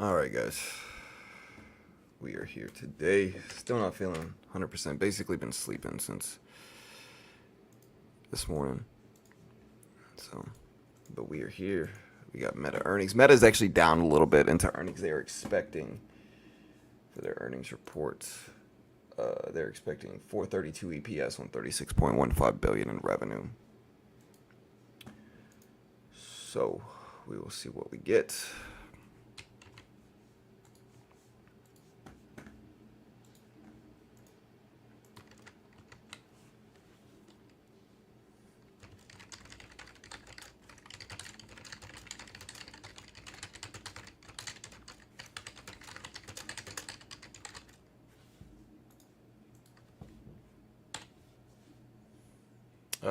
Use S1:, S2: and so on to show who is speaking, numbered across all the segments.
S1: All right, guys. We are here today. Still not feeling 100%. Basically been sleeping since this morning. So, but we are here. We got Meta earnings. Meta's actually down a little bit into earnings they were expecting for their earnings reports. They're expecting 432 EPS on 36.15 billion in revenue. So, we will see what we get.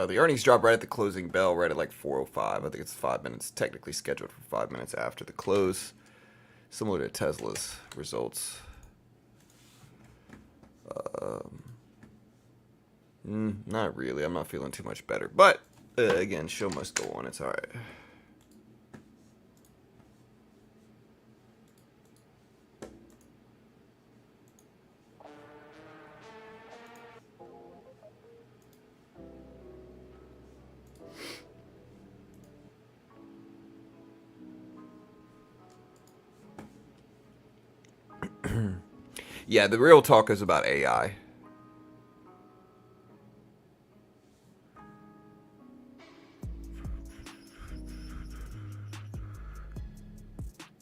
S1: The earnings drop right at the closing bell, right at like 4:05. I think it's 5 minutes, technically scheduled for 5 minutes after the close, similar to Tesla's results. Not really. I'm not feeling too much better, but again, show must go on. It's all right. Yeah, the real talk is about AI.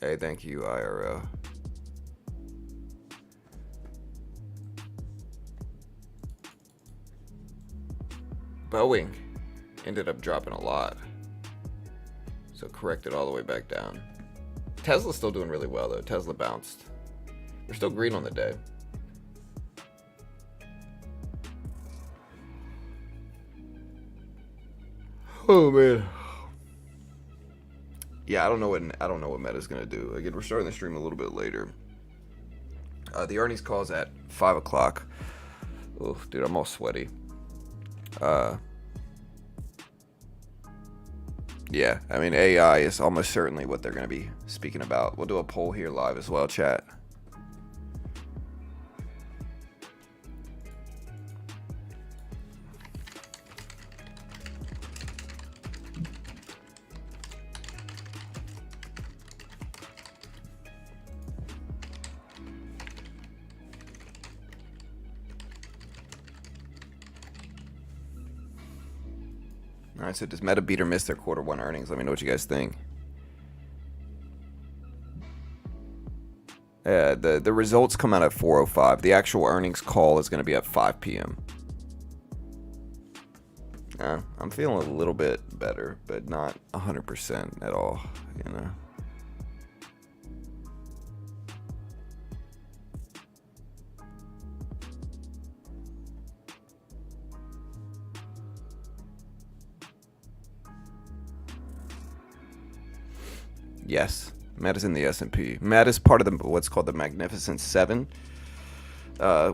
S1: Hey, thank you, IRL. Boeing ended up dropping a lot, so corrected all the way back down. Tesla's still doing really well, though. Tesla bounced. We're still green on the day. Oh man. Yeah, I don't know what Meta's gonna do. Again, we're starting the stream a little bit later. The earnings call's at 5 o'clock. Oh, dude, I'm all sweaty. Yeah, I mean AI is almost certainly what they're gonna be speaking about. We'll do a poll here live as well, chat. All right, so does Meta beat or miss their Q1 earnings? Let me know what you guys think. The results come out at 4:05. The actual earnings call is going to be at 5 p.m. I'm feeling a little bit better, but not 100% at all, you know. Yes, Meta's in the S&P. Meta's part of what's called the Magnificent Seven,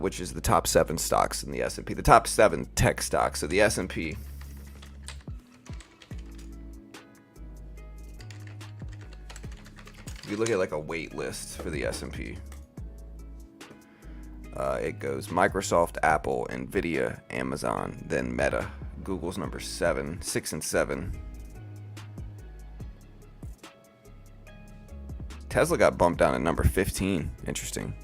S1: which is the top 7 stocks in the S&P. The top 7 tech stocks. So the S&P. If you look at like a wait list for the S&P, it goes Microsoft, Apple, Nvidia, Amazon, then Meta. Google's number 7, 6 and 7. Tesla got bumped down to number 15. Interesting.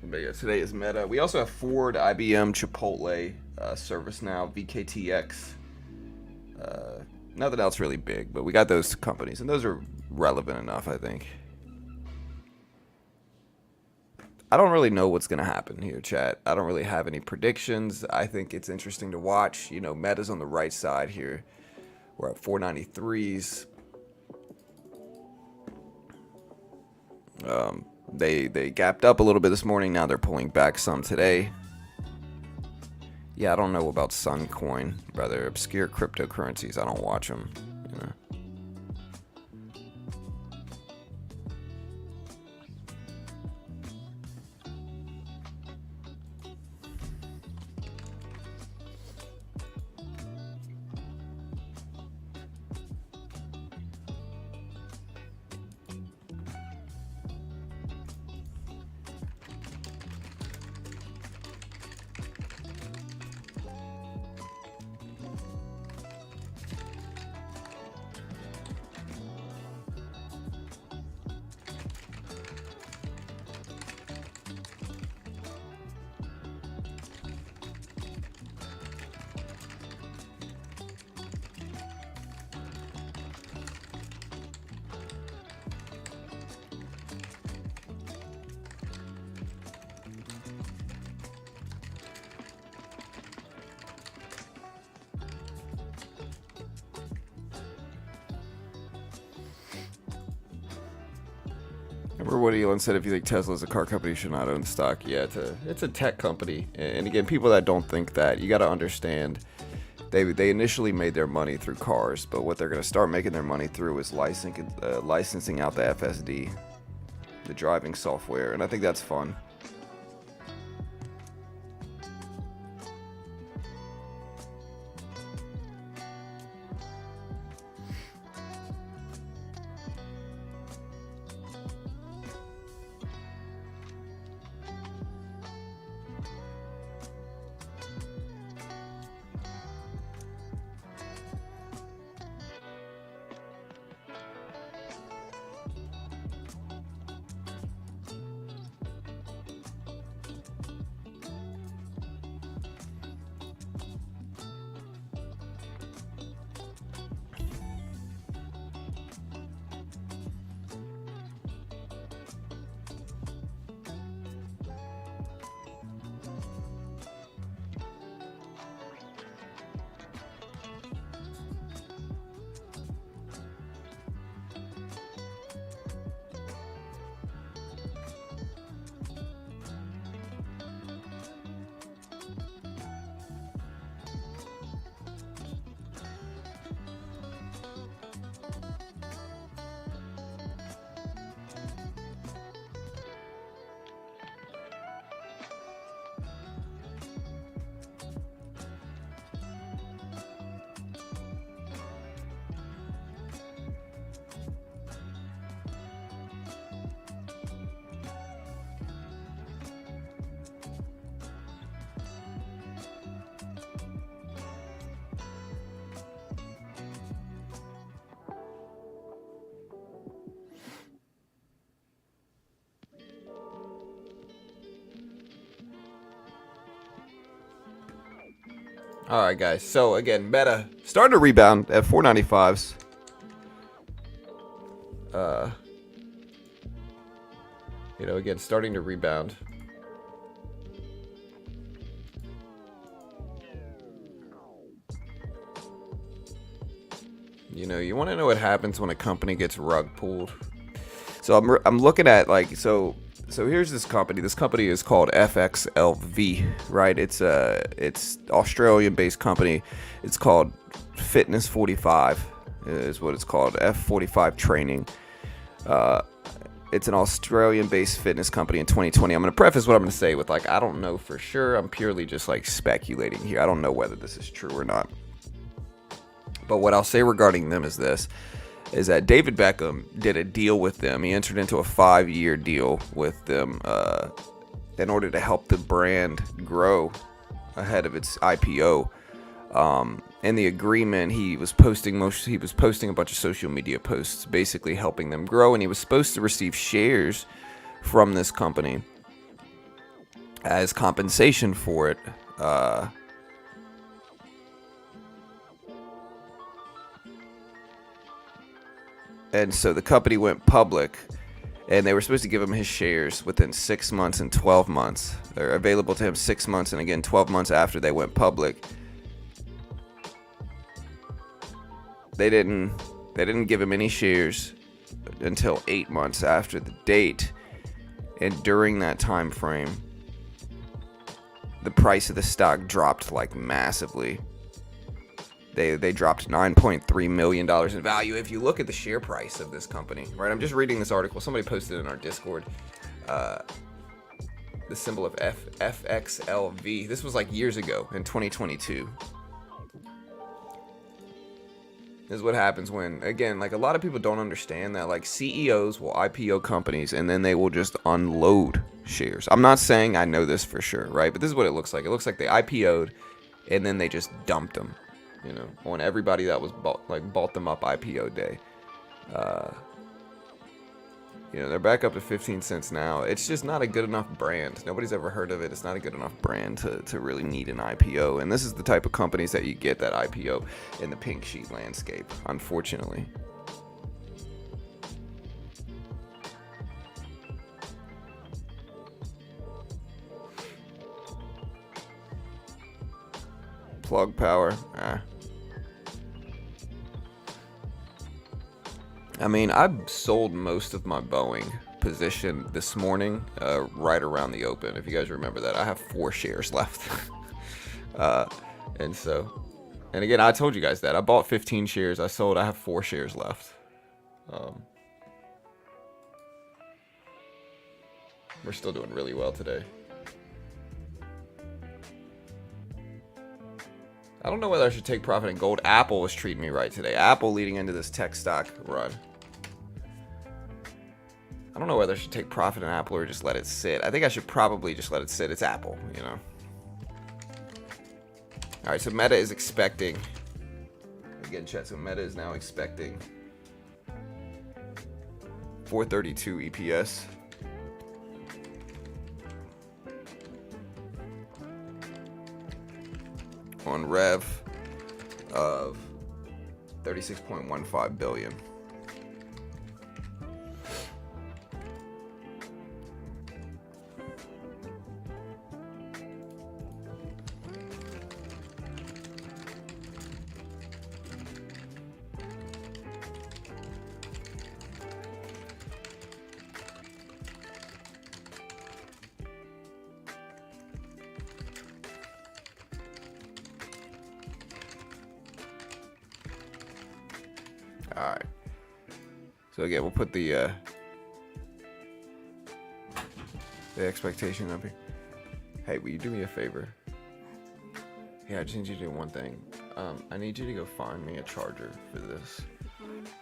S1: But yeah, today is Meta. We also have Ford, IBM, Chipotle, ServiceNow, VKTX. Nothing else really big, but we got those companies, and those are relevant enough, I think. I don't really know what's going to happen here, chat. I don't really have any predictions. I think it's interesting to watch. You know, Meta's on the right side here. We're at 493s. They gapped up a little bit this morning. Now they're pulling back some today. Yeah, I don't know about Suncoin, brother. Obscure cryptocurrencies. I don't watch them. You know. Remember what Elon said, if you think Tesla is a car company, you should not own stock. Yeah, it's a tech company. And again, people that don't think that, you got to understand, they initially made their money through cars, but what they're going to start making their money through is licensing out the FSD, the driving software, and I think that's fun. All right, guys. So again, Meta starting to rebound at 495s. Again, starting to rebound. You want to know what happens when a company gets rug pulled. So I'm looking at so here's this company. This company is called FXLV, right? It's Australian-based company. It's called Fitness 45 is what it's called. F45 Training. It's an Australian-based fitness company in 2020. I'm going to preface what I'm going to say with I don't know for sure. I'm purely just speculating here. I don't know whether this is true or not. But what I'll say regarding them is that David Beckham did a deal with them. He entered into a 5-year deal with them in order to help the brand grow ahead of its IPO. In the agreement, he was posting a bunch of social media posts, basically helping them grow, and he was supposed to receive shares from this company as compensation for it. And so the company went public, and they were supposed to give him his shares within 6 months and 12 months. They're available to him 6 months and again 12 months after they went public. They didn't give him any shares until 8 months after the date, and during that time frame, the price of the stock dropped massively. They dropped $9.3 million in value. If you look at the share price of this company, right? I'm just reading this article. Somebody posted it in our Discord. The symbol of FXLV. This was years ago in 2022. This is what happens when, again, a lot of people don't understand that CEOs will IPO companies and then they will just unload shares. I'm not saying I know this for sure, right? But this is what it looks like. It looks like they IPO'd and then they just dumped them. On everybody that was bought them up IPO day. They're back up to 15 cents now. It's just not a good enough brand. Nobody's ever heard of it. It's not a good enough brand to really need an IPO. And this is the type of companies that you get that IPO in the pink sheet landscape, unfortunately. Plug Power. I mean, I've sold most of my Boeing position this morning, right around the open. If you guys remember that, I have 4 shares left. And so, and again, I told you guys that I bought 15 shares. I sold. I have 4 shares left. We're still doing really well today. I don't know whether I should take profit in gold. Apple was treating me right today. Apple leading into this tech stock run. I don't know whether I should take profit in Apple or just let it sit. I think I should probably just let it sit. It's Apple, you know. All right, so Meta is expecting. Again, chat. So Meta is now expecting 432 EPS. On rev of 36.15 billion. Alright. So again, we'll put the expectation up here. Hey, will you do me a favor? Yeah, I just need you to do one thing. I need you to go find me a charger for this.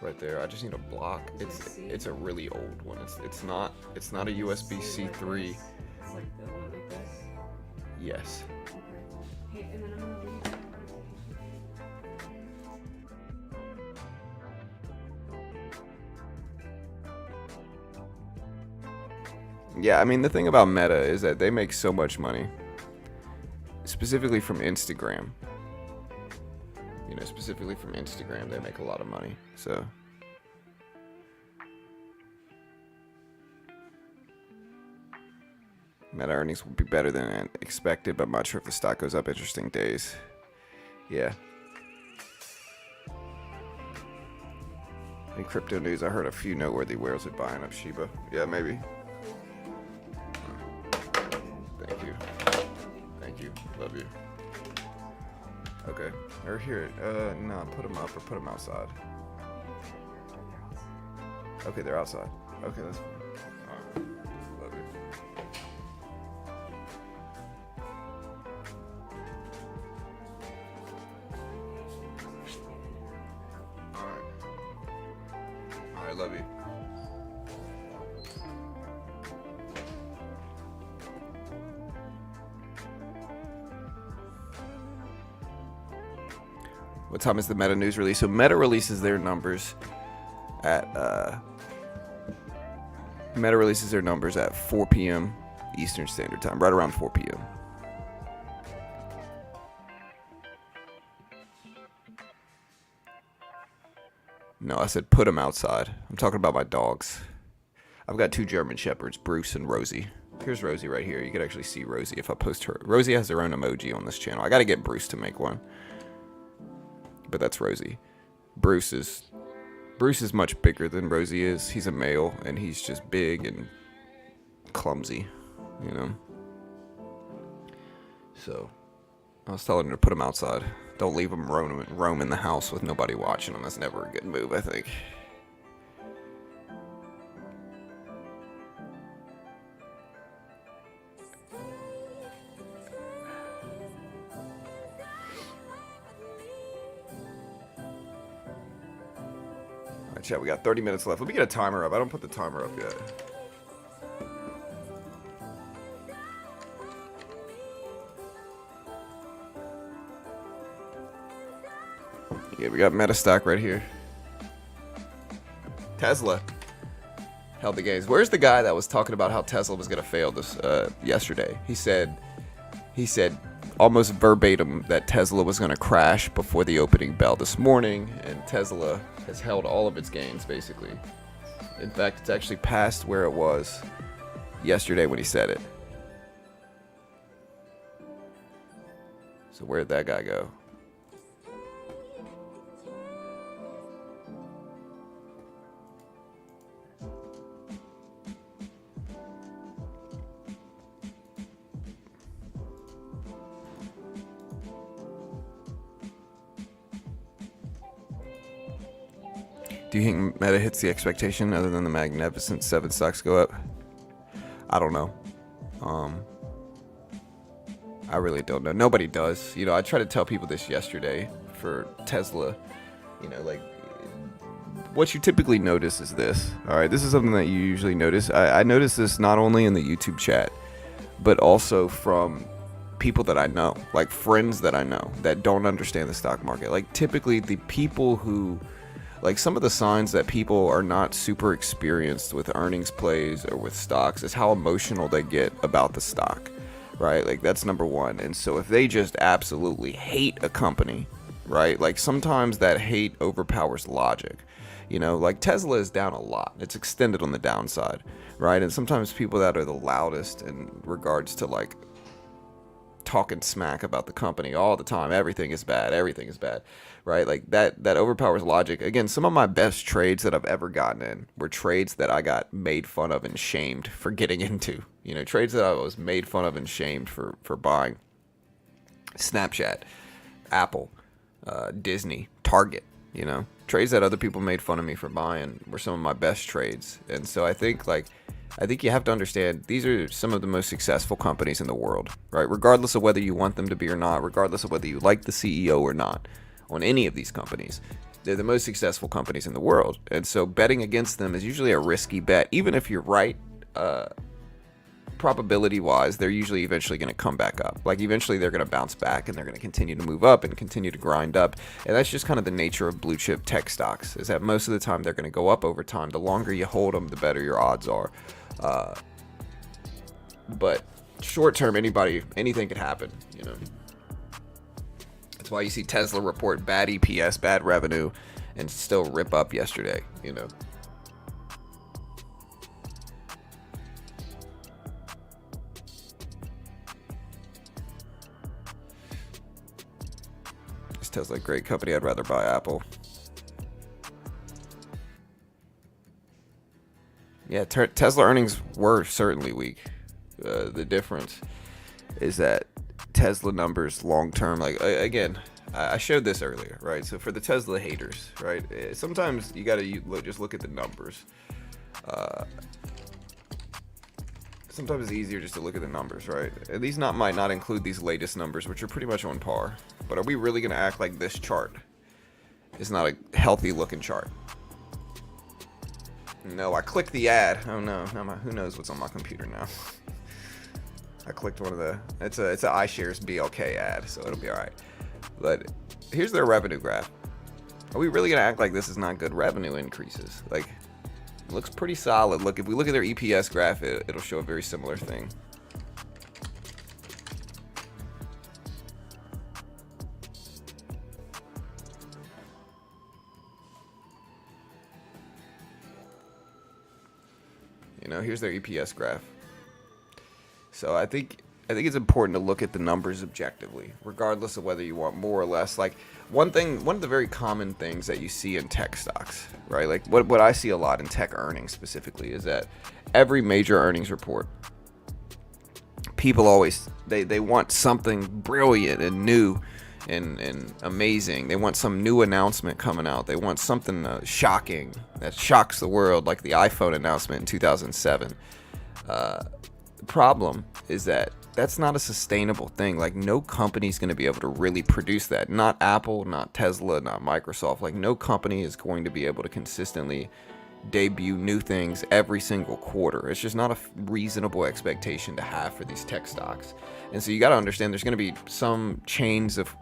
S1: Right there. I just need a block. It's a really old one. It's not a USB-C 3.
S2: It's like the one like this?
S1: Yes.
S2: Okay. Hey, and then I'm gonna leave that.
S1: Yeah, I mean, the thing about Meta is that they make so much money. Specifically from Instagram. You know, specifically from Instagram, they make a lot of money. So Meta earnings will be better than expected, but I'm not sure if the stock goes up. Interesting days. Yeah. In crypto news, I heard a few noteworthy whales are buying up Shiba. Yeah, maybe. Thank you. Thank you. Love you. Okay. Or here. No, put them up or put them outside. Okay, they're outside. Okay, that's fine. Alright. Love you. Alright, love you. What time is the Meta news release? So Meta releases their numbers at 4 p.m. Eastern Standard Time, right around 4 p.m. No, I said put them outside. I'm talking about my dogs. I've got 2 German Shepherds, Bruce and Rosie. Here's Rosie right here. You can actually see Rosie if I post her. Rosie has her own emoji on this channel. I got to get Bruce to make one. But that's Rosie. Bruce is much bigger than Rosie is. He's a male, and he's just big and clumsy, you know. So I was telling her to put him outside. Don't leave him roam in the house with nobody watching him. That's never a good move, I think. Chat, we got 30 minutes left. Let me get a timer up. I don't put the timer up yet. Yeah, we got Metastock right here. Tesla held the gains. Where's the guy that was talking about how Tesla was going to fail this yesterday? He said almost verbatim that Tesla was going to crash before the opening bell this morning, and Tesla has held all of its gains, basically. In fact, it's actually past where it was yesterday when he said it. So where'd that guy go? Do you think Meta hits the expectation other than the Magnificent Seven stocks go up? I don't know. I really don't know. Nobody does. You know, I tried to tell people this yesterday for Tesla. You know, like, what you typically notice is this. All right, this is something that you usually notice. I notice this not only in the YouTube chat, but also from people that I know, like friends that I know that don't understand the stock market. Like, typically the people who, like, some of the signs that people are not super experienced with earnings plays or with stocks is how emotional they get about the stock, right? Like, that's number one. And so if they just absolutely hate a company, right? Like, sometimes that hate overpowers logic. You know, like Tesla is down a lot. It's extended on the downside, right? And sometimes people that are the loudest in regards to like talking smack about the company all the time, everything is bad, right? Like that overpowers logic. Again, some of my best trades that I've ever gotten in were trades that I got made fun of and shamed for getting into. You know, trades that I was made fun of and shamed for buying. Snapchat, Apple, Disney, Target, you know, trades that other people made fun of me for buying were some of my best trades. And so I think you have to understand these are some of the most successful companies in the world, right? Regardless of whether you want them to be or not, regardless of whether you like the CEO or not, on any of these companies, they're the most successful companies in the world. And so betting against them is usually a risky bet. Even if you're right, probability wise, they're usually eventually going to come back up. Like, eventually they're going to bounce back and they're going to continue to move up and continue to grind up. And that's just kind of the nature of blue chip tech stocks, is that most of the time they're going to go up over time. The longer you hold them, the better your odds are. But short term, anything could happen, you know. That's why you see Tesla report bad EPS, bad revenue, and still rip up yesterday, you know. Is Tesla a great company? I'd rather buy Apple. Yeah, Tesla earnings were certainly weak. The difference is that Tesla numbers long term, like, again, I showed this earlier, right? So for the Tesla haters, right, sometimes you gotta just look at the numbers. Sometimes it's easier just to look at the numbers, right? And these might not include these latest numbers, which are pretty much on par. But are we really gonna act like this chart is not a healthy looking chart? No, I clicked the ad. Oh no, who knows what's on my computer now? I clicked one of the. It's a iShares BLK ad, so it'll be all right. But here's their revenue graph. Are we really gonna act like this is not good revenue increases? Like, it looks pretty solid. Look, if we look at their EPS graph, it'll show a very similar thing. You know, here's their EPS graph. So I think it's important to look at the numbers objectively, regardless of whether you want more or less. Like, one of the very common things that you see in tech stocks, right? Like what I see a lot in tech earnings specifically is that every major earnings report, people always they want something brilliant and new and amazing. They want some new announcement coming out. They want something shocking that shocks the world, like the iPhone announcement in 2007. The problem is that that's not a sustainable thing. Like, no company's going to be able to really produce that. Not Apple, not Tesla, not Microsoft. Like, no company is going to be able to consistently debut new things every single quarter. It's just not a reasonable expectation to have for these tech stocks. And so you got to understand there's going to be some chains of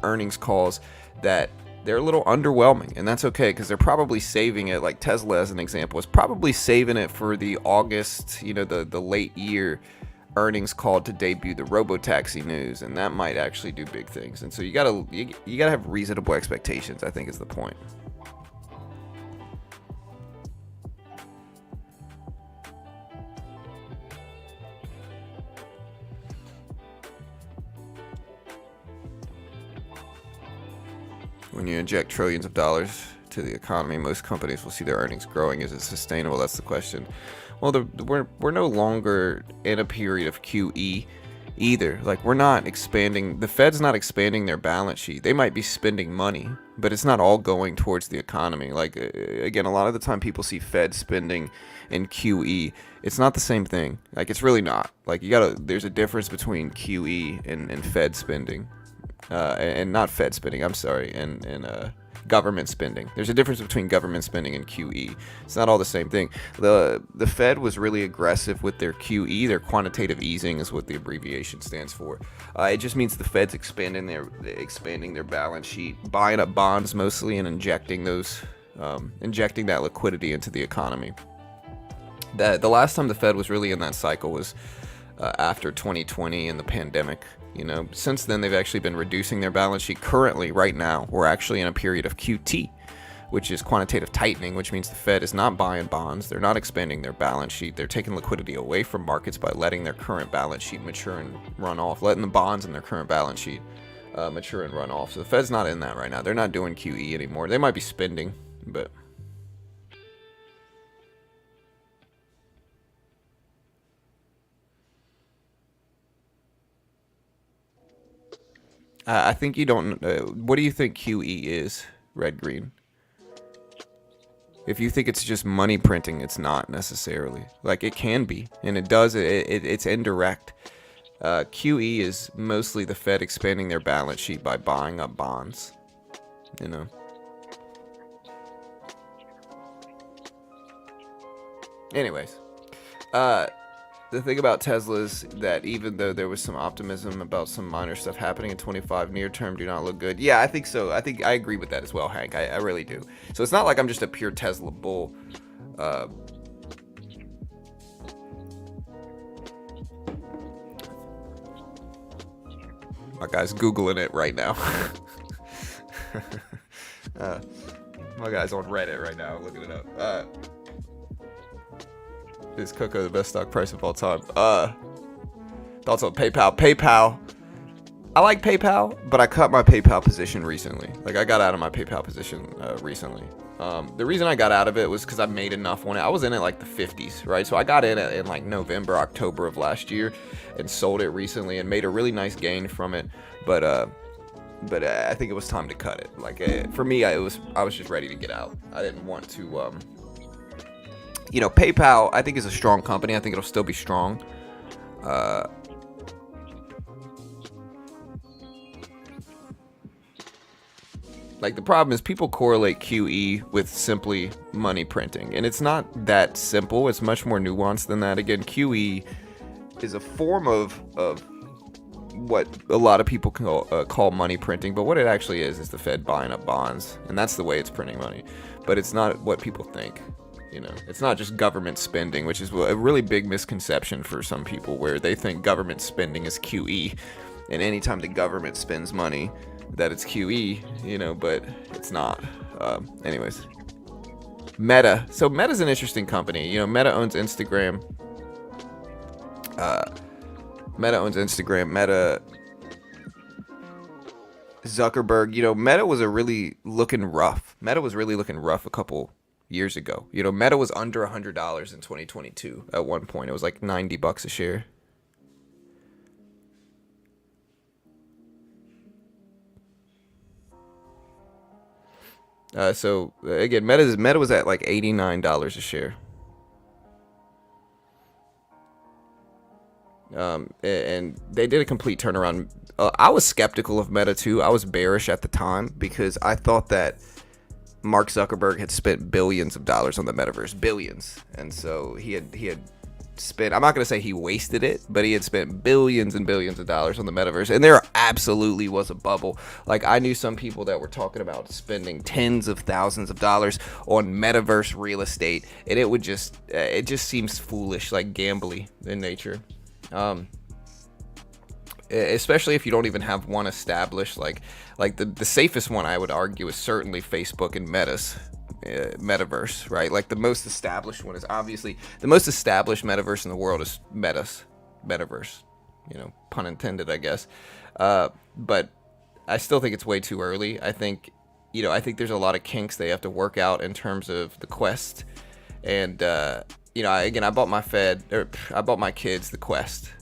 S1: earnings calls that they're a little underwhelming, and that's okay, because they're probably saving it. Like Tesla, as an example, is probably saving it for the August, you know, the late year earnings call to debut the robotaxi news, and that might actually do big things. And so you gotta have reasonable expectations, I think, is the point. When you inject trillions of dollars to the economy, most companies will see their earnings growing. Is it sustainable? That's the question. Well, we're no longer in a period of QE either. Like, we're not expanding. The Fed's not expanding their balance sheet. They might be spending money, but it's not all going towards the economy. Like, again, a lot of the time people see Fed spending and QE. It's not the same thing. Like, it's really not. Like, there's a difference between QE and Fed spending, and not Fed spending, I'm sorry, and government spending. There's a difference between government spending and QE. It's not all the same thing. The Fed was really aggressive with their QE. Their quantitative easing is what the abbreviation stands for. It just means the Fed's expanding their balance sheet, buying up bonds mostly, and injecting that liquidity into the economy. The last time the Fed was really in that cycle was after 2020 and the pandemic. Since then, they've actually been reducing their balance sheet. Currently, right now, we're actually in a period of QT, which is quantitative tightening, which means the Fed is not buying bonds. They're not expanding their balance sheet. They're taking liquidity away from markets by letting their current balance sheet mature and run off, letting the bonds in their current balance sheet mature and run off. So the Fed's not in that right now. They're not doing QE anymore. They might be spending, but... I think you don't... what do you think QE is, Red Green? If you think it's just money printing, it's not necessarily. Like, it can be, and it does. It's indirect. QE is mostly the Fed expanding their balance sheet by buying up bonds. Anyways, the thing about Tesla is that even though there was some optimism about some minor stuff happening in 25, near term do not look good. Yeah, I think so. I agree with that as well, Hank. I really do. So it's not like I'm just a pure Tesla bull. My guy's Googling it right now. My guy's on Reddit right now looking it up. Is Coco the best stock price of all time? Thoughts on PayPal? PayPal. I like PayPal, but I cut my PayPal position recently. Like, I got out of my PayPal position recently. The reason I got out of it was because I made enough on it. I was in it like the 50s, right? So I got in like November, October of last year and sold it recently and made a really nice gain from it. But I think it was time to cut it. Like, for me, I was just ready to get out. I didn't want to... PayPal, I think, is a strong company. I think it'll still be strong. Like, the problem is people correlate QE with simply money printing, and it's not that simple. It's much more nuanced than that. Again, QE is a form of what a lot of people call money printing, but what it actually is the Fed buying up bonds, and that's the way it's printing money. But it's not what people think. It's not just government spending, which is a really big misconception for some people, where they think government spending is QE, and anytime the government spends money, that it's QE, but it's not. Anyways, Meta. So Meta's an interesting company. Meta owns Instagram. Meta Zuckerberg. Meta was really looking rough. Meta was really looking rough a couple years ago. Meta was under $100 in 2022 at one point. It was like $90 a share. So again, Meta was at like $89 a share. And they did a complete turnaround. I was skeptical of Meta too. I was bearish at the time because I thought that Mark Zuckerberg had spent billions of dollars on the metaverse, billions. And so he had spent, I'm not going to say he wasted it, but he had spent billions and billions of dollars on the metaverse. And there absolutely was a bubble. Like, I knew some people that were talking about spending tens of thousands of dollars on metaverse real estate. And it just seems foolish, like gambly in nature. Especially if you don't even have one established. Like the safest one, I would argue, is certainly Facebook and Meta's metaverse, right? Like, the most established one is obviously the most established metaverse in the world is Meta's metaverse, pun intended, I guess. But I still think it's way too early. I think there's a lot of kinks they have to work out in terms of the Quest. And I bought my kids the Quest.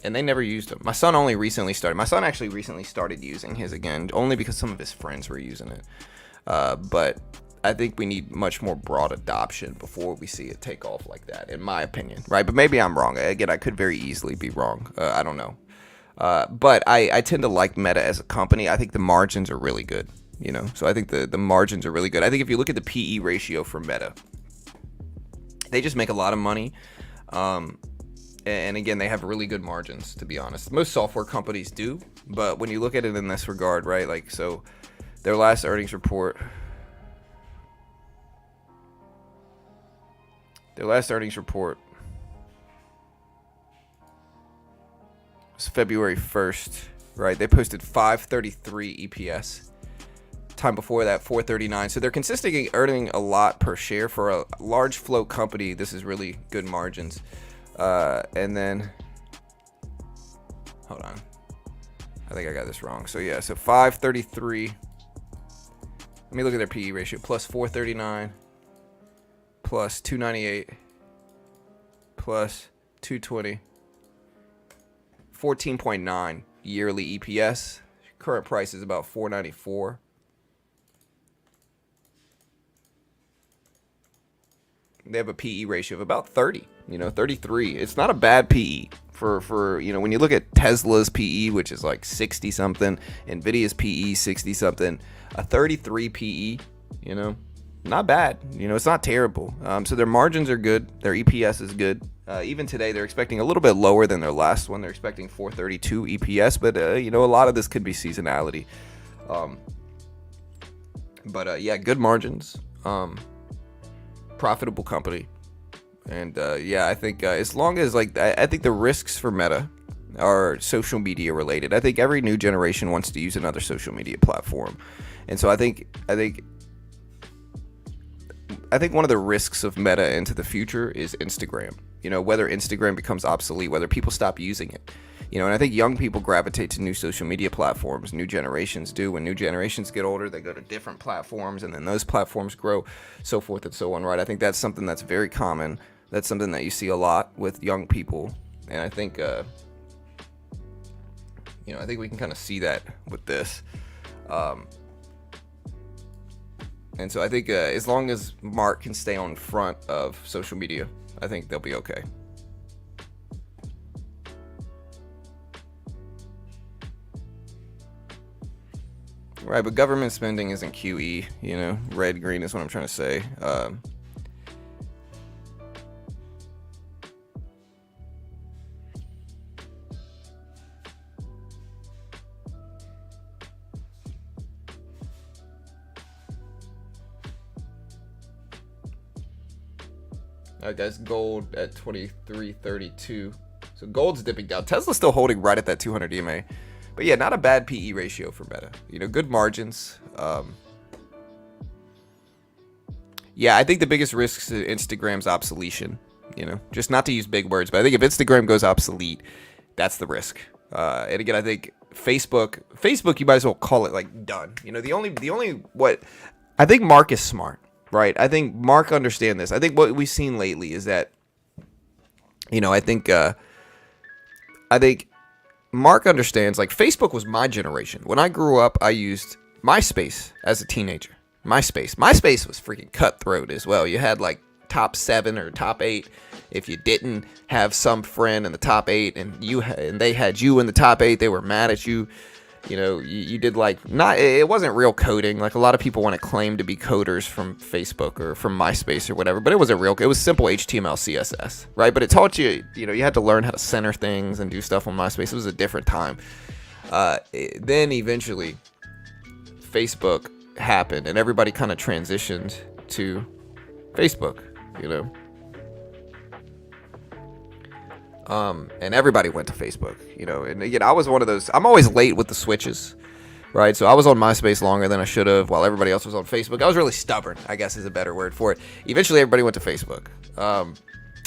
S1: and they never used them. My son only recently started. My son actually recently started using his again, only because some of his friends were using it. But I think we need much more broad adoption before we see it take off like that, in my opinion, right? But maybe I'm wrong. Again, I could very easily be wrong. I don't know. But I tend to like Meta as a company. I think the margins are really good, you know? So I think the margins are really good. I think if you look at the PE ratio for Meta, they just make a lot of money. And again, they have really good margins, to be honest. Most software companies do, but when you look at it in this regard, right? Like, so their last earnings report, was February 1st, right? They posted 533 EPS. Time before that, 439. So they're consistently earning a lot per share for a large float company. This is really good margins. And then, hold on, I think I got this wrong. So yeah, so 533. Let me look at their PE ratio. Plus 439, plus 298, plus 220, 14.9 yearly EPS. Current price is about 494. They have a PE ratio of about 30, 33. It's not a bad PE for when you look at Tesla's PE, which is like 60 something, Nvidia's PE 60 something, a 33 PE, not bad. It's not terrible. So their margins are good. Their EPS is good. Even today, they're expecting a little bit lower than their last one. They're expecting 432 EPS, but a lot of this could be seasonality. Yeah, good margins. Profitable company, and I think as long as I think the risks for Meta are social media related. I think every new generation wants to use another social media platform, and so I think one of the risks of Meta into the future is Instagram. Whether Instagram becomes obsolete, whether people stop using it. And I think young people gravitate to new social media platforms. New generations do. When new generations get older, they go to different platforms, and then those platforms grow, so forth and so on, right? I think that's something that's very common. That's something that you see a lot with young people, and I think, I think we can kind of see that with this. And so I think as long as Mark can stay on front of social media, I think they'll be okay. Right, but government spending isn't QE, red, green is what I'm trying to say. Alright guys, gold at 23.32. So gold's dipping down. Tesla's still holding right at that 200 EMA. But yeah, not a bad PE ratio for Meta. Good margins. Yeah, I think the biggest risk is Instagram's obsolescence. Just not to use big words, but I think if Instagram goes obsolete, that's the risk. And again, I think Facebook, you might as well call it done. The only what I think Mark is smart, right? I think Mark understands this. I think what we've seen lately is that, I think Mark understands, Facebook was my generation. When I grew up, I used MySpace as a teenager. MySpace was freaking cutthroat as well. You had top 7 or top 8. If you didn't have some friend in the top 8 and they had you in the top 8, they were mad at you. You did it wasn't real coding. A lot of people want to claim to be coders from Facebook or from MySpace or whatever, but it wasn't real. It was simple HTML, CSS, right? But it taught you, you had to learn how to center things and do stuff on MySpace. It was a different time. Then eventually Facebook happened and everybody kind of transitioned to Facebook, and everybody went to Facebook, and again, I was one of those. I'm always late with the switches, right? So I was on MySpace longer than I should have, while everybody else was on Facebook. I was really stubborn, I guess is a better word for it. Eventually, everybody went to Facebook,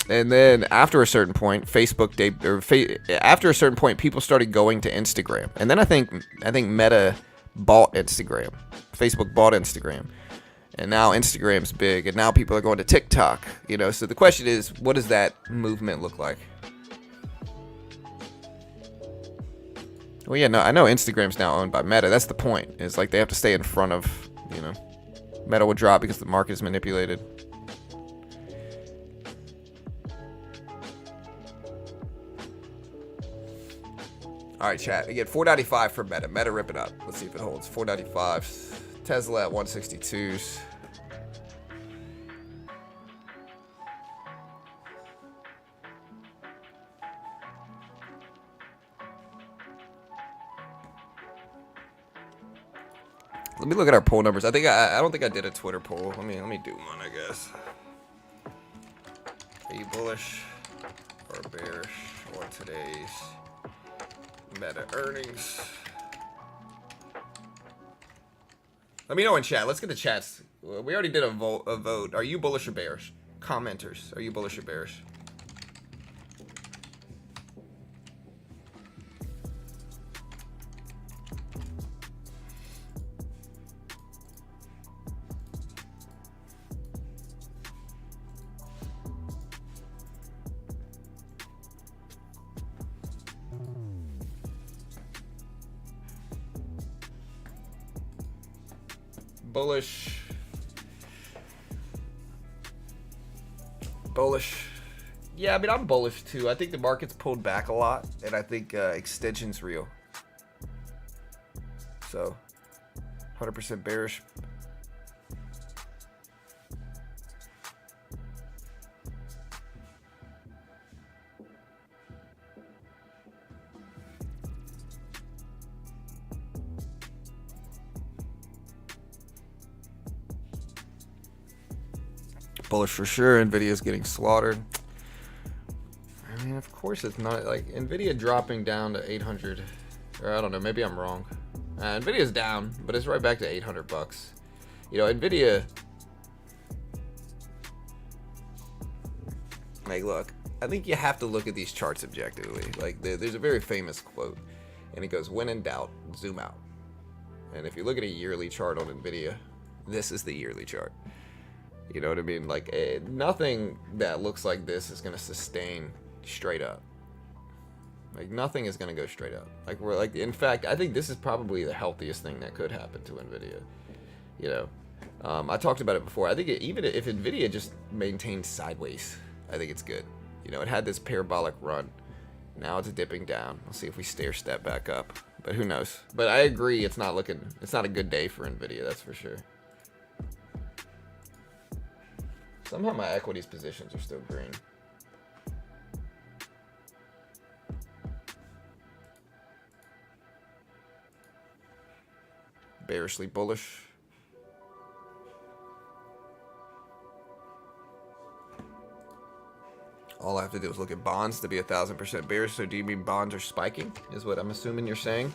S1: and then after a certain point, after a certain point, people started going to Instagram, and then I think Meta bought Instagram. Facebook bought Instagram. And now Instagram's big, and now people are going to TikTok, So the question is, what does that movement look like? Well, yeah, no, I know Instagram's now owned by Meta. That's the point. It's like they have to stay in front of, Meta will drop because the market is manipulated. All right, chat. Again, 495 for Meta. Meta, rip it up. Let's see if it holds. 495. Tesla at 162s. Let me look at our poll numbers. I don't think I did a Twitter poll. Let me do one, I guess. Are you bullish or bearish on today's Meta earnings? Let me know in chat. Let's get the chats. We already did a vote. Are you bullish or bearish? Commenters, are you bullish or bearish? Bullish. Yeah, I mean, I'm bullish too. I think the market's pulled back a lot, and I think extension's real. So, 100% bearish. Bullish for sure. Nvidia's getting slaughtered. I mean, of course it's not. Like, Nvidia dropping down to 800, or I don't know, maybe I'm wrong. Nvidia's down, but it's right back to 800 bucks. Nvidia, like, look, I think you have to look at these charts objectively. Like, there's a very famous quote, and it goes, when in doubt, zoom out. And if you look at a yearly chart on Nvidia, this is the yearly chart. You know what I mean? Like, nothing that looks like this is going to sustain straight up. Like, nothing is going to go straight up. In fact, I think this is probably the healthiest thing that could happen to Nvidia. I talked about it before. I think even if Nvidia just maintains sideways, I think it's good. It had this parabolic run. Now it's dipping down. We'll see if we stair step back up. But who knows? But I agree, it's not a good day for Nvidia, that's for sure. Somehow my equities positions are still green. Bearishly bullish. All I have to do is look at bonds to be 1000% bearish. So do you mean bonds are spiking? Is what I'm assuming you're saying?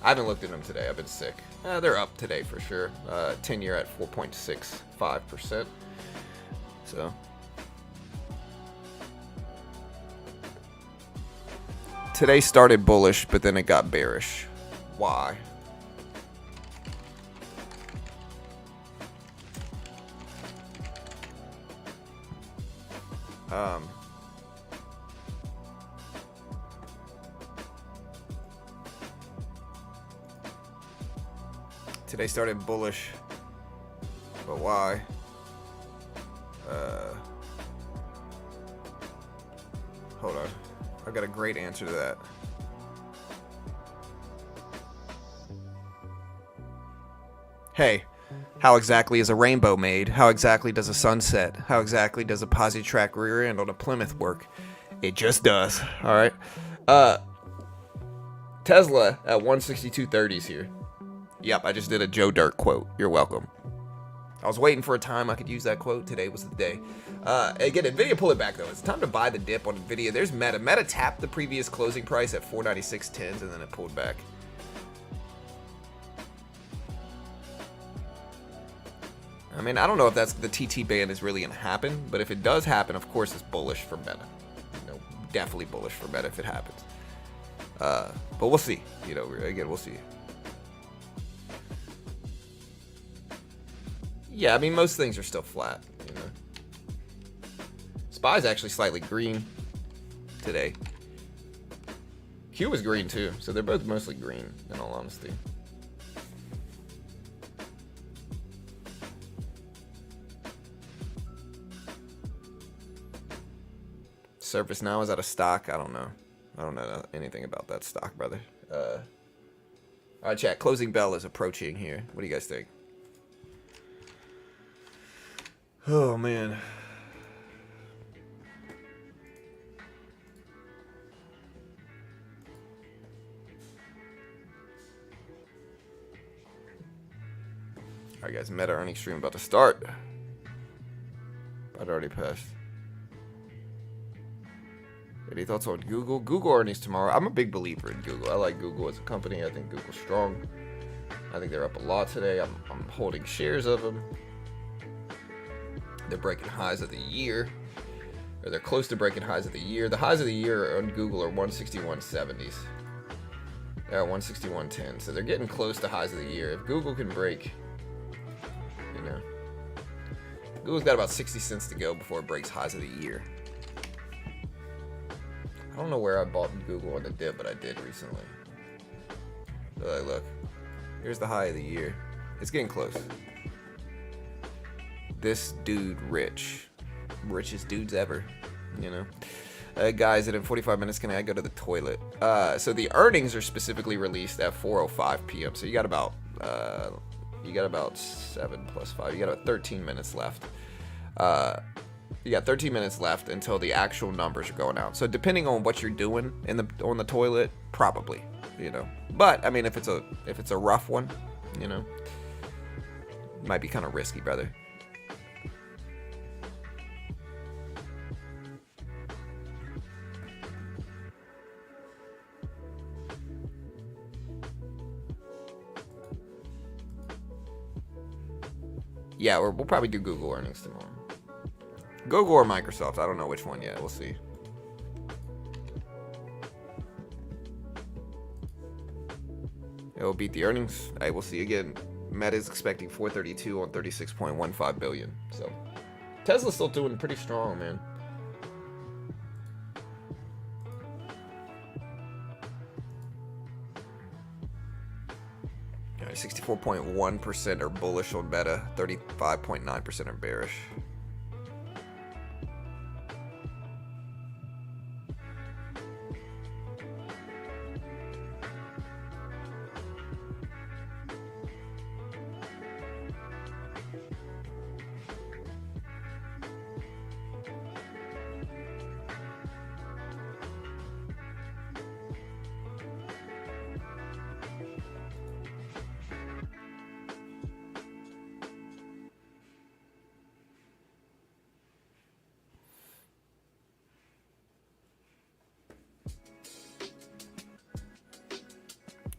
S1: I haven't looked at them today. I've been sick. They're up today for sure. 10-year at 4.65%. So today started bullish, but then it got bearish. Why? Today started bullish, but why? Hold on. I've got a great answer to that. Hey, how exactly is a rainbow made? How exactly does a sunset? How exactly does a posi-track rear end on a Plymouth work? It just does. All right. Tesla at 162.30s here. Yep, I just did a Joe Dirt quote. You're welcome. I was waiting for a time I could use that quote. Today was the day. Again, Nvidia pull it back though. It's time to buy the dip on Nvidia. There's Meta. Meta tapped the previous closing price at 496.10 and then it pulled back. I mean, I don't know if that's the TT band is really gonna happen, but if it does happen, of course it's bullish for Meta. Definitely bullish for Meta if it happens. But we'll see. Again, we'll see. Yeah, I mean, most things are still flat, SPY's actually slightly green today.
S3: Q was green too, so they're both mostly green, in all honesty. ServiceNow is out of stock. I don't know. I don't know anything about that stock, brother. All right, chat. Closing bell is approaching here. What do you guys think? Oh, man. All right, guys. Meta earnings stream about to start. But already passed. Any thoughts on Google? Google earnings tomorrow. I'm a big believer in Google. I like Google as a company. I think Google's strong. I think they're up a lot today. I'm holding shares of them. They're breaking highs of the year. Or they're close to breaking highs of the year. The highs of the year on Google are 161.70s. They're at 161.10. So they're getting close to highs of the year. If Google can break, you know. Google's got about 60 cents to go before it breaks highs of the year. I don't know where I bought Google on the dip, but I did recently. So like, look, here's the high of the year. It's getting close. This dude rich. Richest dudes ever, you know. Guys, and in 45 minutes, can I go to the toilet? So the earnings are specifically released at 4:05 p.m. So you got about 7 plus 5. You got about 13 minutes left. You got 13 minutes left until the actual numbers are going out. So depending on what you're doing on the toilet, probably, you know. But I mean, if it's a rough one, you know, might be kind of risky, brother. Yeah, we'll probably do Google earnings tomorrow. Google or Microsoft. I don't know which one yet. We'll see. It'll beat the earnings. Hey, we'll see again. Meta's expecting 432 on 36.15 billion. So Tesla's still doing pretty strong, man. All right, 64.1% are bullish on Meta. 35.9% are bearish.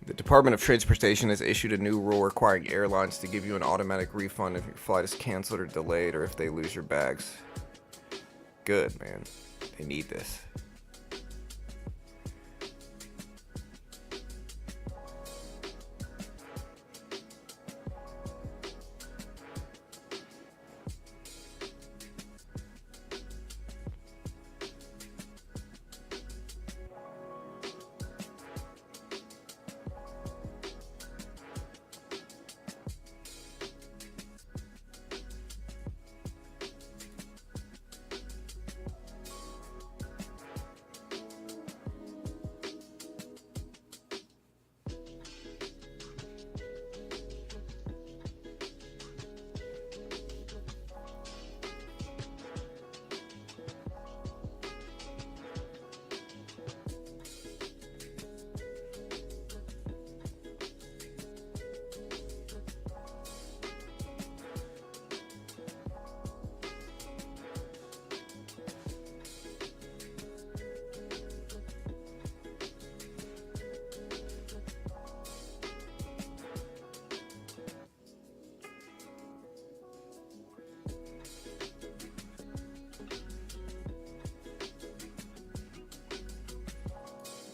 S3: The Department of Transportation has issued a new rule requiring airlines to give you an automatic refund if your flight is canceled or delayed or if they lose your bags. Good, man. They need this.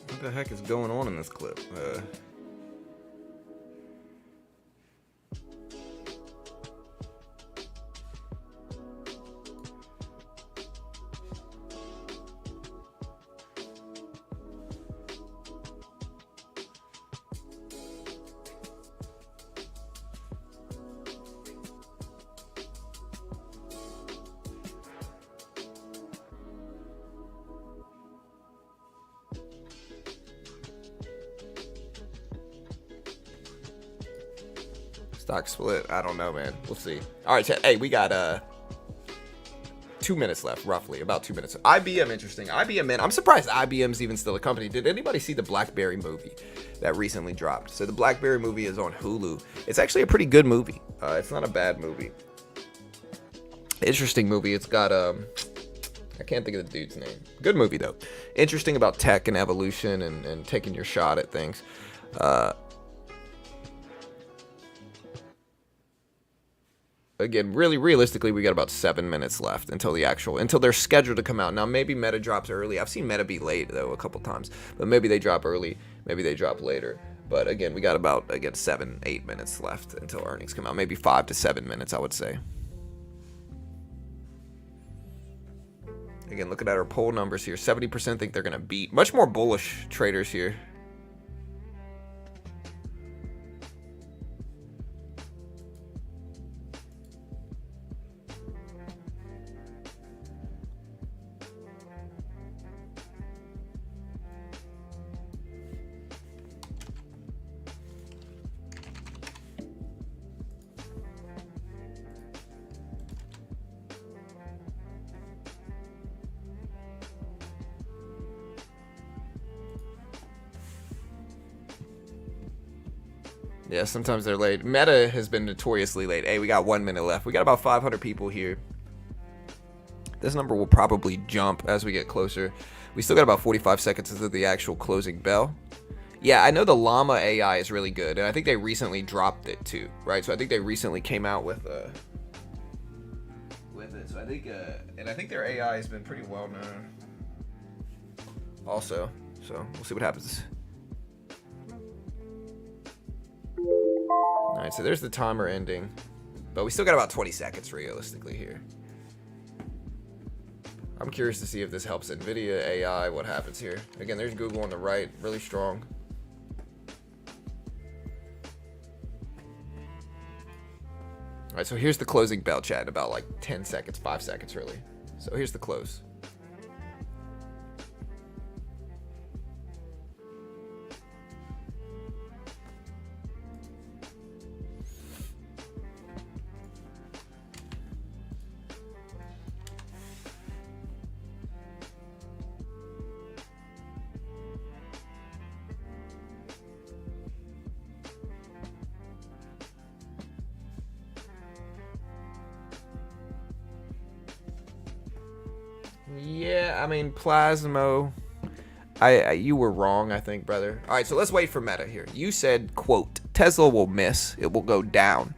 S3: What the heck is going on in this clip? Stock split. I don't know, man. We'll see. All right, chat. Hey, we got 2 minutes left, roughly. About 2 minutes. IBM, interesting. IBM, man. I'm surprised IBM's even still a company. Did anybody see the BlackBerry movie that recently dropped? So the BlackBerry movie is on Hulu. It's actually a pretty good movie. It's not a bad movie. Interesting movie. It's got I can't think of the dude's name. Good movie though. Interesting about tech and evolution and taking your shot at things. Again, really realistically, we got about 7 minutes left until they're scheduled to come out. Now, maybe Meta drops early. I've seen Meta be late, though, a couple times. But maybe they drop early. Maybe they drop later. But again, we got about, 7-8 minutes left until earnings come out. Maybe 5 to 7 minutes, I would say. Again, looking at our poll numbers here, 70% think they're going to beat. Much more bullish traders here. Yeah, sometimes they're late. Meta has been notoriously late. Hey, we got 1 minute left. We got about 500 people here. This number will probably jump as we get closer. We still got about 45 seconds until the actual closing bell. Yeah, I know the Llama AI is really good, and I think they recently dropped it too, right? So I think they recently came out with it. So I think, and I think their AI has been pretty well known. Also, so we'll see what happens. All right, so there's the timer ending, but we still got about 20 seconds realistically here. I'm curious to see if this helps NVIDIA, AI, what happens here. Again, there's Google on the right, really strong. All right, so here's the closing bell, chat, in about like 10 seconds, 5 seconds really. So here's the close. Yeah, I mean, Plasmo, you were wrong, I think, brother. All right, so let's wait for Meta here. You said, quote, Tesla will miss, it will go down,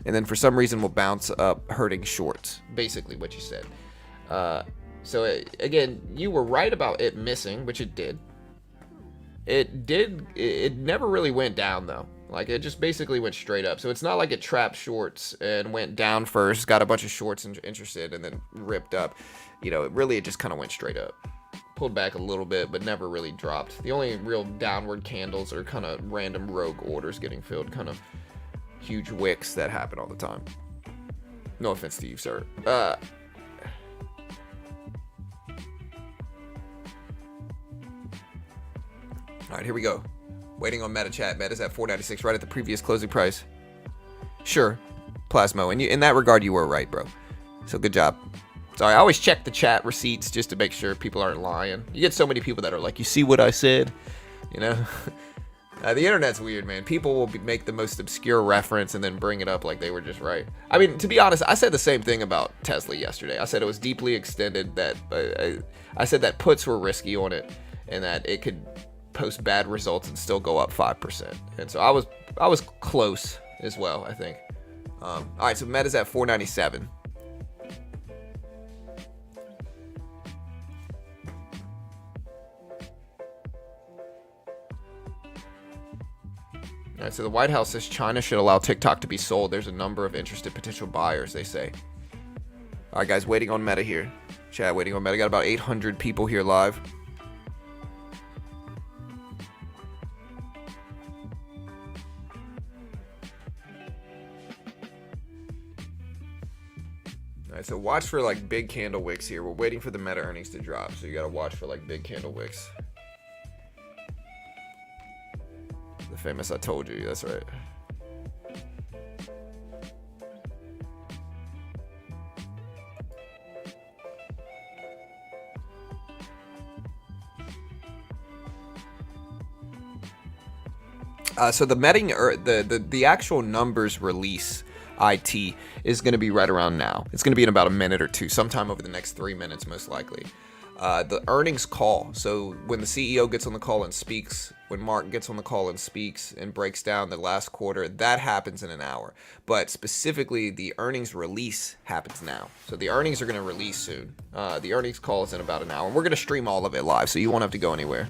S3: and then for some reason will bounce up, hurting shorts. Basically what you said. Again, you were right about it missing, which it did. It never really went down, though. Like, it just basically went straight up. So it's not like it trapped shorts and went down first, got a bunch of shorts interested, and then ripped up. You know, it just kind of went straight up. Pulled back a little bit, but never really dropped. The only real downward candles are kind of random rogue orders getting filled, kind of huge wicks that happen all the time. No offense to you, sir. All right, here we go. Waiting on Meta chat. Meta's at 496, right at the previous closing price. Sure, Plasmo. And in that regard, you were right, bro. So good job. Sorry, I always check the chat receipts just to make sure people aren't lying. You get so many people that are like, you see what I said? You know? The internet's weird, man. People will make the most obscure reference and then bring it up like they were just right. I mean, to be honest, I said the same thing about Tesla yesterday. I said it was deeply extended, that I said that puts were risky on it and that it could post bad results and still go up 5%. And so I was close as well, I think. All right, so Meta's at 497. All right, so the White House says China should allow TikTok to be sold. There's a number of interested potential buyers, they say. All right, guys, waiting on Meta here. Chat, waiting on Meta. Got about 800 people here live. All right, so watch for like big candle wicks here. We're waiting for the Meta earnings to drop, so you gotta watch for like big candle wicks. The famous I told you, that's right. So the Meta, or the actual numbers release IT is going to be right around now. It's going to be in about a minute or two, sometime over the next 3 minutes, most likely. The earnings call. So when the CEO gets on the call and speaks, when Mark gets on the call and speaks and breaks down the last quarter, that happens in an hour. But specifically, the earnings release happens now. So the earnings are going to release soon. The earnings call is in about an hour. And we're going to stream all of it live, so you won't have to go anywhere.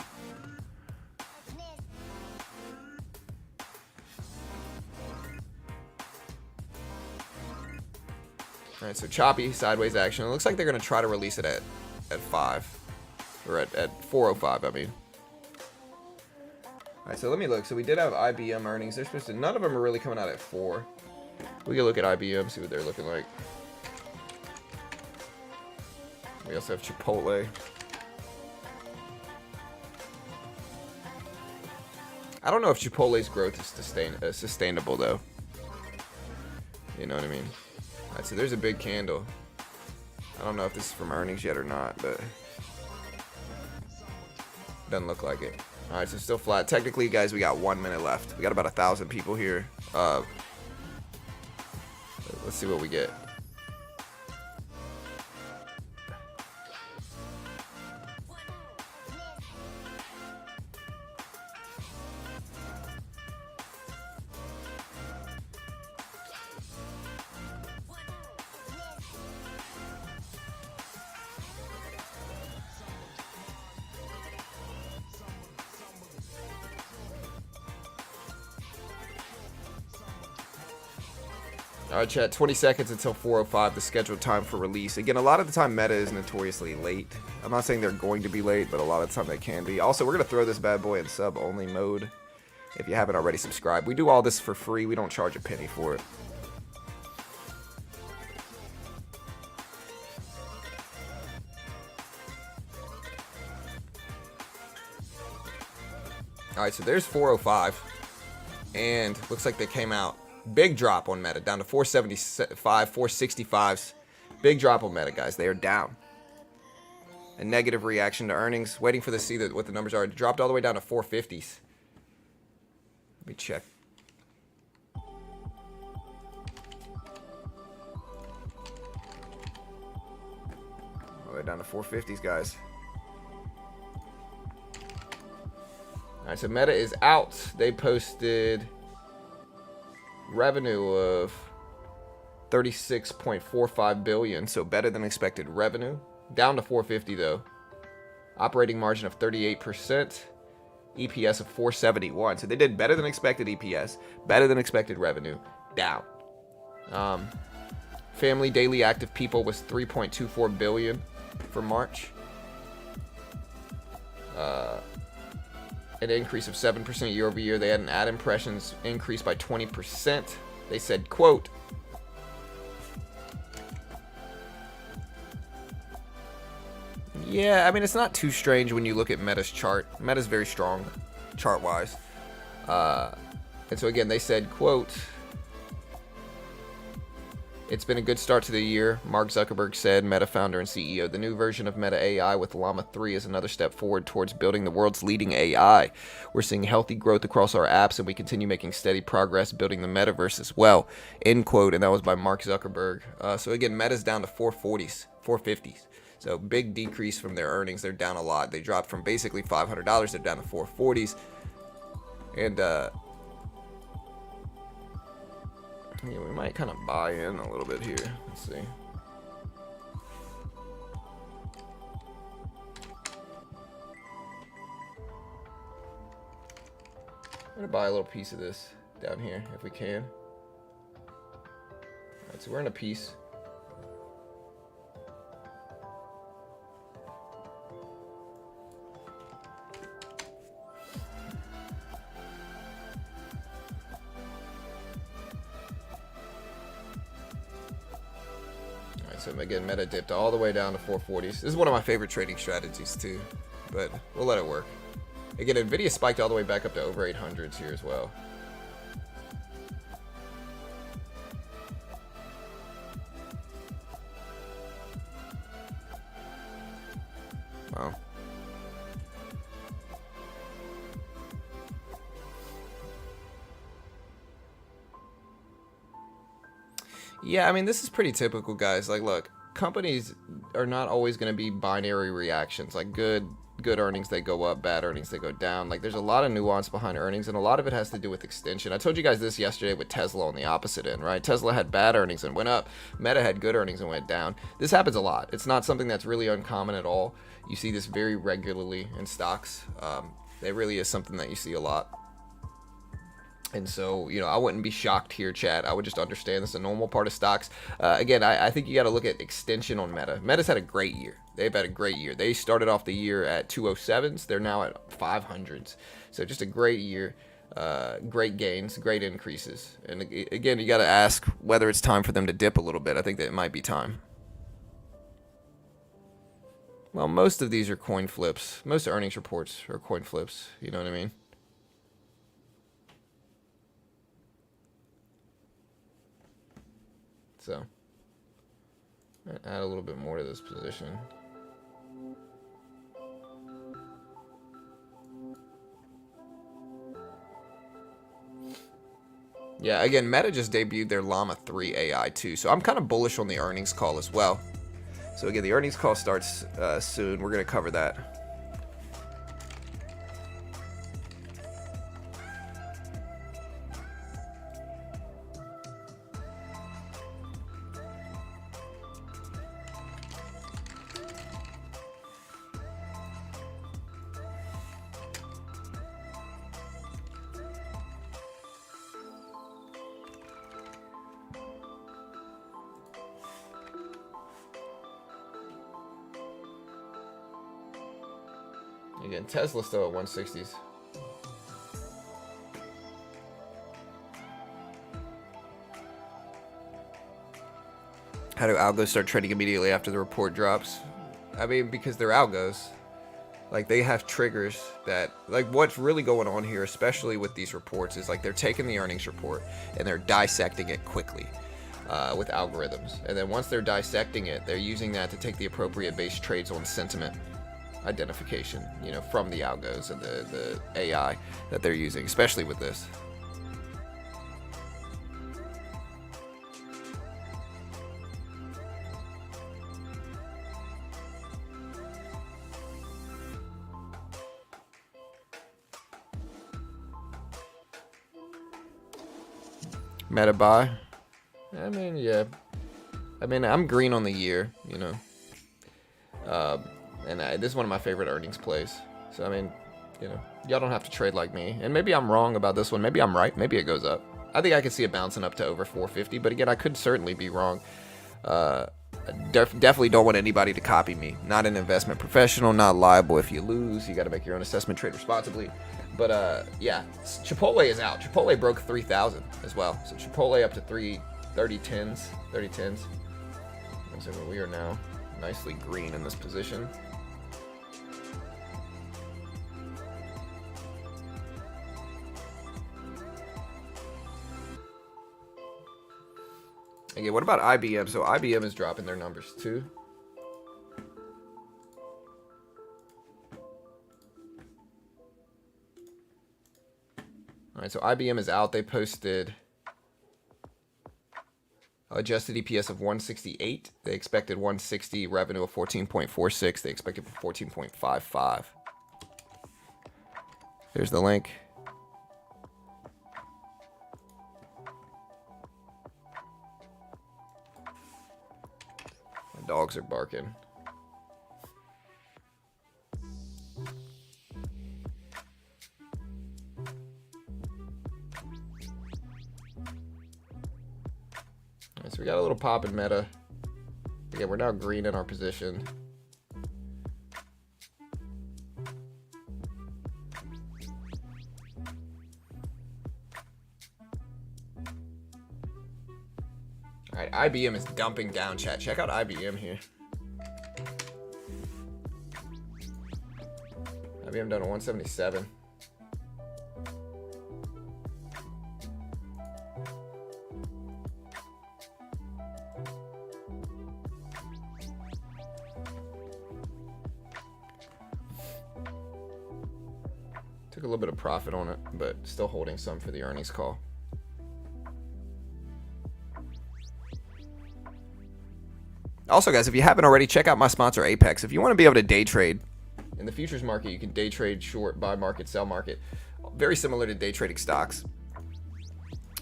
S3: All right, so choppy sideways action. It looks like they're going to try to release it at 5, or at 4:05. I mean. All right, so let me look. So we did have IBM earnings. They're supposed to. None of them are really coming out at 4. We can look at IBM, see what they're looking like. We also have Chipotle. I don't know if Chipotle's growth is sustainable though. You know what I mean? All right, so there's a big candle. I don't know if this is from earnings yet or not, but doesn't look like it. All right, so still flat. Technically, guys, we got 1 minute left. We got about 1,000 people here. Let's see what we get. All right, chat, 20 seconds until 4:05, the scheduled time for release. Again, a lot of the time Meta is notoriously late. I'm not saying they're going to be late, but a lot of the time they can be. Also, we're going to throw this bad boy in sub-only mode if you haven't already subscribed. We do all this for free. We don't charge a penny for it. All right, so there's 4:05, and looks like they came out. Big drop on Meta, down to 475, 465s. Big drop on Meta, guys. They are down. A negative reaction to earnings. Waiting for the see what the numbers are. It dropped all the way down to 450s. Let me check. All the way down to 450s, guys. All right, so Meta is out. They posted revenue of 36.45 billion, so better than expected revenue. Down to 450 though. Operating margin of 38%. EPS of 471. So they did better than expected EPS, better than expected revenue, down. Family daily active people was 3.24 billion for March. An increase of 7% year over year. They had an ad impressions increase by 20%. They said, quote, yeah, I mean, it's not too strange when you look at Meta's chart. Meta's very strong chart-wise. And so, again, they said, quote, it's been a good start to the year, Mark Zuckerberg said, Meta founder and CEO. The new version of Meta AI with Llama 3 is another step forward towards building the world's leading AI. We're seeing healthy growth across our apps, and we continue making steady progress building the metaverse as well, end quote. And that was by Mark Zuckerberg. So again, Meta's down to 440s, 450s. So big decrease from their earnings. They're down a lot. They dropped from basically $500. They're down to 440s. And yeah, we might kind of buy in a little bit here. Let's see. I'm gonna buy a little piece of this down here if we can. Alright, so we're in a piece. So again, Meta dipped all the way down to 440s. This is one of my favorite trading strategies too, but we'll let it work. Again, Nvidia spiked all the way back up to over 800s here as well. Wow. Yeah, I mean, this is pretty typical, guys. Like, look, companies are not always going to be binary reactions. Like, good earnings, they go up, bad earnings, they go down. Like, there's a lot of nuance behind earnings, and a lot of it has to do with extension. I told you guys this yesterday with Tesla on the opposite end, right? Tesla had bad earnings and went up. Meta had good earnings and went down. This happens a lot. It's not something that's really uncommon at all. You see this very regularly in stocks. It really is something that you see a lot. And so, you know, I wouldn't be shocked here, chat. I would just understand this is a normal part of stocks. Again, I think you got to look at extension on Meta. Meta's had a great year. They've had a great year. They started off the year at 207s. They're now at 500s. So just a great year. Great gains, great increases. And again, you got to ask whether it's time for them to dip a little bit. I think that it might be time. Well, most of these are coin flips. Most earnings reports are coin flips. You know what I mean? So, add a little bit more to this position. Yeah, again, Meta just debuted their Llama 3 AI too, so I'm kind of bullish on the earnings call as well. So again, the earnings call starts soon. We're going to cover that. Again, Tesla's still at 160s. How do algos start trading immediately after the report drops? I mean, because they're algos. Like, they have triggers that, like, what's really going on here, especially with these reports, is like they're taking the earnings report and they're dissecting it quickly with algorithms. And then once they're dissecting it, they're using that to take the appropriate base trades on sentiment identification, you know, from the algos and the AI that they're using, especially with this. Meta buy? I mean, yeah. I mean, I'm green on the year, you know. And this is one of my favorite earnings plays. So, I mean, you know, y'all don't have to trade like me. And maybe I'm wrong about this one. Maybe I'm right. Maybe it goes up. I think I could see it bouncing up to over 450. But again, I could certainly be wrong. I definitely don't want anybody to copy me. Not an investment professional. Not liable if you lose. You got to make your own assessment, trade responsibly. But, yeah, Chipotle is out. Chipotle broke 3,000 as well. So, Chipotle up to 3010s. So, we are now nicely green in this position. Okay, what about IBM? So IBM is dropping their numbers too. All right, so IBM is out. They posted adjusted EPS of 168. They expected 160, revenue of 14.46. They expected 14.55. Here's the link. My dogs are barking. So we got a little pop in Meta. Again, we're now green in our position. All right, IBM is dumping down, chat. Check out IBM here. IBM down to 177. Took a little bit of profit on it, but still holding some for the earnings call. Also, guys, if you haven't already, check out my sponsor, Apex. If you want to be able to day trade in the futures market, you can day trade short, buy market, sell market. Very similar to day trading stocks.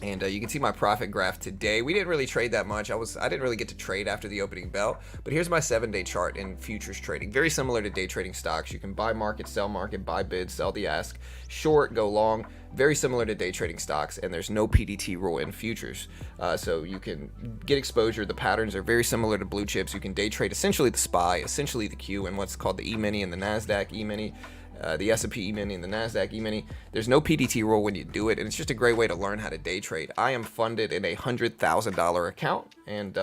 S3: And you can see my profit graph today. We didn't really trade that much. I didn't really get to trade after the opening bell. But here's my 7-day chart in futures trading. Very similar to day trading stocks. You can buy market, buy bid, sell the ask, short, go long. Very similar to day trading stocks. And there's no PDT rule in futures. So you can get exposure. The patterns are very similar to blue chips. You can day trade essentially the SPY, essentially the Q, and what's called the E-mini and the NASDAQ E-mini. The S&P E-mini and the NASDAQ E-mini. There's no PDT rule when you do it, and it's just a great way to learn how to day trade. I am funded in a $100,000 account, and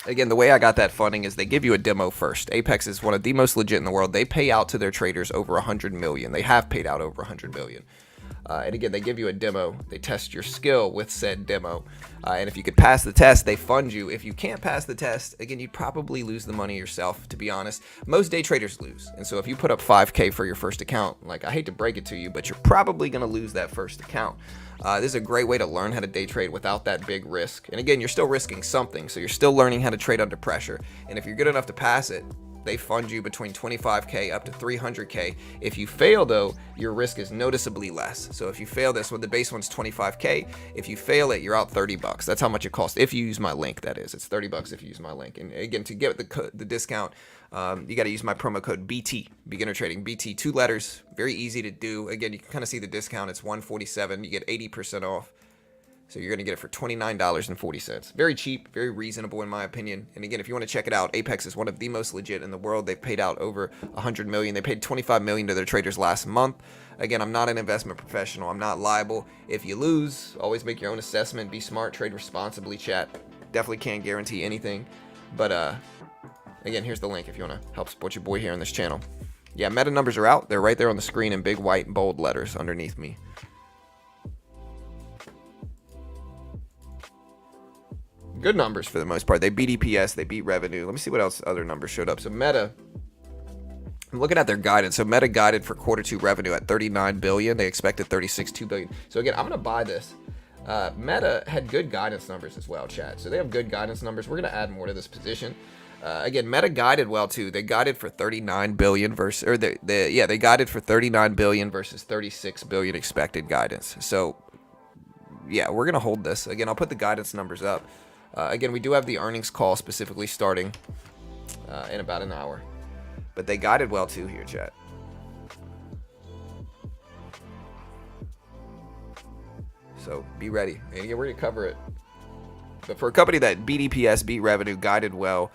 S3: again, the way I got that funding is they give you a demo first. Apex is one of the most legit in the world. They pay out to their traders over $100 million. They have paid out over $100 million. And again, they give you a demo. They test your skill with said demo. And if you could pass the test, they fund you. If you can't pass the test, again, you'd probably lose the money yourself, to be honest. Most day traders lose. And so if you put up $5K for your first account, like, I hate to break it to you, but you're probably going to lose that first account. This is a great way to learn how to day trade without that big risk. And again, you're still risking something. So you're still learning how to trade under pressure. And if you're good enough to pass it, they fund you between 25K up to 300K. If you fail, though, your risk is noticeably less. So if you fail this, well, the base one's 25K. If you fail it, you're out $30. That's how much it costs. If you use my link, that is. It's $30 if you use my link. And again, to get the discount, you got to use my promo code BT, Beginner Trading. BT, 2 letters, very easy to do. Again, you can kind of see the discount. It's $147. You get 80% off. So you're going to get it for $29.40. Very cheap, very reasonable in my opinion. And again, if you want to check it out, Apex is one of the most legit in the world. They've paid out over $100 million. They paid $25 million to their traders last month. Again, I'm not an investment professional. I'm not liable. If you lose, always make your own assessment. Be smart, trade responsibly, chat. Definitely can't guarantee anything. But again, here's the link if you want to help support your boy here on this channel. Yeah, meta numbers are out. They're right there on the screen in big white and bold letters underneath me. Good numbers for the most part. They beat EPS, they beat revenue. Let me see what else other numbers showed up. So Meta, I'm looking at their guidance. So Meta guided for Q2 revenue at $39 billion. They expected $36.2 billion. So again, I'm going to buy this. Meta had good guidance numbers as well, chat. So they have good guidance numbers. We're going to add more to this position. Again, Meta guided well too. They guided for $39 billion versus, or they guided for $39 billion versus $36 billion expected guidance. So yeah, we're going to hold this. Again, I'll put the guidance numbers up. Again, we do have the earnings call specifically starting in about an hour. But they guided well too here, chat. So be ready. And again, we're going to cover it. But for a company that beat EPS, beat revenue, guided well,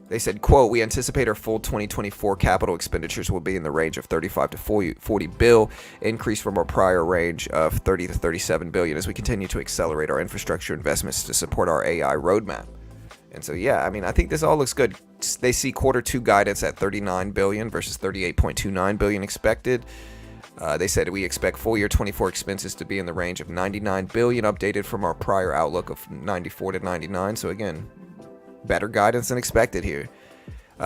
S3: they said, quote, we anticipate our full 2024 capital expenditures will be in the range of 35 to 40 bill, increase from our prior range of 30 to 37 billion as we continue to accelerate our infrastructure investments to support our AI roadmap. And so, yeah, I mean, I think this all looks good. They see Q2 guidance at 39 billion versus 38.29 billion expected. They said we expect full year 24 expenses to be in the range of 99 billion, updated from our prior outlook of 94 to 99. So again, better guidance than expected here.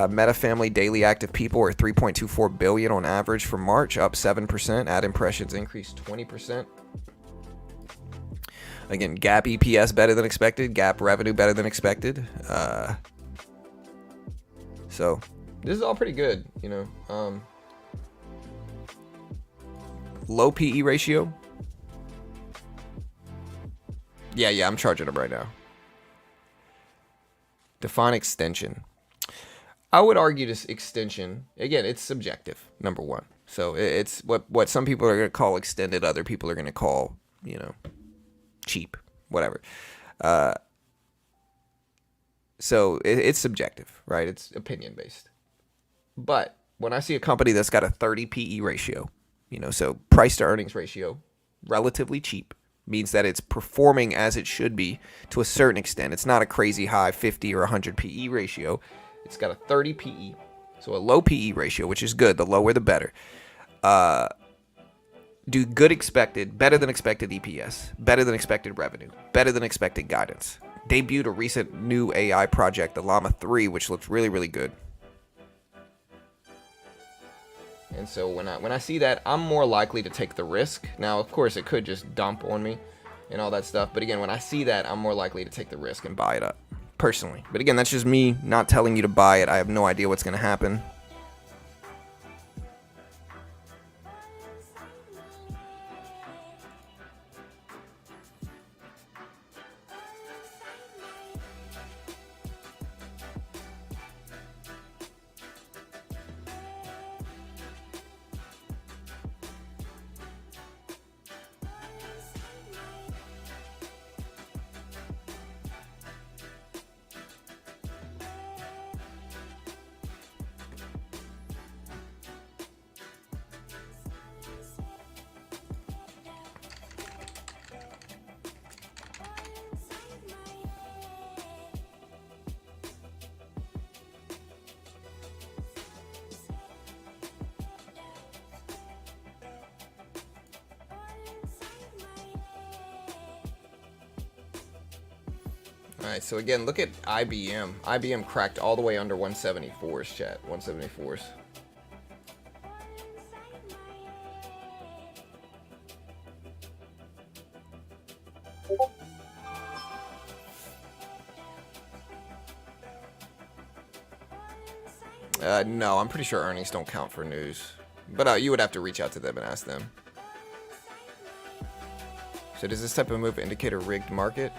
S3: Meta family daily active people are 3.24 billion on average for March, up 7%. Ad impressions increased 20%. Again, GAAP EPS better than expected. GAAP revenue better than expected. So this is all pretty good, you know. Low PE ratio. Yeah, I'm charging them right now. Define extension. I would argue this extension, again, it's subjective, number one. So it's what some people are going to call extended, other people are going to call, you know, cheap, whatever. So it's subjective, right? It's opinion based. But when I see a company that's got a 30 PE ratio, you know, so price to earnings ratio, relatively cheap, means that it's performing as it should be to a certain extent. It's not a crazy high 50 or 100 PE ratio. It's got a 30 PE. So a low PE ratio, which is good. The lower, the better. Do good expected, better than expected EPS, better than expected revenue, better than expected guidance. Debuted a recent new AI project, the Llama 3, which looks really, really good. And so when I see that, I'm more likely to take the risk. Now, of course, it could just dump on me, and all that stuff. But again, when I see that, I'm more likely to take the risk and buy it up, personally. But again, that's just me not telling you to buy it. I have no idea what's going to happen. Alright, so again, look at IBM. IBM cracked all the way under 174s, chat. 174s. No, I'm pretty sure earnings don't count for news. But you would have to reach out to them and ask them. So does this type of move indicate a rigged market?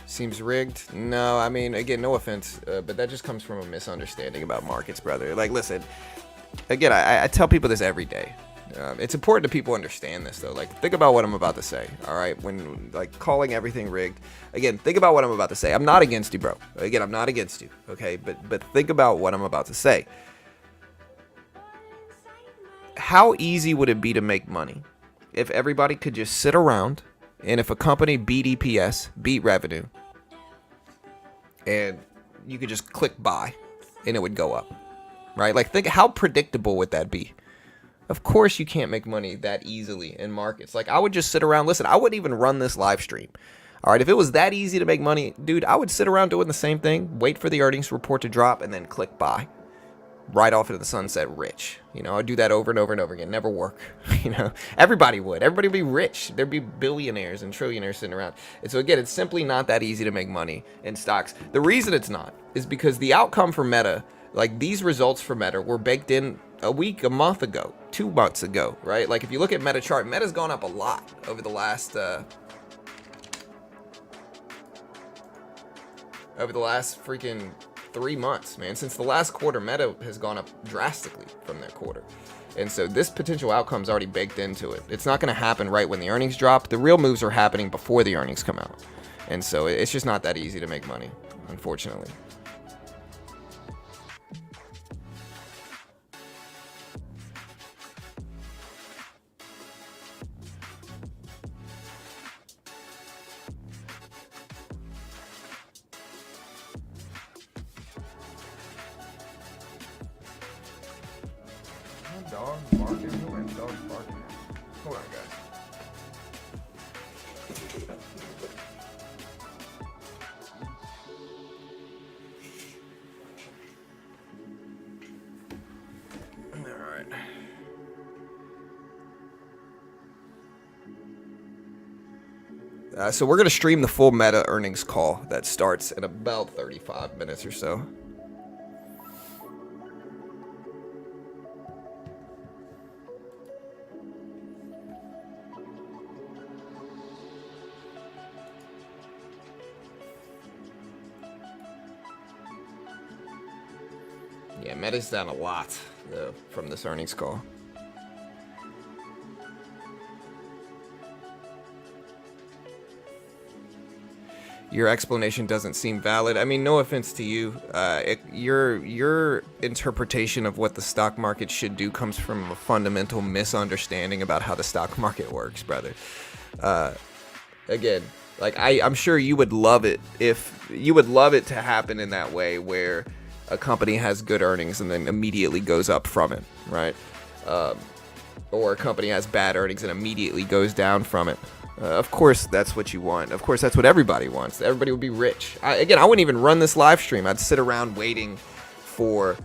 S3: Seems rigged? No, I mean, again, no offense, but that just comes from a misunderstanding about markets, brother. Like, listen, again, I tell people this every day. It's important that people understand this, though. Like, think about what I'm about to say, all right? When, like, calling everything rigged. Again, think about what I'm about to say. I'm not against you, bro. Again, I'm not against you, okay? But think about what I'm about to say. How easy would it be to make money if everybody could just sit around and if a company beat EPS, beat revenue, and you could just click buy and it would go up, right? Like, think, how predictable would that be? Of course you can't make money that easily in markets. Like, I would just sit around. Listen, I wouldn't even run this live stream. All right, if it was that easy to make money, dude, I would sit around doing the same thing, wait for the earnings report to drop, and then click buy. Right off into the sunset rich. You know, I'd do that over and over and over again. Never work. You know, everybody would. Everybody would be rich. There'd be billionaires and trillionaires sitting around. And so again, it's simply not that easy to make money in stocks. The reason it's not is because the outcome for Meta, like these results for Meta, were baked in a week, a month ago, 2 months ago, right? Like if you look at Meta chart, Meta's gone up a lot over the last freaking 3 months, man. Since the last quarter, Meta has gone up drastically from that quarter. And so this potential outcome's already baked into it. It's not going to happen right when the earnings drop. The real moves are happening before the earnings come out. And so it's just not that easy to make money, unfortunately. Dog barking. Who has dogs barking? Hold on, guys. All right. So we're going to stream the full Meta earnings call that starts in about 35 minutes or so. Yeah, Meta's down a lot from this earnings call. Your explanation doesn't seem valid. I mean, no offense to you. Your interpretation of what the stock market should do comes from a fundamental misunderstanding about how the stock market works, brother. Again, like I'm sure you would love it if you would love it to happen in that way where a company has good earnings and then immediately goes up from it, right? Or a company has bad earnings and immediately goes down from it. Of course, that's what you want. Of course, that's what everybody wants. Everybody would be rich. I wouldn't even run this live stream. I'd sit around waiting for,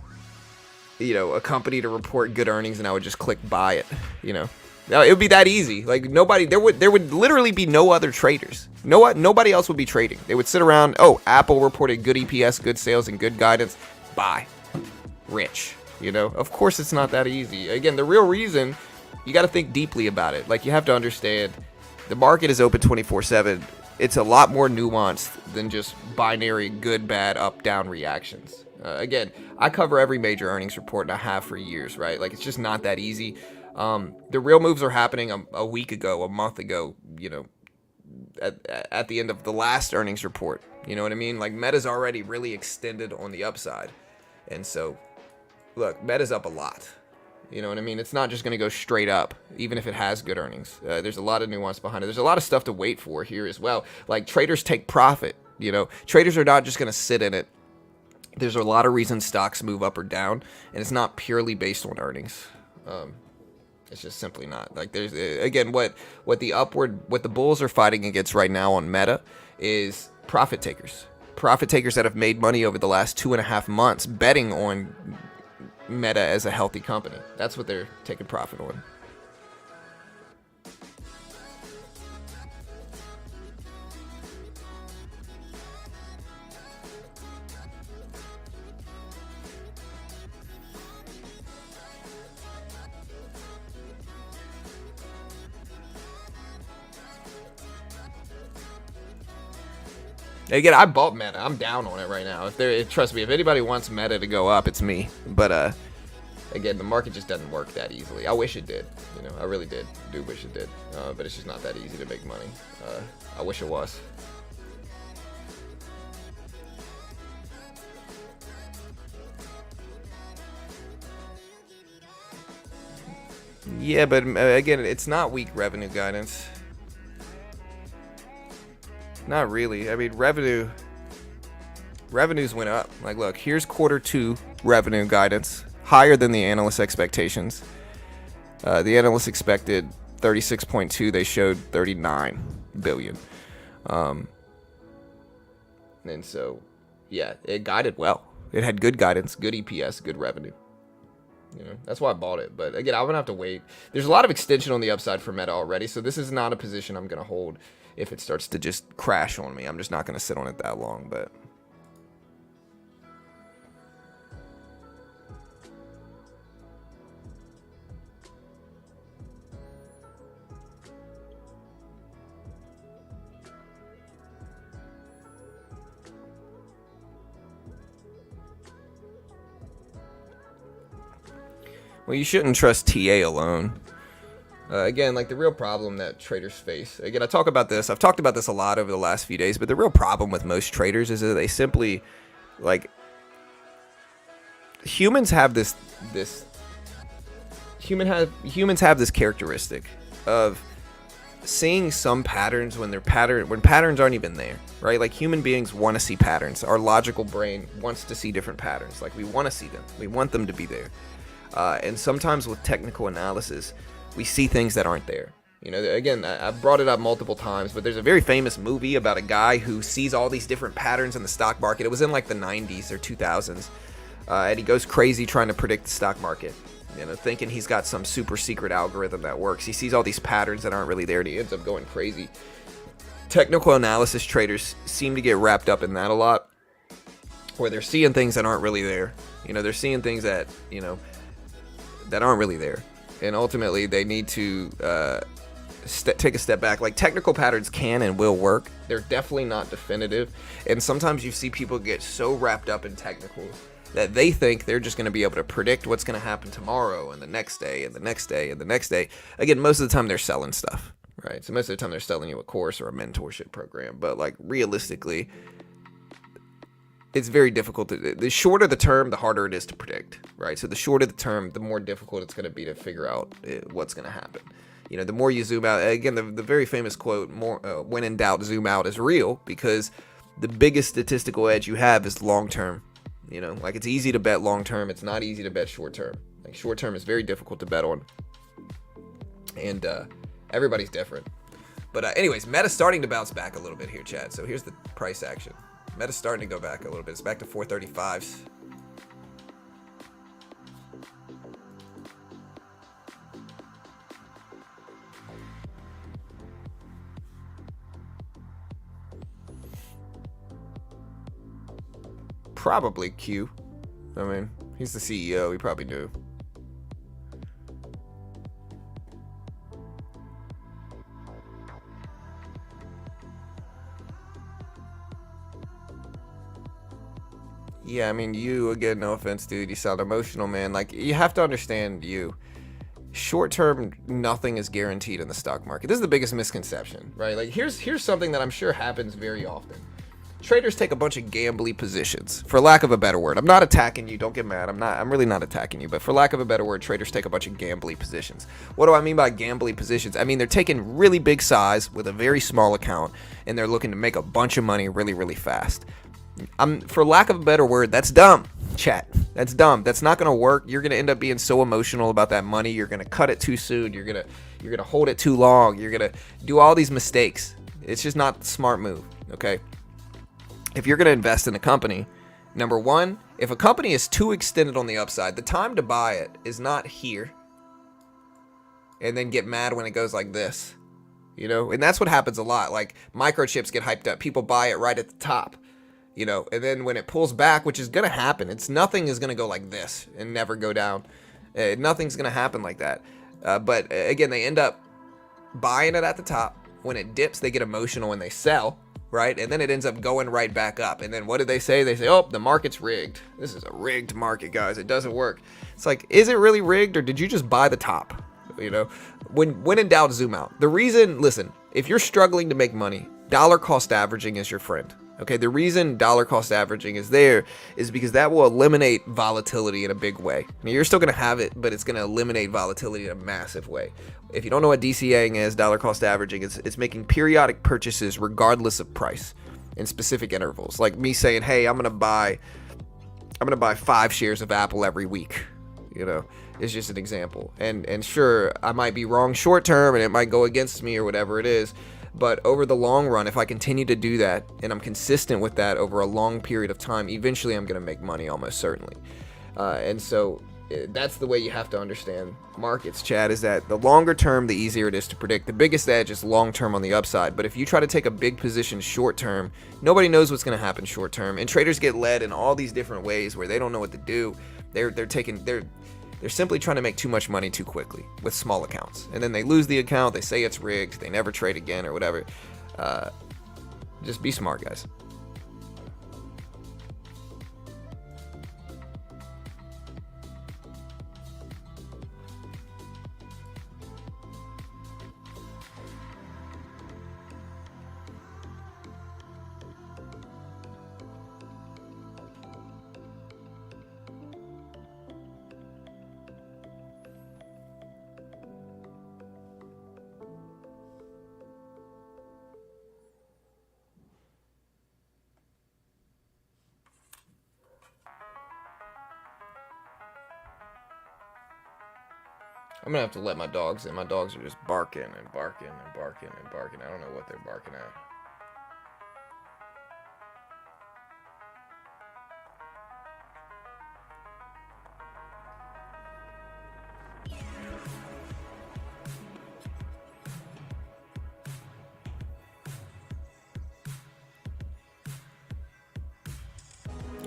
S3: a company to report good earnings, and I would just click buy it. Now it would be that easy. Like nobody, there would literally be no other traders. Nobody else would be trading. They would sit around. Oh, Apple reported good EPS, good sales, and good guidance. Buy, rich. You know, of course it's not that easy. Again, the real reason, you got to think deeply about it. Like you have to understand, the market is open 24/7. It's a lot more nuanced than just binary good, bad, up, down reactions. Again, I cover every major earnings report, and I have for years, right? Like it's just not that easy. The real moves are happening a week ago, a month ago, you know, at the end of the last earnings report. You know what I mean? Like Meta's already really extended on the upside. And so, look, Meta's up a lot. You know what I mean? It's not just going to go straight up, even if it has good earnings. There's a lot of nuance behind it. There's a lot of stuff to wait for here as well. Like traders take profit. You know, traders are not just going to sit in it. There's a lot of reasons stocks move up or down, and it's not purely based on earnings. It's just simply not. Like there's again, what the bulls are fighting against right now on Meta is profit takers. Profit takers that have made money over the last 2.5 months betting on Meta as a healthy company. That's what they're taking profit on. Again, I bought Meta. I'm down on it right now. Trust me, if anybody wants Meta to go up, it's me. But again, the market just doesn't work that easily. I wish it did. You know, I really do wish it did. But it's just not that easy to make money. I wish it was. Yeah, but again, it's not weak revenue guidance. Not really. I mean, revenues went up. Like, look, here's Q2 revenue guidance, higher than the analyst expectations. The analysts expected 36.2. They showed 39 billion. And so, yeah, it guided well. It had good guidance, good EPS, good revenue. You know, that's why I bought it. But again, I'm gonna have to wait. There's a lot of extension on the upside for Meta already, so this is not a position I'm gonna hold. If it starts to just crash on me, I'm just not going to sit on it that long, but well, you shouldn't trust TA alone. Again, like the real problem that traders face. Again, I've talked about this a lot over the last few days, but the real problem with most traders is that they simply, like, humans have this characteristic of seeing some patterns when patterns aren't even there, right? Like human beings want to see patterns. Our logical brain wants to see different patterns. Like we want to see them. We want them to be there. And sometimes with technical analysis, we see things that aren't there. You know, again, I've brought it up multiple times, but there's a very famous movie about a guy who sees all these different patterns in the stock market. It was in like the 90s or 2000s. And he goes crazy trying to predict the stock market, you know, thinking he's got some super secret algorithm that works. He sees all these patterns that aren't really there, and he ends up going crazy. Technical analysis traders seem to get wrapped up in that a lot, where they're seeing things that aren't really there. You know, they're seeing things that, you know, that aren't really there. And ultimately, they need to take a step back. Like, technical patterns can and will work. They're definitely not definitive. And sometimes you see people get so wrapped up in technicals that they think they're just going to be able to predict what's going to happen tomorrow and the next day and the next day and the next day. Again, most of the time they're selling stuff, right? So most of the time they're selling you a course or a mentorship program. But, like, realistically, it's very difficult the shorter the term, the harder it is to predict, right? So the shorter the term, the more difficult it's going to be to figure out what's going to happen. You know, the more you zoom out, again, the very famous quote, when in doubt, zoom out, is real, because the biggest statistical edge you have is long term. You know, like, it's easy to bet long term. It's not easy to bet short term. Like, short term is very difficult to bet on. And everybody's different. But anyways, Meta's starting to bounce back a little bit here, Chad. So here's the price action. Meta's starting to go back a little bit. It's back to 435s. probably Q. I mean, he's the CEO. He probably knew. Yeah, I mean, you, again, no offense, dude, you sound emotional, man. Like, you have to understand you. Short term, nothing is guaranteed in the stock market. This is the biggest misconception, right? Like, here's something that I'm sure happens very often. Traders take a bunch of gambly positions, for lack of a better word. I'm not attacking you, don't get mad. I'm really not attacking you, but for lack of a better word, traders take a bunch of gambly positions. What do I mean by gambly positions? I mean, they're taking really big size with a very small account, and they're looking to make a bunch of money really, really fast. For lack of a better word, that's dumb, chat. That's dumb. That's not gonna work. You're gonna end up being so emotional about that money. You're gonna cut it too soon. You're gonna hold it too long. You're gonna do all these mistakes. It's just not the smart move. Okay. If you're gonna invest in a company, number one, if a company is too extended on the upside, the time to buy it is not here. And then get mad when it goes like this, and that's what happens a lot. Like microchips get hyped up. People buy it right at the top. And then when it pulls back, which is going to happen, nothing is going to go like this and never go down. Nothing's going to happen like that. But again, they end up buying it at the top. When it dips, they get emotional and they sell, right? And then it ends up going right back up. And then what do they say? They say, oh, the market's rigged. This is a rigged market, guys. It doesn't work. It's like, is it really rigged, or did you just buy the top? When in doubt, zoom out. The reason, listen, if you're struggling to make money, dollar cost averaging is your friend. Okay, the reason dollar cost averaging is there is because that will eliminate volatility in a big way. I mean, you're still going to have it, but it's going to eliminate volatility in a massive way. If you don't know what DCAing is, dollar cost averaging, it's making periodic purchases regardless of price in specific intervals. Like me saying, hey, I'm going to buy 5 shares of Apple every week. It's just an example. And sure, I might be wrong short term and it might go against me or whatever it is. But over the long run, if I continue to do that and I'm consistent with that over a long period of time, eventually I'm going to make money almost certainly. And so that's the way you have to understand markets, Chad, is that the longer term, the easier it is to predict. The biggest edge is long term on the upside. But if you try to take a big position short term, nobody knows what's going to happen short term. And traders get led in all these different ways where they don't know what to do. They're simply trying to make too much money too quickly with small accounts. And then they lose the account, they say it's rigged, they never trade again or whatever. Just be smart, guys. I'm gonna have to let my dogs in. My dogs are just barking and barking and barking and barking. I don't know what they're barking at.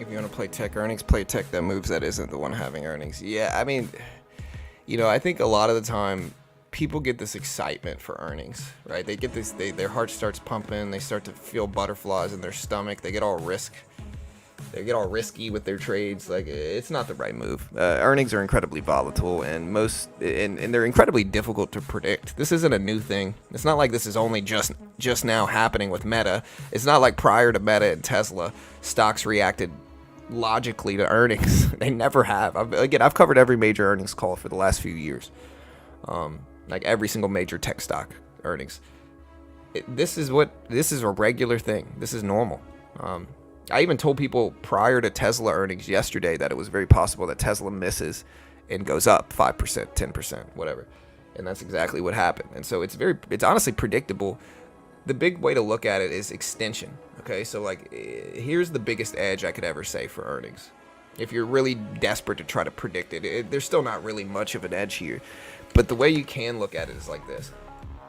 S3: If you want to play tech earnings, play tech that moves that isn't the one having earnings. Yeah, I mean, I think a lot of the time people get this excitement for earnings, right? They get this, their heart starts pumping, they start to feel butterflies in their stomach, they get all risky with their trades. Like, it's not the right move. Earnings are incredibly volatile and they're incredibly difficult to predict. This isn't a new thing. It's not like this is only just now happening with Meta. It's not like prior to Meta and Tesla, stocks reacted logically to earnings. They never have. I've covered every major earnings call for the last few years. Like every single major tech stock earnings. This is a regular thing. This is normal. I even told people prior to Tesla earnings yesterday that it was very possible that Tesla misses and goes up 5%, 10%, whatever. And that's exactly what happened. And so it's honestly predictable. The big way to look at it is extension. Okay, so like here's the biggest edge I could ever say for earnings. If you're really desperate to try to predict it, there's still not really much of an edge here. But the way you can look at it is like this.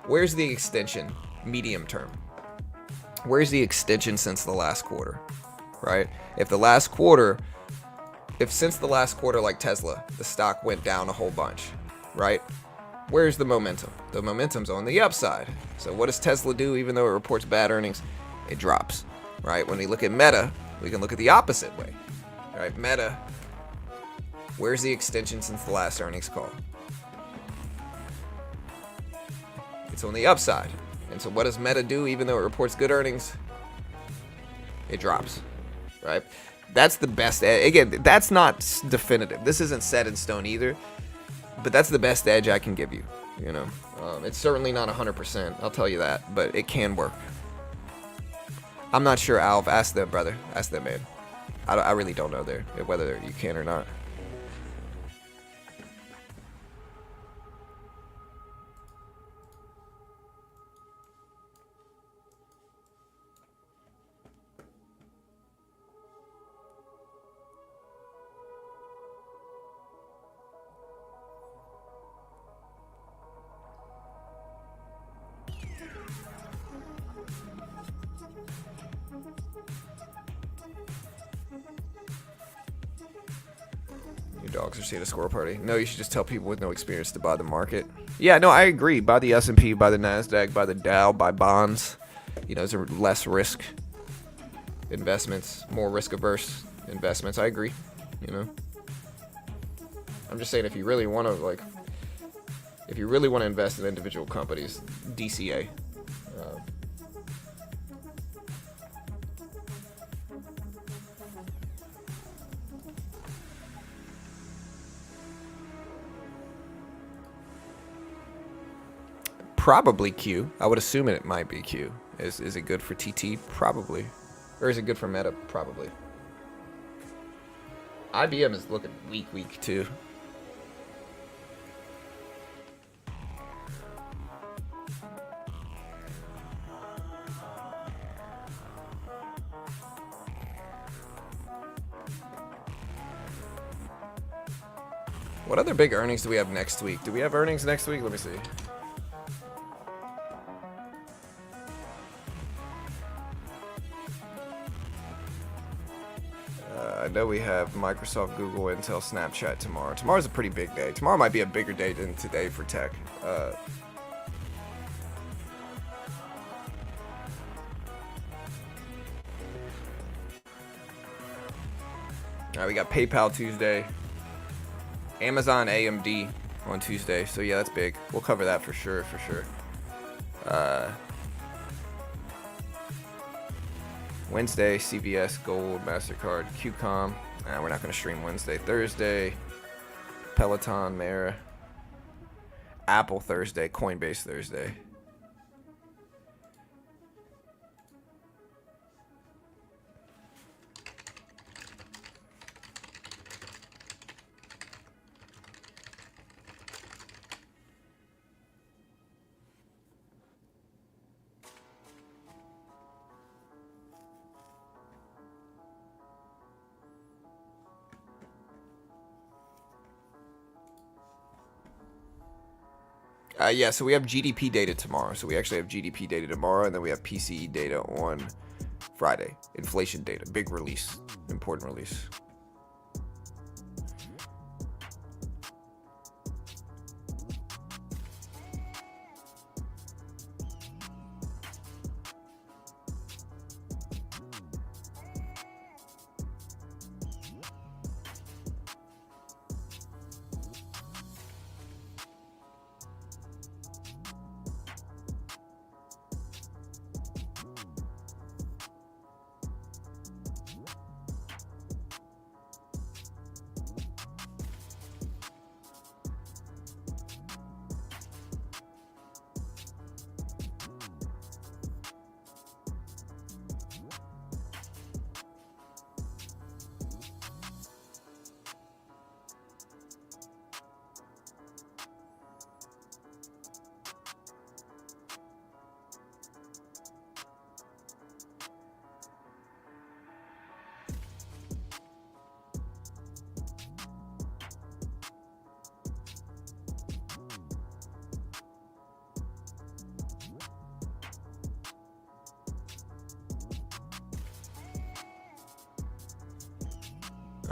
S3: Where's the extension medium term? Where's the extension since the last quarter? right? If since the last quarter, like Tesla, the stock went down a whole bunch, right? Where's the momentum? The momentum's on the upside. So what does Tesla do even though it reports bad earnings? It drops, right? When we look at Meta, we can look at the opposite way, right? Meta, where's the extension since the last earnings call? It's on the upside. And so what does Meta do even though it reports good earnings? It drops, right? That's the best edge. Again, that's not definitive. This isn't set in stone either, but that's the best edge I can give you, you know. It's certainly not 100%, I'll tell you that, but it can work. I'm not sure, Alv. Ask them, brother. Ask them, man. I really don't know there whether you can or not. Dogs are seeing a squirrel party. No, you should just tell people with no experience to buy the market. Yeah, no, I agree. Buy the S&P, buy the NASDAQ, buy the Dow, buy bonds. You know, those are less risk investments, more risk averse investments. I agree. You know, I'm just saying if you really want to invest in individual companies, DCA. Probably Q. I would assume it might be Q. Is it good for TT? Probably. Or is it good for Meta? Probably. IBM is looking weak too. What other big earnings do we have next week? Do we have earnings next week? Let me see. I know we have Microsoft, Google, Intel, Snapchat tomorrow. Tomorrow's a pretty big day. Tomorrow might be a bigger day than today for tech. Alright, we got PayPal Tuesday. Amazon AMD on Tuesday. So yeah, that's big. We'll cover that for sure. Wednesday, CVS, Gold, MasterCard, QCOM. We're not going to stream Wednesday. Thursday, Peloton, Mara. Apple Thursday, Coinbase Thursday. Yeah, so we have GDP data tomorrow. So we actually have GDP data tomorrow, and then we have PCE data on Friday. Inflation data, big release, important release.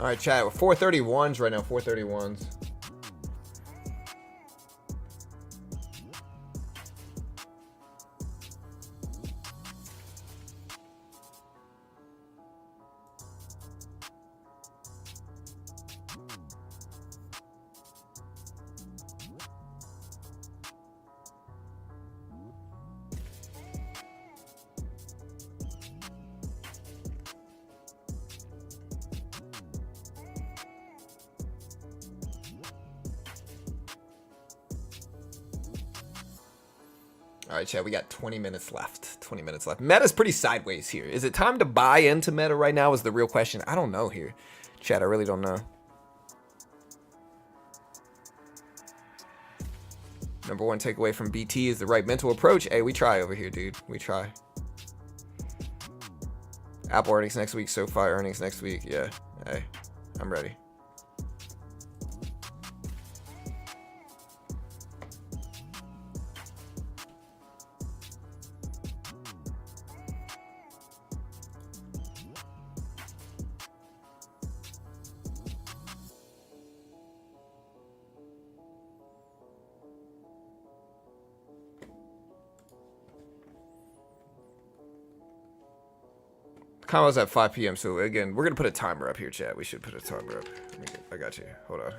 S3: All right, chat. We're 431s right now. 431s. All right, chat, we got 20 minutes left. 20 minutes left. Meta's pretty sideways here. Is it time to buy into Meta right now is the real question. I don't know here. Chat, I really don't know. Number one takeaway from BT is the right mental approach. Hey, we try over here, dude. We try. Apple earnings next week. SoFi earnings next week. Yeah. Hey, I'm ready. Combo's at 5 p.m. So again, we're gonna put a timer up here, chat. We should put a timer up. I got you. Hold on.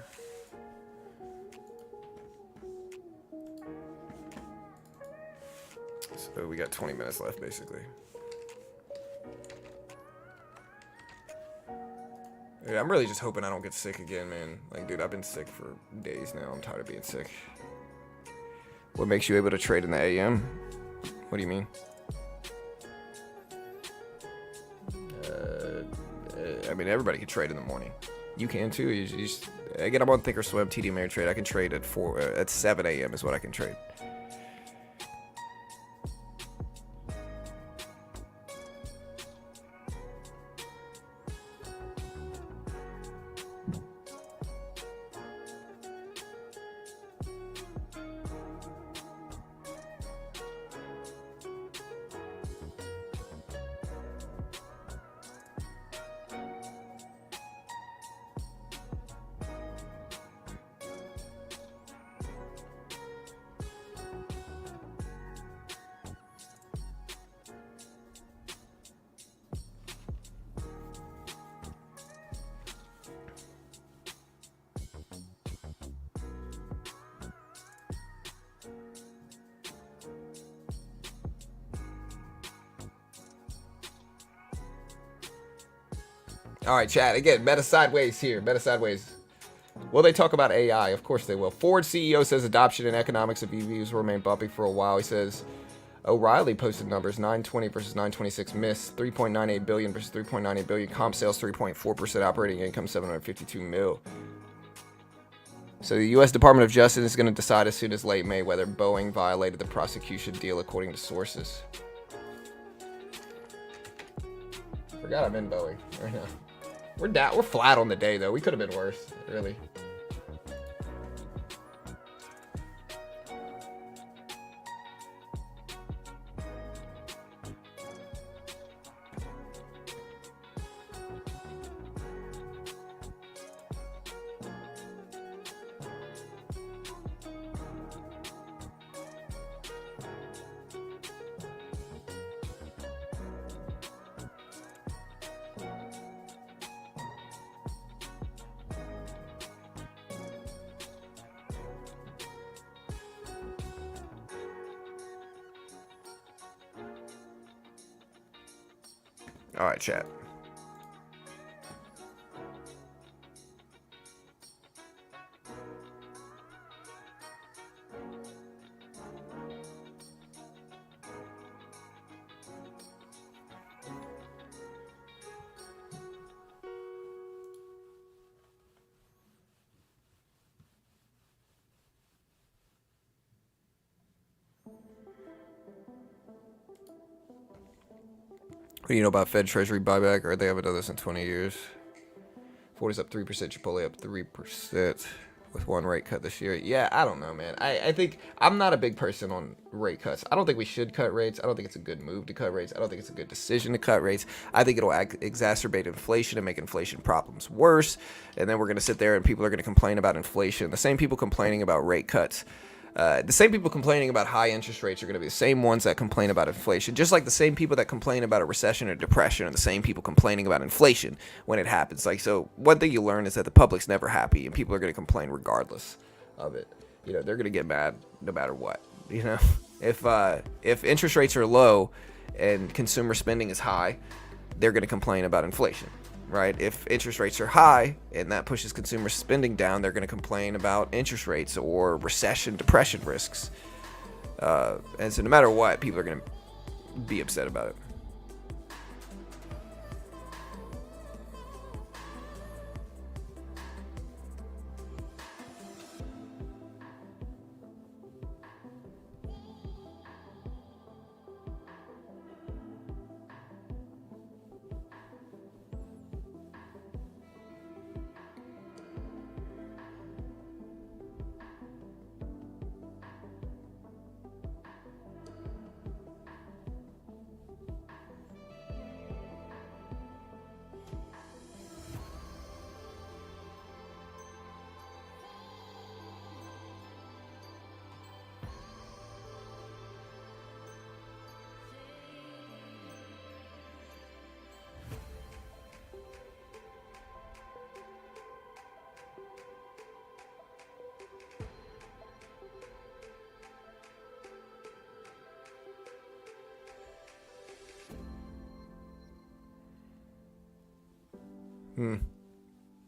S3: So we got 20 minutes left, basically. Yeah, I'm really just hoping I don't get sick again, man. Like, dude, I've been sick for days now. I'm tired of being sick. What makes you able to trade in the AM? What do you mean? I mean, everybody can trade in the morning. You can too. You just, again, I'm on Thinkorswim, TD Ameritrade. I can trade at 7 a.m. is what I can trade. All right, chat. Again, Meta sideways here. Meta sideways. Will they talk about AI? Of course they will. Ford CEO says adoption and economics of EVs will remain bumpy for a while. He says O'Reilly posted numbers. 920 versus 926 miss. 3.98 billion versus 3.98 billion. Comp sales 3.4%. Operating income 752 mil. So the U.S. Department of Justice is going to decide as soon as late May whether Boeing violated the prosecution deal, according to sources. Forgot I'm in Boeing right now. We're flat on the day though. We could have been worse, really. All right, chat. What do you know about Fed Treasury buyback? Or they haven't done this in 20 years. Ford is up 3%. Chipotle up 3%. with one rate cut this year. Yeah, I don't know, man. I think I'm not a big person on rate cuts. I don't think we should cut rates. I don't think it's a good move to cut rates. I don't think it's a good decision to cut rates. I think it'll exacerbate inflation and make inflation problems worse. And then we're going to sit there and people are going to complain about inflation. The same people complaining about rate cuts. The same people complaining about high interest rates are going to be the same ones that complain about inflation. Just like the same people that complain about a recession or depression are the same people complaining about inflation when it happens. Like, so one thing you learn is that the public's never happy and people are going to complain regardless of it. You know, they're going to get mad no matter what. You know, if interest rates are low and consumer spending is high, they're going to complain about inflation. Right? If interest rates are high and that pushes consumer spending down, they're going to complain about interest rates or recession, depression risks. And so no matter what, people are going to be upset about it.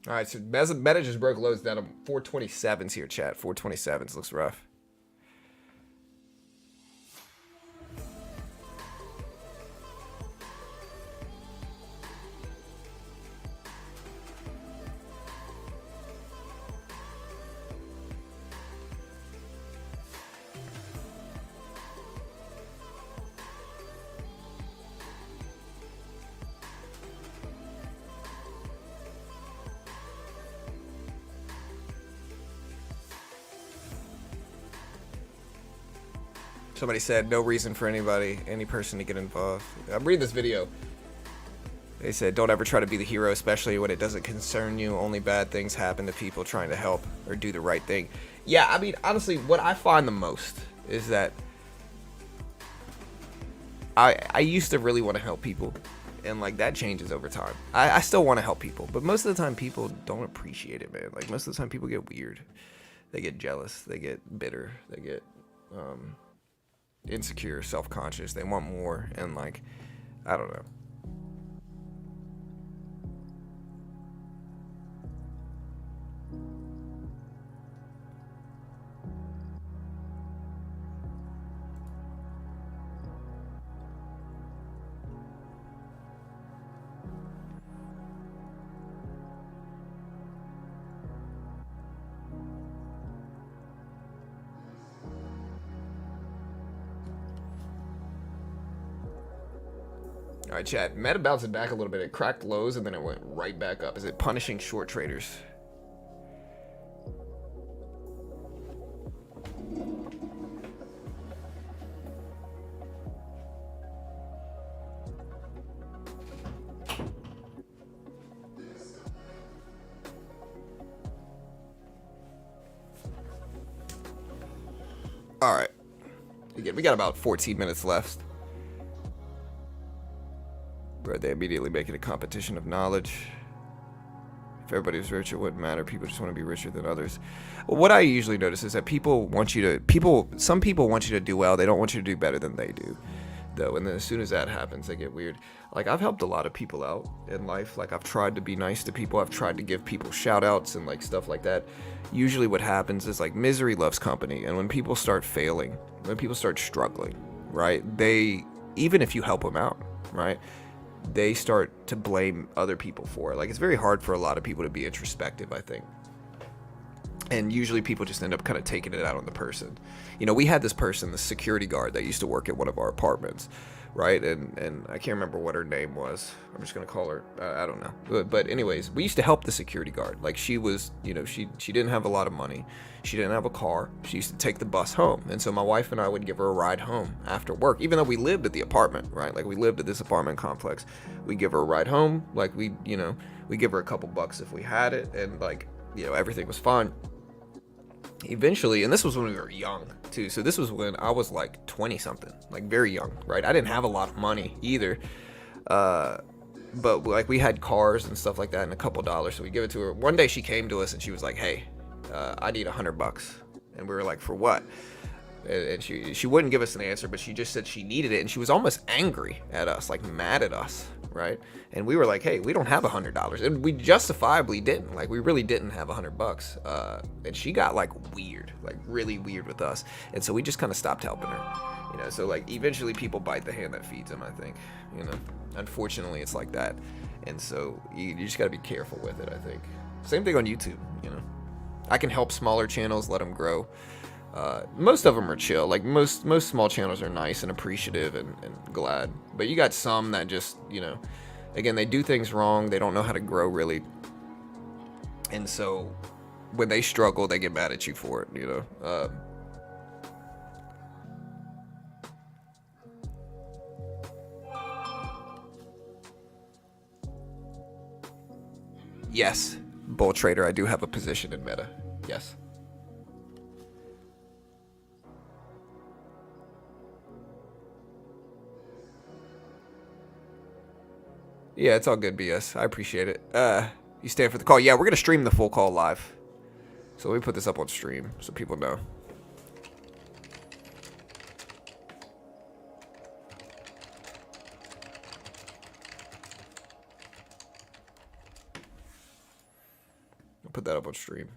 S3: All right, so Meta just broke lows down to 427s here, chat. 427s looks rough. Somebody said no reason for any person to get involved. I'm reading this video. They said don't ever try to be the hero, especially when it doesn't concern you. Only bad things happen to people trying to help or do the right thing. Yeah, I mean, honestly, what I find the most is that I used to really want to help people. And like that changes over time. I still want to help people, but most of the time people don't appreciate it, man. Like most of the time people get weird. They get jealous. They get bitter. They get insecure, self-conscious. They want more, and like, I don't know. All right, chat. Meta bounced back a little bit. It cracked lows and then it went right back up. Is it punishing short traders? All right. Again, we got about 14 minutes left. Where they immediately make it a competition of knowledge. If everybody was rich, it wouldn't matter. People just want to be richer than others. Well, what I usually notice is that some people want you to do well. They don't want you to do better than they do, though. And then as soon as that happens, they get weird. Like, I've helped a lot of people out in life. Like, I've tried to be nice to people. I've tried to give people shout outs and like stuff like that. Usually what happens is like misery loves company. And when people start failing, when people start struggling, right? Even if you help them out, right? They start to blame other people for it. Like, it's very hard for a lot of people to be introspective, I think. And usually people just end up kind of taking it out on the person. You know, we had this person, the security guard that used to work at one of our apartments, right? And I can't remember what her name was. I'm just gonna call her. I don't know. But anyways, we used to help the security guard. Like she was, she didn't have a lot of money. She didn't have a car. She used to take the bus home, and so my wife and I would give her a ride home after work, even though we lived at the apartment, right? Like we lived at this apartment complex. We give her a ride home. Like we give her a couple bucks if we had it, and like everything was fine. Eventually, and this was when we were young too, so this was when I was like 20 something, like very young, right? I didn't have a lot of money either, but like we had cars and stuff like that and a couple dollars, so we give it to her. One day she came to us and she was like, hey, I need $100. And we were like, for what? And she wouldn't give us an answer, but she just said she needed it, and she was almost angry at us, like mad at us, right? And we were like, hey, we don't have $100, and we justifiably didn't. Like we really didn't have $100. And she got like weird, like really weird with us, and so we just kind of stopped helping her. So like eventually people bite the hand that feeds them, I think. Unfortunately it's like that, and so you just gotta be careful with it, I think. Same thing on YouTube. I can help smaller channels, let them grow. Most of them are chill. Like most small channels are nice and appreciative and glad. But you got some that just, again, they do things wrong. They don't know how to grow really. And so when they struggle, they get mad at you for it, Yes, Bull Trader, I do have a position in Meta. Yes. Yeah, it's all good, BS. I appreciate it. You stand for the call. Yeah, we're gonna stream the full call live. So let me put this up on stream so people know. I'll put that up on stream.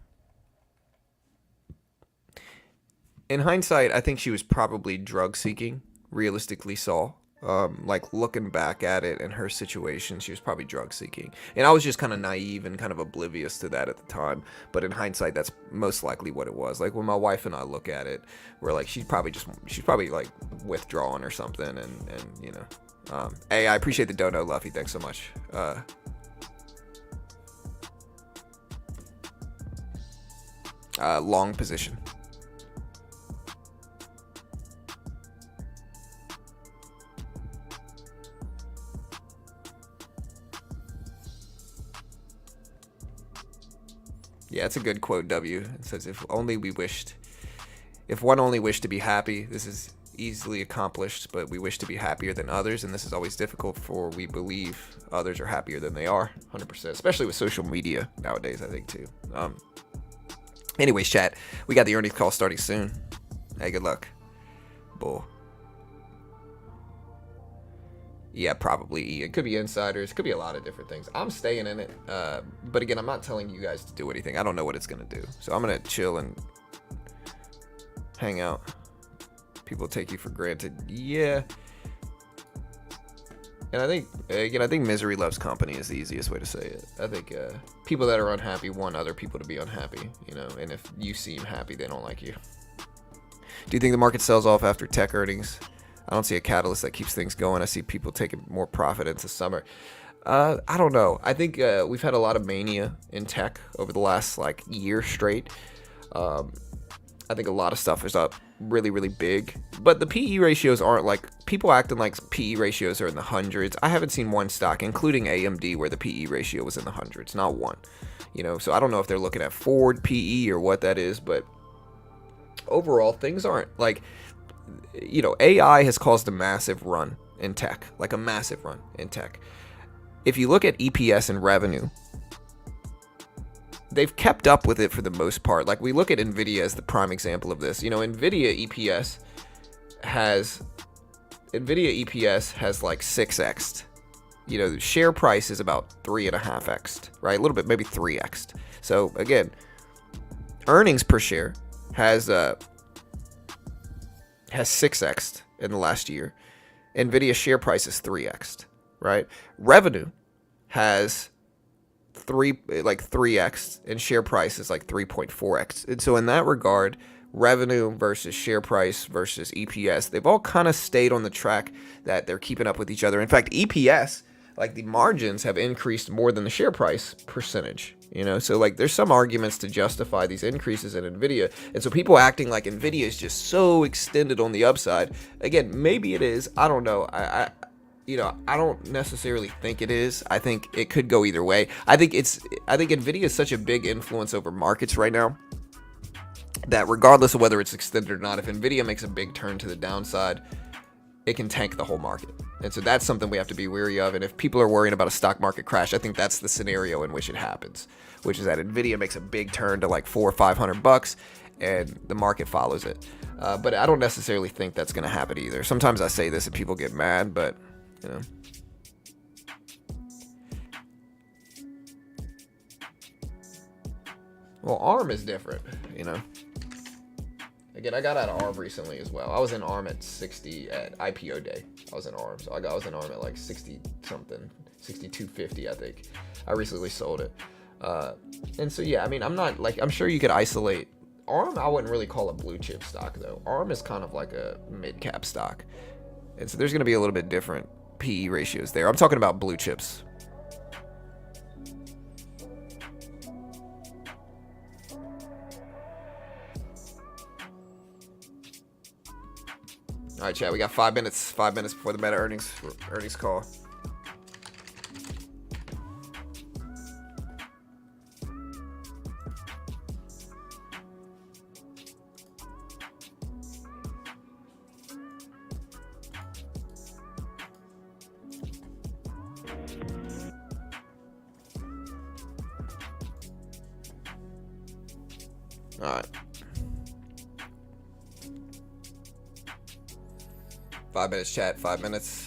S3: In hindsight, I think she was probably drug seeking, realistically saw. Like looking back at it and her situation, she was probably drug seeking, and I was just kind of naive and kind of oblivious to that at the time. But in hindsight, that's most likely what it was. Like when my wife and I look at it, we're like, she's probably like withdrawing or something, and hey, I appreciate the dono, Luffy, thanks so much. Long position. Yeah, it's a good quote, W. It says, if one only wished to be happy, this is easily accomplished, but we wish to be happier than others, and this is always difficult, for we believe others are happier than they are. 100%, especially with social media nowadays, I think, too. Anyways, chat, we got the earnings call starting soon. Hey, good luck. Bull. Yeah, probably. It could be insiders. It could be a lot of different things. I'm staying in it. But again, I'm not telling you guys to do anything. I don't know what it's going to do. So I'm going to chill and hang out. People take you for granted. Yeah. And I think misery loves company is the easiest way to say it. I think people that are unhappy want other people to be unhappy, and if you seem happy, they don't like you. Do you think the market sells off after tech earnings? I don't see a catalyst that keeps things going. I see people taking more profit into summer. I don't know. I think we've had a lot of mania in tech over the last year straight. I think a lot of stuff is up really, really big. But the PE ratios aren't people acting like PE ratios are in the hundreds. I haven't seen one stock, including AMD, where the PE ratio was in the hundreds. Not one. So I don't know if they're looking at forward PE or what that is. But overall, things aren't AI has caused a massive run in tech, like a massive run in tech. If you look at EPS and revenue, they've kept up with it for the most part. Like we look at Nvidia as the prime example of this. Nvidia EPS has 6x. The share price is about 3.5x, right? A little bit, maybe 3x. So again, earnings per share has 6x in the last year. Nvidia's share price is 3x, right? Revenue has 3x, and share price is 3.4x. And so in that regard, revenue versus share price versus EPS, they've all kind of stayed on the track that they're keeping up with each other. In fact, EPS, like the margins have increased more than the share price percentage. So like there's some arguments to justify these increases in Nvidia, and so people acting like Nvidia is just so extended on the upside. Again, maybe it is. I don't know. I don't necessarily think it is. I think it could go either way. I think Nvidia is such a big influence over markets right now that regardless of whether it's extended or not, if Nvidia makes a big turn to the downside, it can tank the whole market. And so that's something we have to be wary of. And if people are worrying about a stock market crash, I think that's the scenario in which it happens, which is that Nvidia makes a big turn to like $400 or $500 and the market follows it. But I don't necessarily think that's going to happen either. Sometimes I say this and people get mad, but Well, ARM is different, Again, I got out of ARM recently as well. I was in ARM at 60 at IPO day. I was in ARM, so I was in ARM at like 60 something, 62.50, I think. I recently sold it, and so yeah, I mean, I'm sure you could isolate ARM. I wouldn't really call a blue chip stock though. ARM is kind of like a mid cap stock, and so there's going to be a little bit different PE ratios there. I'm talking about blue chips. All right, chat. We got 5 minutes. 5 minutes before the Meta earnings call. All right. 5 minutes, chat. 5 minutes.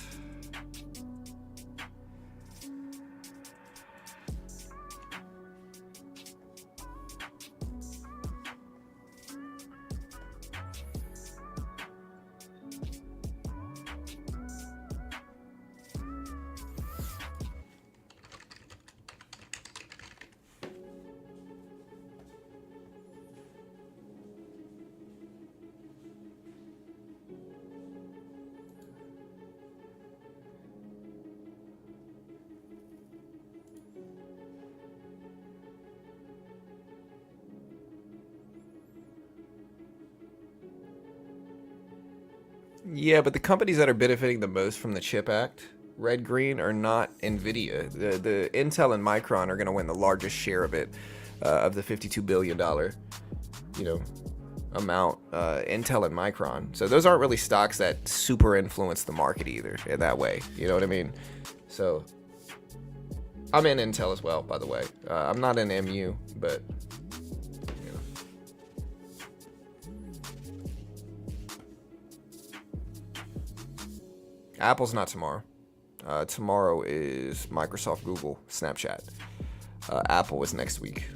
S3: Yeah, but the companies that are benefiting the most from the CHIP Act, red green, are not Nvidia. The Intel and Micron are going to win the largest share of it, of the $52 billion, amount. Intel and Micron. So those aren't really stocks that super influence the market either in that way. You know what I mean? So I'm in Intel as well, by the way. I'm not in MU, but. Apple's not tomorrow. Tomorrow is Microsoft, Google, Snapchat. Apple is next week.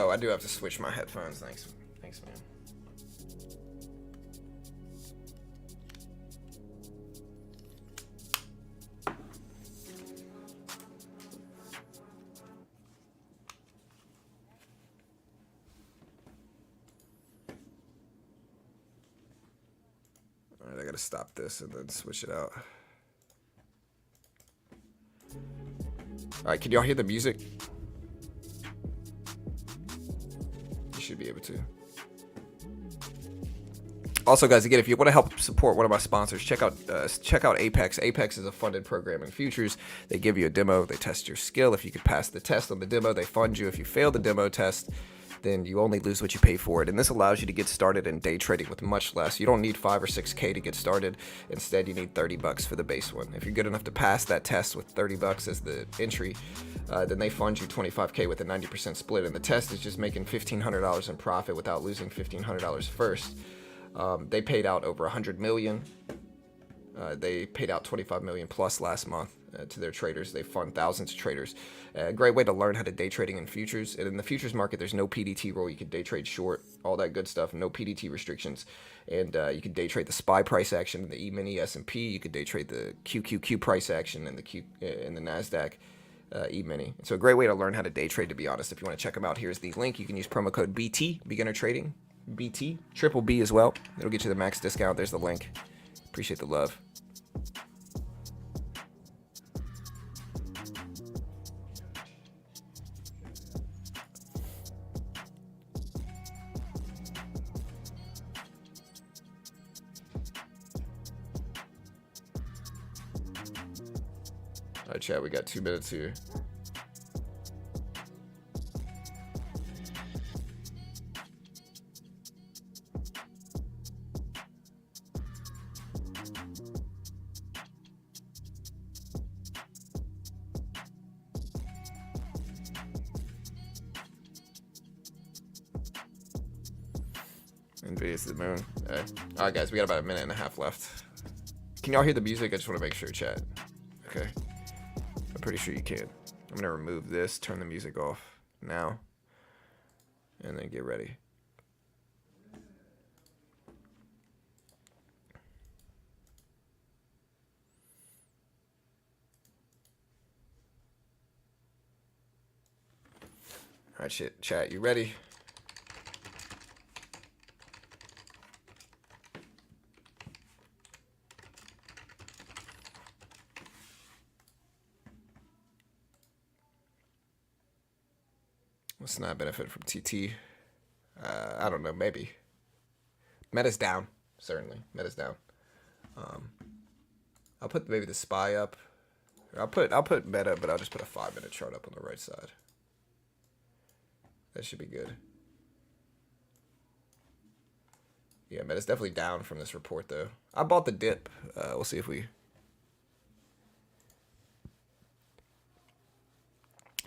S3: Oh, I do have to switch my headphones. Thanks, man. All right, I gotta stop this and then switch it out. All right, can y'all hear the music? Should be able to. Also, guys, again, if you want to help support one of my sponsors, check out Apex. Apex is a funded program in futures. They give you a demo, they test your skill. If you could pass the test on the demo, they fund you. If you fail the demo test, then you only lose what you pay for it. And this allows you to get started in day trading with much less. You don't need 5 or 6K to get started. Instead, you need $30 for the base one. If you're good enough to pass that test with $30 as the entry, then they fund you $25K with a 90% split. And the test is just making $1,500 in profit without losing $1,500 first. They paid out over $100 million. They paid out $25 million plus last month. to their traders. They fund thousands of traders. A great way to learn how to day trading in futures. And in the futures market, there's no PDT rule. You can day trade short, all that good stuff. No PDT restrictions. And you can day trade the SPY price action, the E-mini S&P. You could day trade the QQQ price action and the NASDAQ E-mini. So a great way to learn how to day trade, to be honest. If you want to check them out, here's the link. You can use promo code BT, beginner trading, BT, triple B as well. It'll get you the max discount. There's the link. Appreciate the love. All right, chat, we got 2 minutes here. Nvidia's to the moon. All right, guys, we got about a minute and a half left. Can y'all hear the music? I just want to make sure, chat. Okay. I'm pretty sure you can. I'm going to remove this, turn the music off now, and then get ready. All right, shit, chat, you ready? Let's not benefit from TT. I don't know, maybe. Meta's down, certainly. Meta's down. I'll put maybe the SPY up. I'll put Meta, but I'll just put a 5-minute chart up on the right side. That should be good. Yeah, Meta's definitely down from this report, though. I bought the dip. We'll see if we...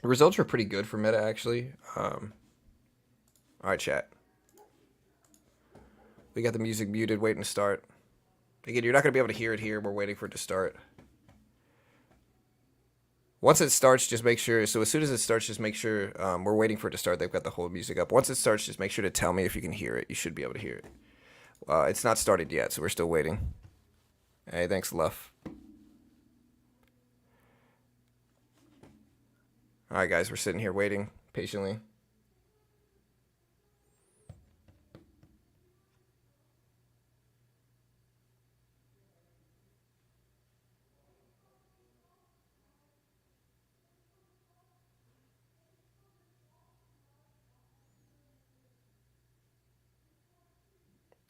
S3: The results are pretty good for Meta, actually. All right, chat. We got the music muted, waiting to start. Again, you're not going to be able to hear it here. We're waiting for it to start. Once it starts, just make sure. So as soon as it starts, just make sure. We're waiting for it to start. They've got the whole music up. Once it starts, just make sure to tell me if you can hear it. You should be able to hear it. It's not started yet, so we're still waiting. Hey, thanks, Luff. All right, guys, we're sitting here waiting patiently.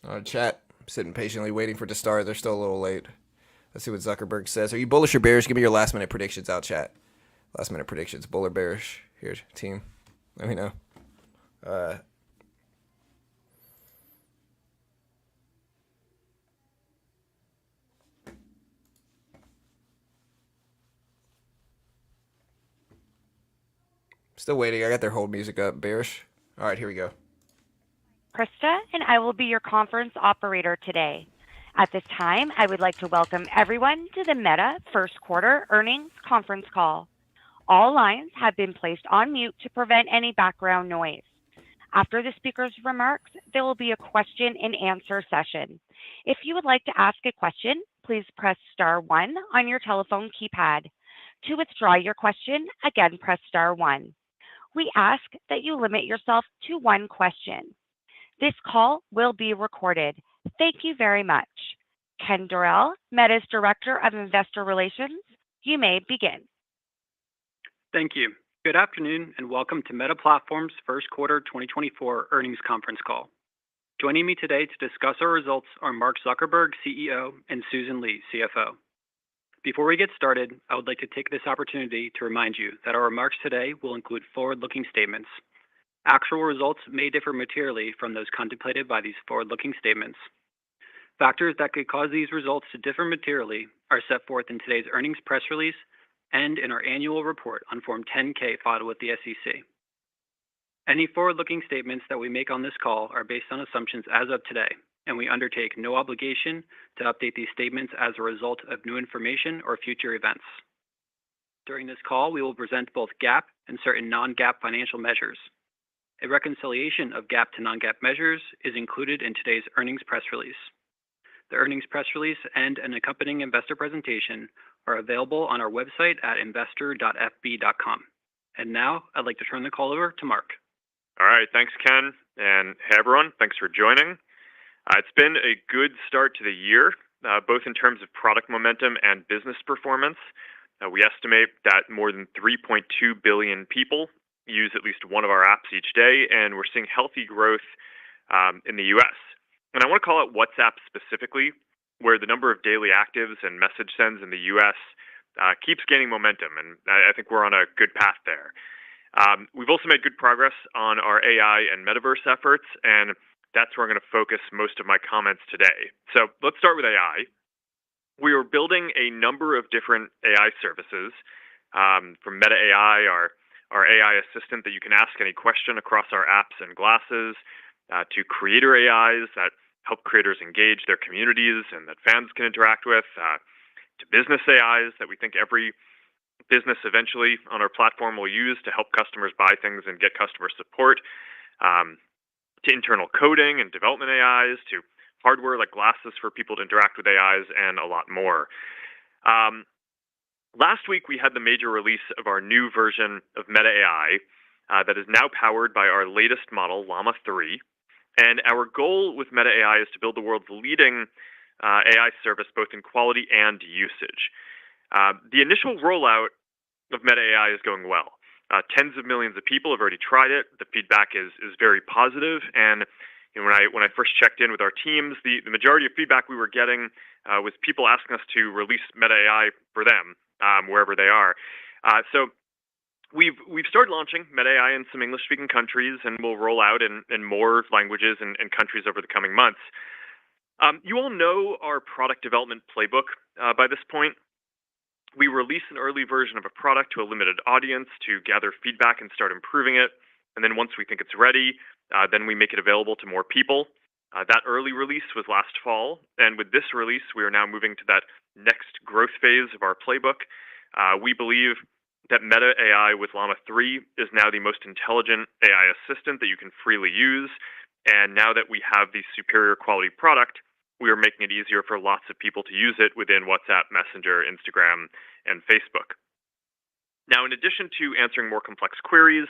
S3: All right, chat. I'm sitting patiently waiting for it to start. They're still a little late. Let's see what Zuckerberg says. Are you bullish or bearish? Give me your last minute predictions out, chat. Last minute predictions. Bull or bearish? Here, team. Let me know. Still waiting. I got their whole music up. Bearish. All right, here we go.
S4: Krista, and I will be your conference operator today. At this time, I would like to welcome everyone to the Meta First Quarter Earnings Conference Call. All lines have been placed on mute to prevent any background noise. After the speaker's remarks, there will be a question and answer session. If you would like to ask a question, please press star 1 on your telephone keypad. To withdraw your question, again, press star 1. We ask that you limit yourself to 1 question. This call will be recorded. Thank you very much. Ken Dorell, Meta's Director of Investor Relations, you may begin.
S5: Thank you. Good afternoon and welcome to Meta Platforms' First Quarter 2024 Earnings Conference Call. Joining me today to discuss our results are Mark Zuckerberg, CEO, and Susan Li, CFO. Before we get started, I would like to take this opportunity to remind you that our remarks today will include forward-looking statements. Actual results may differ materially from those contemplated by these forward-looking statements. Factors that could cause these results to differ materially are set forth in today's earnings press release and in our annual report on Form 10-K filed with the SEC. Any forward-looking statements that we make on this call are based on assumptions as of today, and we undertake no obligation to update these statements as a result of new information or future events. During this call, we will present both GAAP and certain non-GAAP financial measures. A reconciliation of GAAP to non-GAAP measures is included in today's earnings press release. The earnings press release and an accompanying investor presentation are available on our website at investor.fb.com. And now, I'd like to turn the call over to Mark.
S6: All right, thanks, Ken. And hey, everyone, thanks for joining. It's been a good start to the year, both in terms of product momentum and business performance. We estimate that more than 3.2 billion people use at least one of our apps each day, and we're seeing healthy growth in the U.S. And I want to call out WhatsApp specifically, where the number of daily actives and message sends in the U.S. Keeps gaining momentum, and I think we're on a good path there. We've also made good progress on our AI and metaverse efforts, and that's where I'm going to focus most of my comments today. So let's start with AI. We are building a number of different AI services, from Meta AI, our AI assistant that you can ask any question across our apps and glasses, to creator AIs that help creators engage their communities and that fans can interact with, to business AIs that we think every business eventually on our platform will use to help customers buy things and get customer support, to internal coding and development AIs, to hardware like glasses for people to interact with AIs, and a lot more. Last week, we had the major release of our new version of Meta AI that is now powered by our latest model, Llama 3. And our goal with Meta AI is to build the world's leading AI service, both in quality and usage. The initial rollout of Meta AI is going well. Tens of millions of people have already tried it. The feedback is very positive, and when I first checked in with our teams, the majority of feedback we were getting was people asking us to release Meta AI for them wherever they are. So we've started launching Meta AI in some English-speaking countries, and we'll roll out in more languages and countries over the coming months. You all know our product development playbook by this point. We release an early version of a product to a limited audience to gather feedback and start improving it. And then once we think it's ready, then we make it available to more people. That early release was last fall, and with this release, we are now moving to that next growth phase of our playbook. We believe that Meta AI with Llama 3 is now the most intelligent AI assistant that you can freely use, and now that we have the superior quality product, we are making it easier for lots of people to use it within WhatsApp, Messenger, Instagram, and Facebook. Now, in addition to answering more complex queries,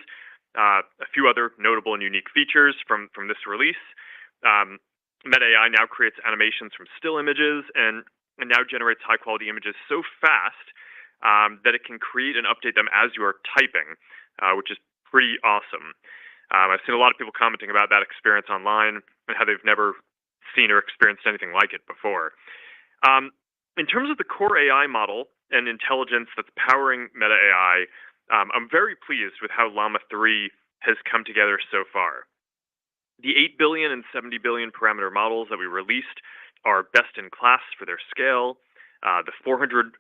S6: a few other notable and unique features from this release. Meta AI now creates animations from still images and now generates high-quality images so fast that it can create and update them as you are typing, which is pretty awesome. I've seen a lot of people commenting about that experience online and how they've never seen or experienced anything like it before. In terms of the core AI model and intelligence that's powering Meta AI, I'm very pleased with how Llama 3 has come together so far. The 8 billion and 70 billion parameter models that we released are best in class for their scale. The 400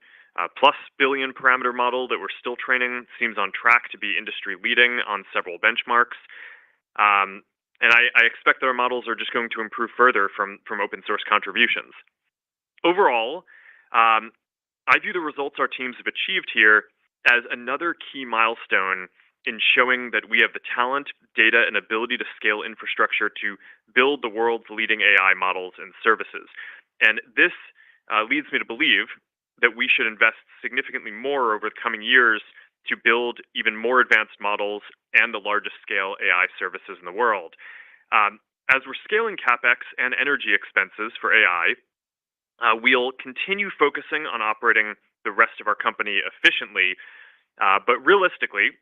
S6: plus billion parameter model that we're still training seems on track to be industry leading on several benchmarks. And I expect that our models are just going to improve further from open source contributions. Overall, I view the results our teams have achieved here as another key milestone in showing that we have the talent, data, and ability to scale infrastructure to build the world's leading AI models and services. And this leads me to believe that we should invest significantly more over the coming years to build even more advanced models and the largest scale AI services in the world. As we're scaling CapEx and energy expenses for AI, we'll continue focusing on operating the rest of our company efficiently. But realistically,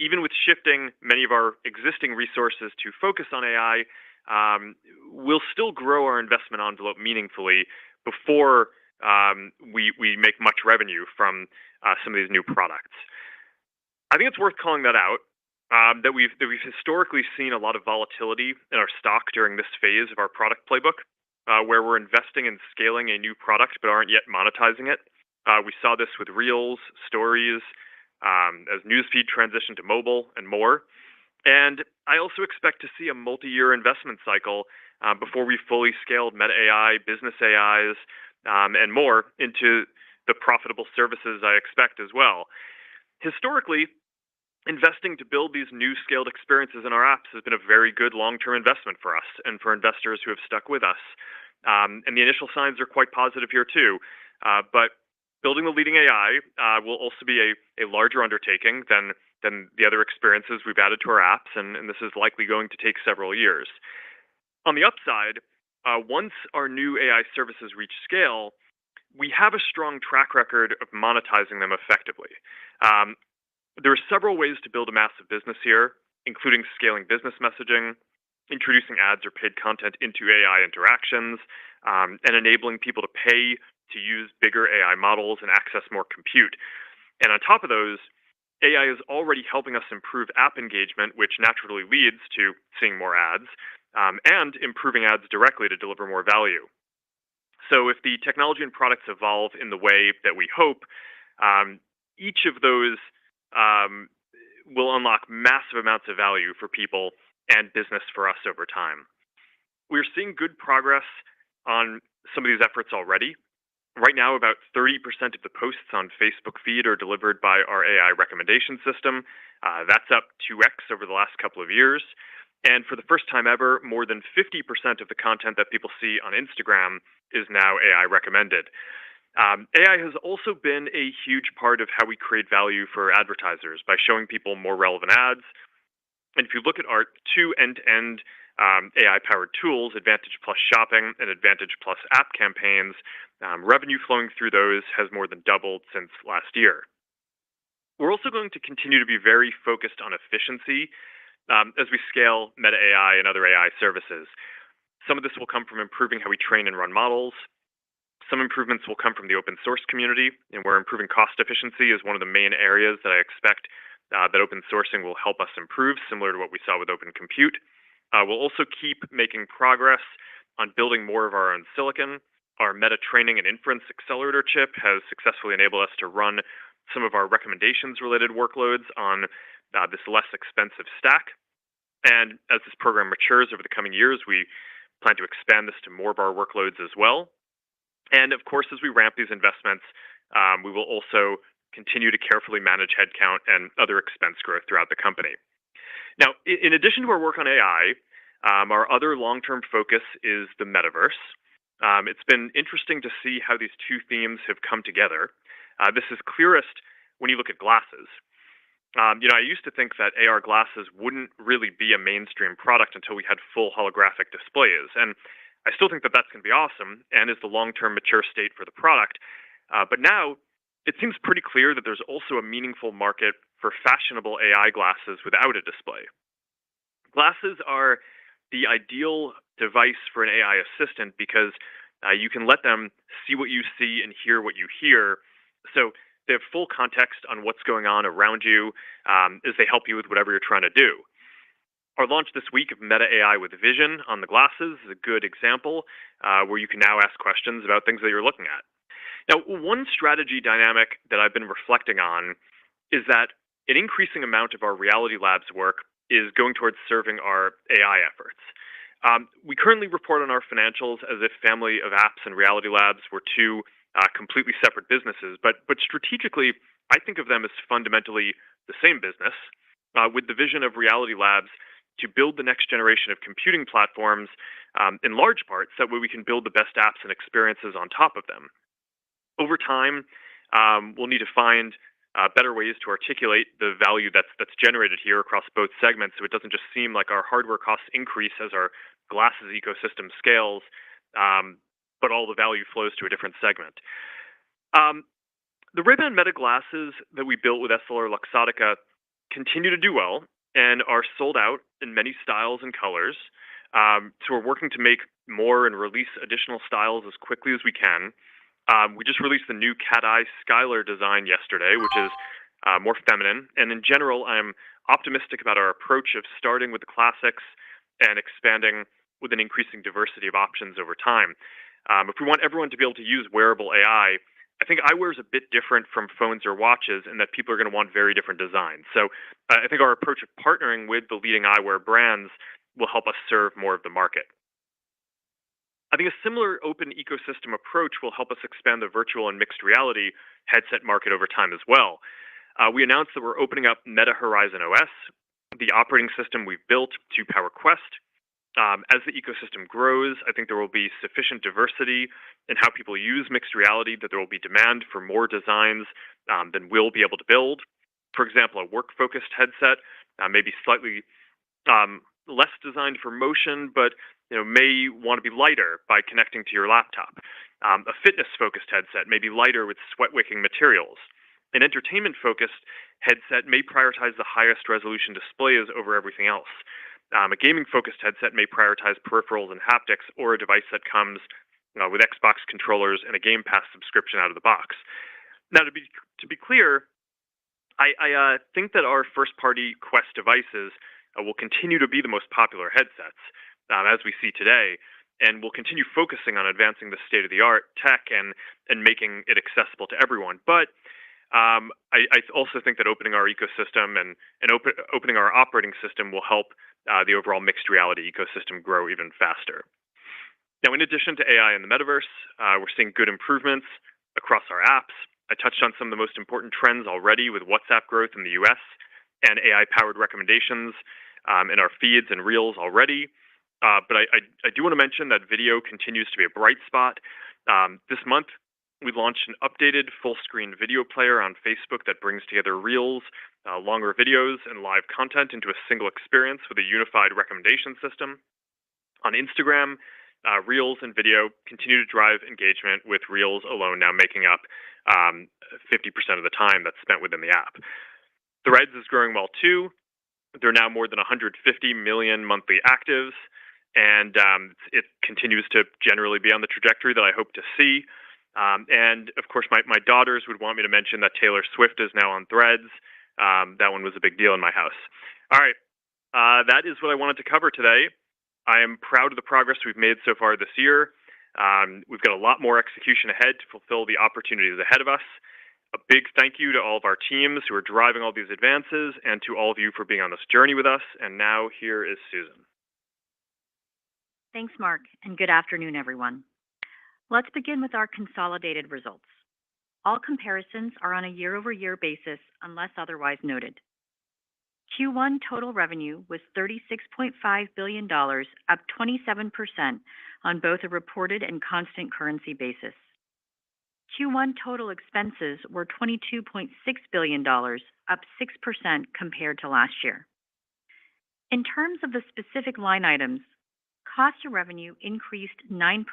S6: even with shifting many of our existing resources to focus on AI, we'll still grow our investment envelope meaningfully before we make much revenue from some of these new products. I think it's worth calling that out, that we've historically seen a lot of volatility in our stock during this phase of our product playbook, where we're investing in scaling a new product but aren't yet monetizing it. We saw this with Reels, Stories, as Newsfeed transitioned to mobile, and more. And I also expect to see a multi-year investment cycle before we fully scaled Meta AI, business AIs, and more into the profitable services I expect as well. Historically, investing to build these new scaled experiences in our apps has been a very good long-term investment for us and for investors who have stuck with us. And the initial signs are quite positive here too. But building the leading AI will also be a larger undertaking than the other experiences we've added to our apps, and this is likely going to take several years. On the upside, once our new AI services reach scale, we have a strong track record of monetizing them effectively. There are several ways to build a massive business here, including scaling business messaging, introducing ads or paid content into AI interactions, and enabling people to pay to use bigger AI models and access more compute. And on top of those, AI is already helping us improve app engagement, which naturally leads to seeing more ads, and improving ads directly to deliver more value. So if the technology and products evolve in the way that we hope, each of those will unlock massive amounts of value for people and business for us over time. We're seeing good progress on some of these efforts already. Right now, about 30% of the posts on Facebook feed are delivered by our AI recommendation system. That's up 2x over the last couple of years. And for the first time ever, more than 50% of the content that people see on Instagram is now AI recommended. AI has also been a huge part of how we create value for advertisers by showing people more relevant ads. And if you look at our two end-to-end AI-powered tools, Advantage Plus Shopping and Advantage Plus App Campaigns, revenue flowing through those has more than doubled since last year. We're also going to continue to be very focused on efficiency as we scale Meta AI and other AI services. Some of this will come from improving how we train and run models. Some improvements will come from the open source community, and where improving cost efficiency is one of the main areas that I expect that open sourcing will help us improve, similar to what we saw with Open Compute. We'll also keep making progress on building more of our own silicon. Our Meta Training and Inference Accelerator chip has successfully enabled us to run some of our recommendations-related workloads on this less expensive stack. And as this program matures over the coming years, we plan to expand this to more of our workloads as well. And of course, as we ramp these investments, we will also continue to carefully manage headcount and other expense growth throughout the company. Now, in addition to our work on AI, our other long-term focus is the metaverse. It's been interesting to see how these two themes have come together. This is clearest when you look at glasses. I used to think that AR glasses wouldn't really be a mainstream product until we had full holographic displays. And I still think that that's going to be awesome and is the long-term mature state for the product. But now it seems pretty clear that there's also a meaningful market for fashionable AI glasses without a display. Glasses are the ideal device for an AI assistant because you can let them see what you see and hear what you hear. So they have full context on what's going on around you as they help you with whatever you're trying to do. Our launch this week of Meta AI with Vision on the glasses is a good example where you can now ask questions about things that you're looking at. Now, one strategy dynamic that I've been reflecting on is that an increasing amount of our Reality Labs work is going towards serving our AI efforts. We currently report on our financials as if Family of Apps and Reality Labs were two completely separate businesses, but strategically, I think of them as fundamentally the same business, with the vision of Reality Labs to build the next generation of computing platforms in large part so that way we can build the best apps and experiences on top of them. Over time, we'll need to find better ways to articulate the value that's generated here across both segments so it doesn't just seem like our hardware costs increase as our glasses ecosystem scales, but all the value flows to a different segment. The Ray-Ban Meta glasses that we built with EssilorLuxottica continue to do well and are sold out in many styles and colors. So we're working to make more and release additional styles as quickly as we can. We just released the new Cat Eye Skylar design yesterday, which is more feminine. And in general, I'm optimistic about our approach of starting with the classics and expanding with an increasing diversity of options over time. If we want everyone to be able to use wearable AI, I think eyewear is a bit different from phones or watches in that people are going to want very different designs. So I think our approach of partnering with the leading eyewear brands will help us serve more of the market. I think a similar open ecosystem approach will help us expand the virtual and mixed reality headset market over time as well. we announced that we're opening up Meta Horizon OS, the operating system we've built to power Quest. As the ecosystem grows, I think there will be sufficient diversity in how people use mixed reality that there will be demand for more designs than we'll be able to build. For example, a work-focused headset, maybe slightly less designed for motion, but may want to be lighter by connecting to your laptop. A fitness-focused headset may be lighter with sweat-wicking materials. An entertainment-focused headset may prioritize the highest resolution displays over everything else. A gaming-focused headset may prioritize peripherals and haptics, or a device that comes with Xbox controllers and a Game Pass subscription out of the box. Now, to be clear, I think that our first-party Quest devices will continue to be the most popular headsets, as we see today, and we'll continue focusing on advancing the state-of-the-art tech and making it accessible to everyone. But I also think that opening our ecosystem and opening our operating system will help the overall mixed reality ecosystem grow even faster. Now, in addition to AI and the metaverse, we're seeing good improvements across our apps. I touched on some of the most important trends already with WhatsApp growth in the US and AI-powered recommendations in our feeds and Reels already. But I do want to mention that video continues to be a bright spot. This month, we launched an updated full-screen video player on Facebook that brings together Reels, longer videos, and live content into a single experience with a unified recommendation system. On Instagram, Reels and video continue to drive engagement, with Reels alone now making up 50% of the time that's spent within the app. Threads is growing well too. There are now more than 150 million monthly actives, and it continues to generally be on the trajectory that I hope to see. And of course, my daughters would want me to mention that Taylor Swift is now on Threads. That one was a big deal in my house. All right, that is what I wanted to cover today. I am proud of the progress we've made so far this year. We've got a lot more execution ahead to fulfill the opportunities ahead of us. A big thank you to all of our teams who are driving all these advances, and to all of you for being on this journey with us. And now here is Susan.
S7: Thanks, Mark, and good afternoon, everyone. Let's begin with our consolidated results. All comparisons are on a year-over-year basis unless otherwise noted. Q1 total revenue was $36.5 billion, up 27% on both a reported and constant currency basis. Q1 total expenses were $22.6 billion, up 6% compared to last year. In terms of the specific line items, cost of revenue increased 9%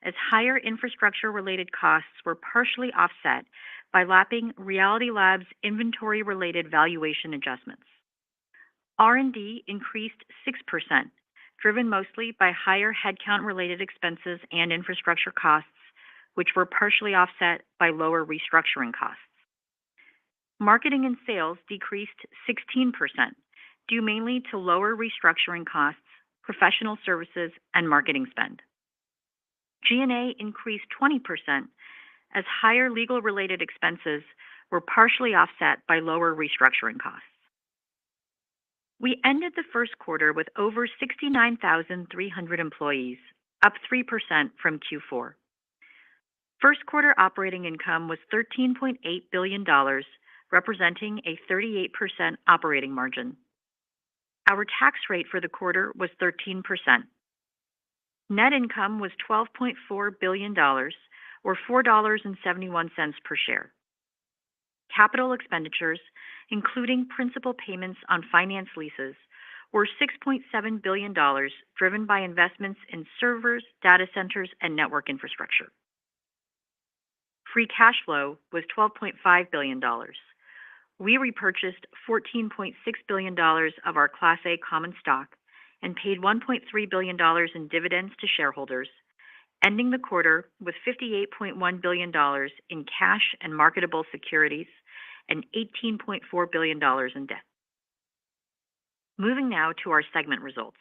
S7: as higher infrastructure-related costs were partially offset by lapping Reality Labs' inventory-related valuation adjustments. R&D increased 6%, driven mostly by higher headcount-related expenses and infrastructure costs, which were partially offset by lower restructuring costs. Marketing and sales decreased 16%, due mainly to lower restructuring costs, professional services, and marketing spend. G&A increased 20% as higher legal-related expenses were partially offset by lower restructuring costs. We ended the first quarter with over 69,300 employees, up 3% from Q4. First quarter operating income was $13.8 billion, representing a 38% operating margin. Our tax rate for the quarter was 13%. Net income was $12.4 billion, or $4.71 per share. Capital expenditures, including principal payments on finance leases, were $6.7 billion, driven by investments in servers, data centers, and network infrastructure. Free cash flow was $12.5 billion. We repurchased $14.6 billion of our Class A common stock and paid $1.3 billion in dividends to shareholders, ending the quarter with $58.1 billion in cash and marketable securities and $18.4 billion in debt. Moving now to our segment results.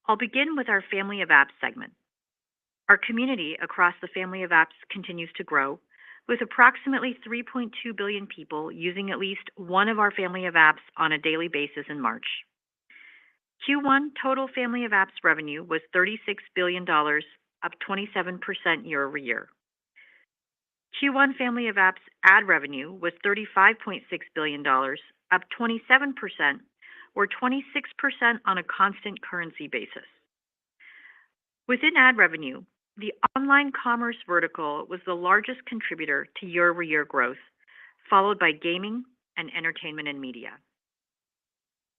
S7: I'll begin with our Family of Apps segment. Our community across the Family of Apps continues to grow, with approximately 3.2 billion people using at least one of our Family of Apps on a daily basis in March. Q1 total Family of Apps revenue was $36 billion, up 27% year over year. Q1 Family of Apps ad revenue was $35.6 billion, up 27%, or 26% on a constant currency basis. Within ad revenue, the online commerce vertical was the largest contributor to year-over-year growth, followed by gaming and entertainment and media.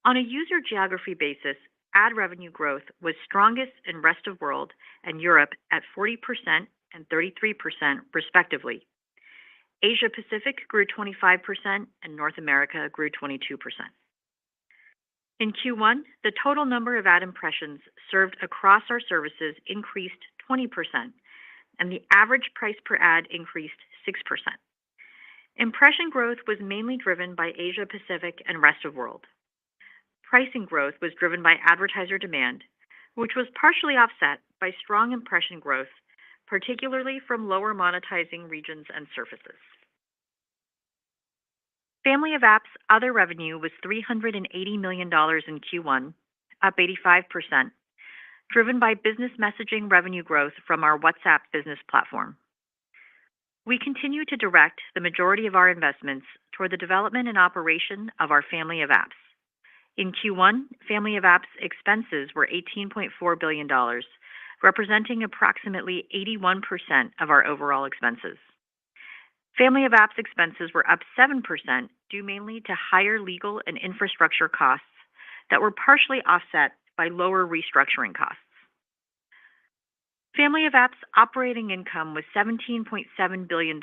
S7: On a user geography basis, ad revenue growth was strongest in rest of world and Europe at 40% and 33% respectively. Asia Pacific grew 25% and North America grew 22%. In Q1, the total number of ad impressions served across our services increased 20%, and the average price per ad increased 6%. Impression growth was mainly driven by Asia Pacific and rest of world. Pricing growth was driven by advertiser demand, which was partially offset by strong impression growth, particularly from lower monetizing regions and surfaces. Family of Apps other revenue was $380 million in Q1, up 85%, driven by business messaging revenue growth from our WhatsApp business platform. We continue to direct the majority of our investments toward the development and operation of our Family of Apps. In Q1, Family of Apps expenses were $18.4 billion, representing approximately 81% of our overall expenses. Family of Apps expenses were up 7%, due mainly to higher legal and infrastructure costs that were partially offset by lower restructuring costs. Family of Apps operating income was $17.7 billion,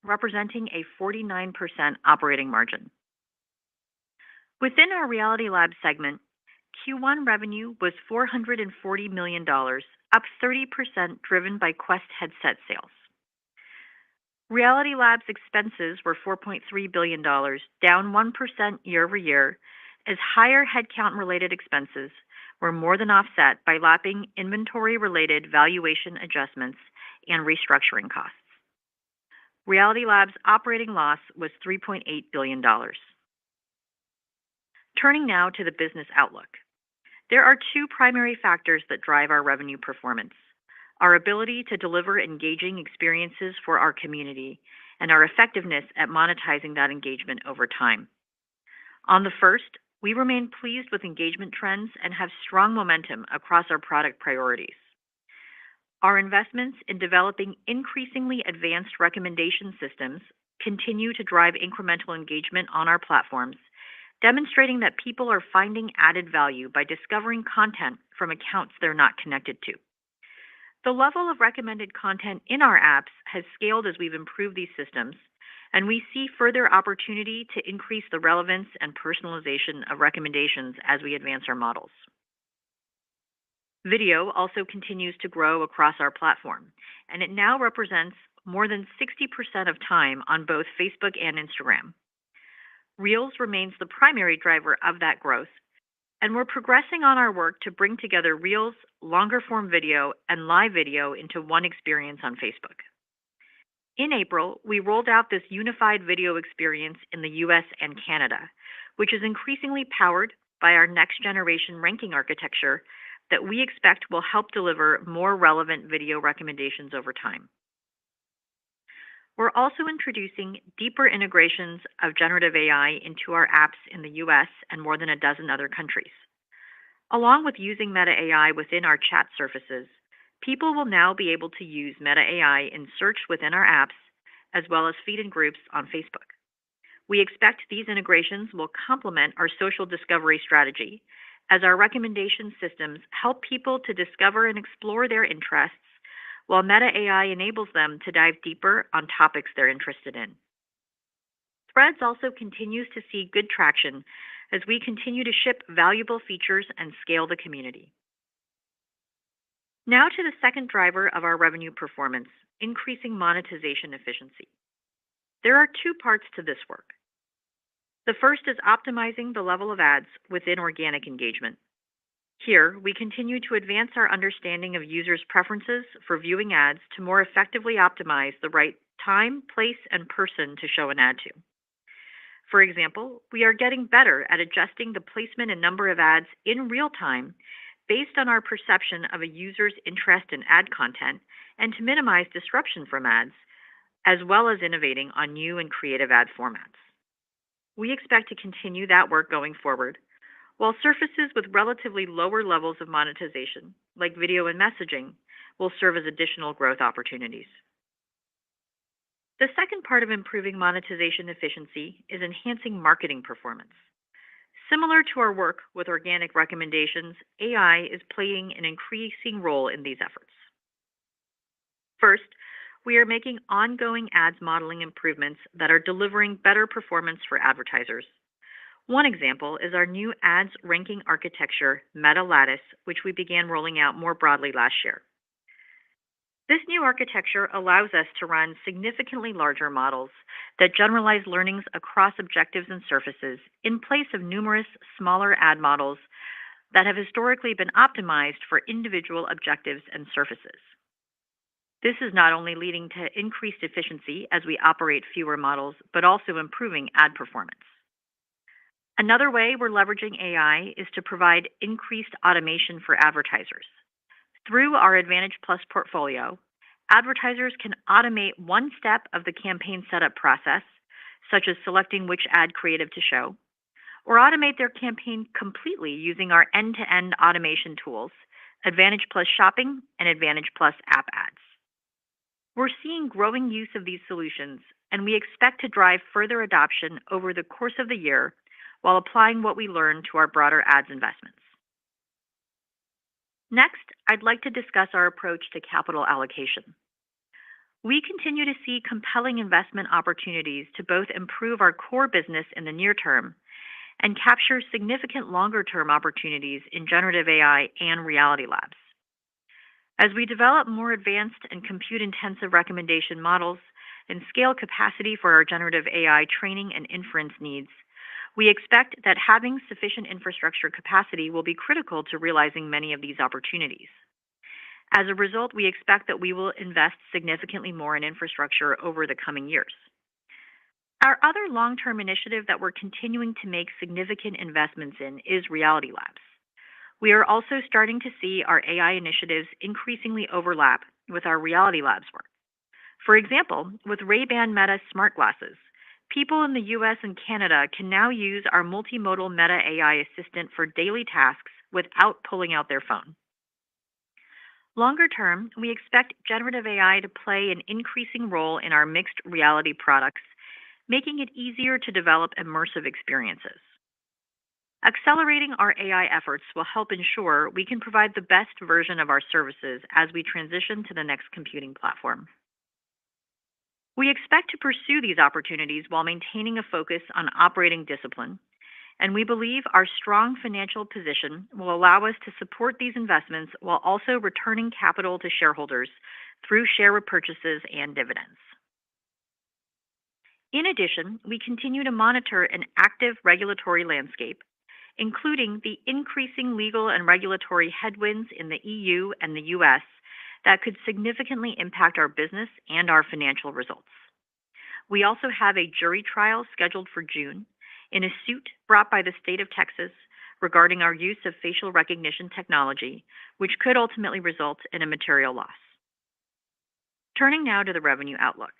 S7: representing a 49% operating margin. Within our Reality Labs segment, Q1 revenue was $440 million, up 30%, driven by Quest headset sales. Reality Labs expenses were $4.3 billion, down 1% year-over-year, as higher headcount-related expenses were more than offset by lapping inventory-related valuation adjustments and restructuring costs. Reality Labs operating loss was $3.8 billion. Turning now to the business outlook. There are two primary factors that drive our revenue performance: our ability to deliver engaging experiences for our community and our effectiveness at monetizing that engagement over time. On the first, we remain pleased with engagement trends and have strong momentum across our product priorities. Our investments in developing increasingly advanced recommendation systems continue to drive incremental engagement on our platforms, demonstrating that people are finding added value by discovering content from accounts they're not connected to. The level of recommended content in our apps has scaled as we've improved these systems, and we see further opportunity to increase the relevance and personalization of recommendations as we advance our models. Video also continues to grow across our platform, and it now represents more than 60% of time on both Facebook and Instagram. Reels remains the primary driver of that growth, and we're progressing on our work to bring together Reels, longer-form video, and live video into one experience on Facebook. In April, we rolled out this unified video experience in the US and Canada, which is increasingly powered by our next-generation ranking architecture that we expect will help deliver more relevant video recommendations over time. We're also introducing deeper integrations of generative AI into our apps in the US and more than a dozen other countries. Along with using Meta AI within our chat surfaces, people will now be able to use Meta AI in search within our apps, as well as feed in groups on Facebook. We expect these integrations will complement our social discovery strategy, as our recommendation systems help people to discover and explore their interests, while Meta AI enables them to dive deeper on topics they're interested in. Threads also continues to see good traction as we continue to ship valuable features and scale the community. Now to the second driver of our revenue performance, increasing monetization efficiency. There are two parts to this work. The first is optimizing the level of ads within organic engagement. Here, we continue to advance our understanding of users' preferences for viewing ads to more effectively optimize the right time, place, and person to show an ad to. For example, we are getting better at adjusting the placement and number of ads in real time based on our perception of a user's interest in ad content and to minimize disruption from ads, as well as innovating on new and creative ad formats. We expect to continue that work going forward, while surfaces with relatively lower levels of monetization, like video and messaging, will serve as additional growth opportunities. The second part of improving monetization efficiency is enhancing marketing performance. Similar to our work with organic recommendations, AI is playing an increasing role in these efforts. First, we are making ongoing ads modeling improvements that are delivering better performance for advertisers. One example is our new ads ranking architecture, Meta Lattice, which we began rolling out more broadly last year. This new architecture allows us to run significantly larger models that generalize learnings across objectives and surfaces in place of numerous smaller ad models that have historically been optimized for individual objectives and surfaces. This is not only leading to increased efficiency as we operate fewer models, but also improving ad performance. Another way we're leveraging AI is to provide increased automation for advertisers. Through our Advantage Plus portfolio, advertisers can automate one step of the campaign setup process, such as selecting which ad creative to show, or automate their campaign completely using our end-to-end automation tools, Advantage Plus Shopping and Advantage Plus App Ads. We're seeing growing use of these solutions, and we expect to drive further adoption over the course of the year while applying what we learn to our broader ads investments. Next, I'd like to discuss our approach to capital allocation. We continue to see compelling investment opportunities to both improve our core business in the near term and capture significant longer-term opportunities in generative AI and Reality Labs. As we develop more advanced and compute-intensive recommendation models and scale capacity for our generative AI training and inference needs, we expect that having sufficient infrastructure capacity will be critical to realizing many of these opportunities. As a result, we expect that we will invest significantly more in infrastructure over the coming years. Our other long-term initiative that we're continuing to make significant investments in is Reality Labs. We are also starting to see our AI initiatives increasingly overlap with our Reality Labs work. For example, with Ray-Ban Meta smart glasses, people in the US and Canada can now use our multimodal Meta AI assistant for daily tasks without pulling out their phone. Longer term, we expect generative AI to play an increasing role in our mixed reality products, making it easier to develop immersive experiences. Accelerating our AI efforts will help ensure we can provide the best version of our services as we transition to the next computing platform. We expect to pursue these opportunities while maintaining a focus on operating discipline, and we believe our strong financial position will allow us to support these investments while also returning capital to shareholders through share repurchases and dividends. In addition, we continue to monitor an active regulatory landscape, including the increasing legal and regulatory headwinds in the EU and the US that could significantly impact our business and our financial results. We also have a jury trial scheduled for June in a suit brought by the state of Texas regarding our use of facial recognition technology, which could ultimately result in a material loss. Turning now to the revenue outlook.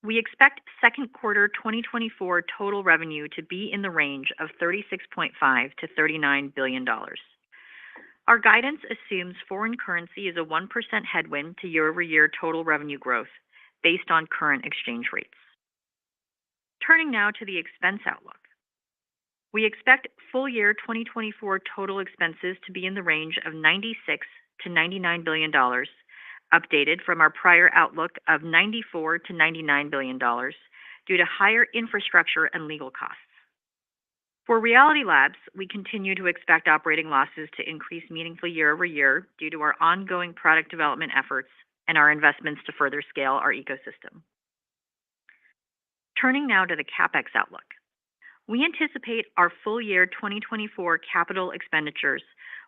S7: We expect second quarter 2024 total revenue to be in the range of $36.5 to $39 billion. Our guidance assumes foreign currency is a 1% headwind to year-over-year total revenue growth based on current exchange rates. Turning now to the expense outlook. We expect full year 2024 total expenses to be in the range of $96 to $99 billion, updated from our prior outlook of $94 to $99 billion due to higher infrastructure and legal costs. For Reality Labs, we continue to expect operating losses to increase meaningfully year over year due to our ongoing product development efforts and our investments to further scale our ecosystem. Turning now to the CapEx outlook. We anticipate our full year 2024 capital expenditures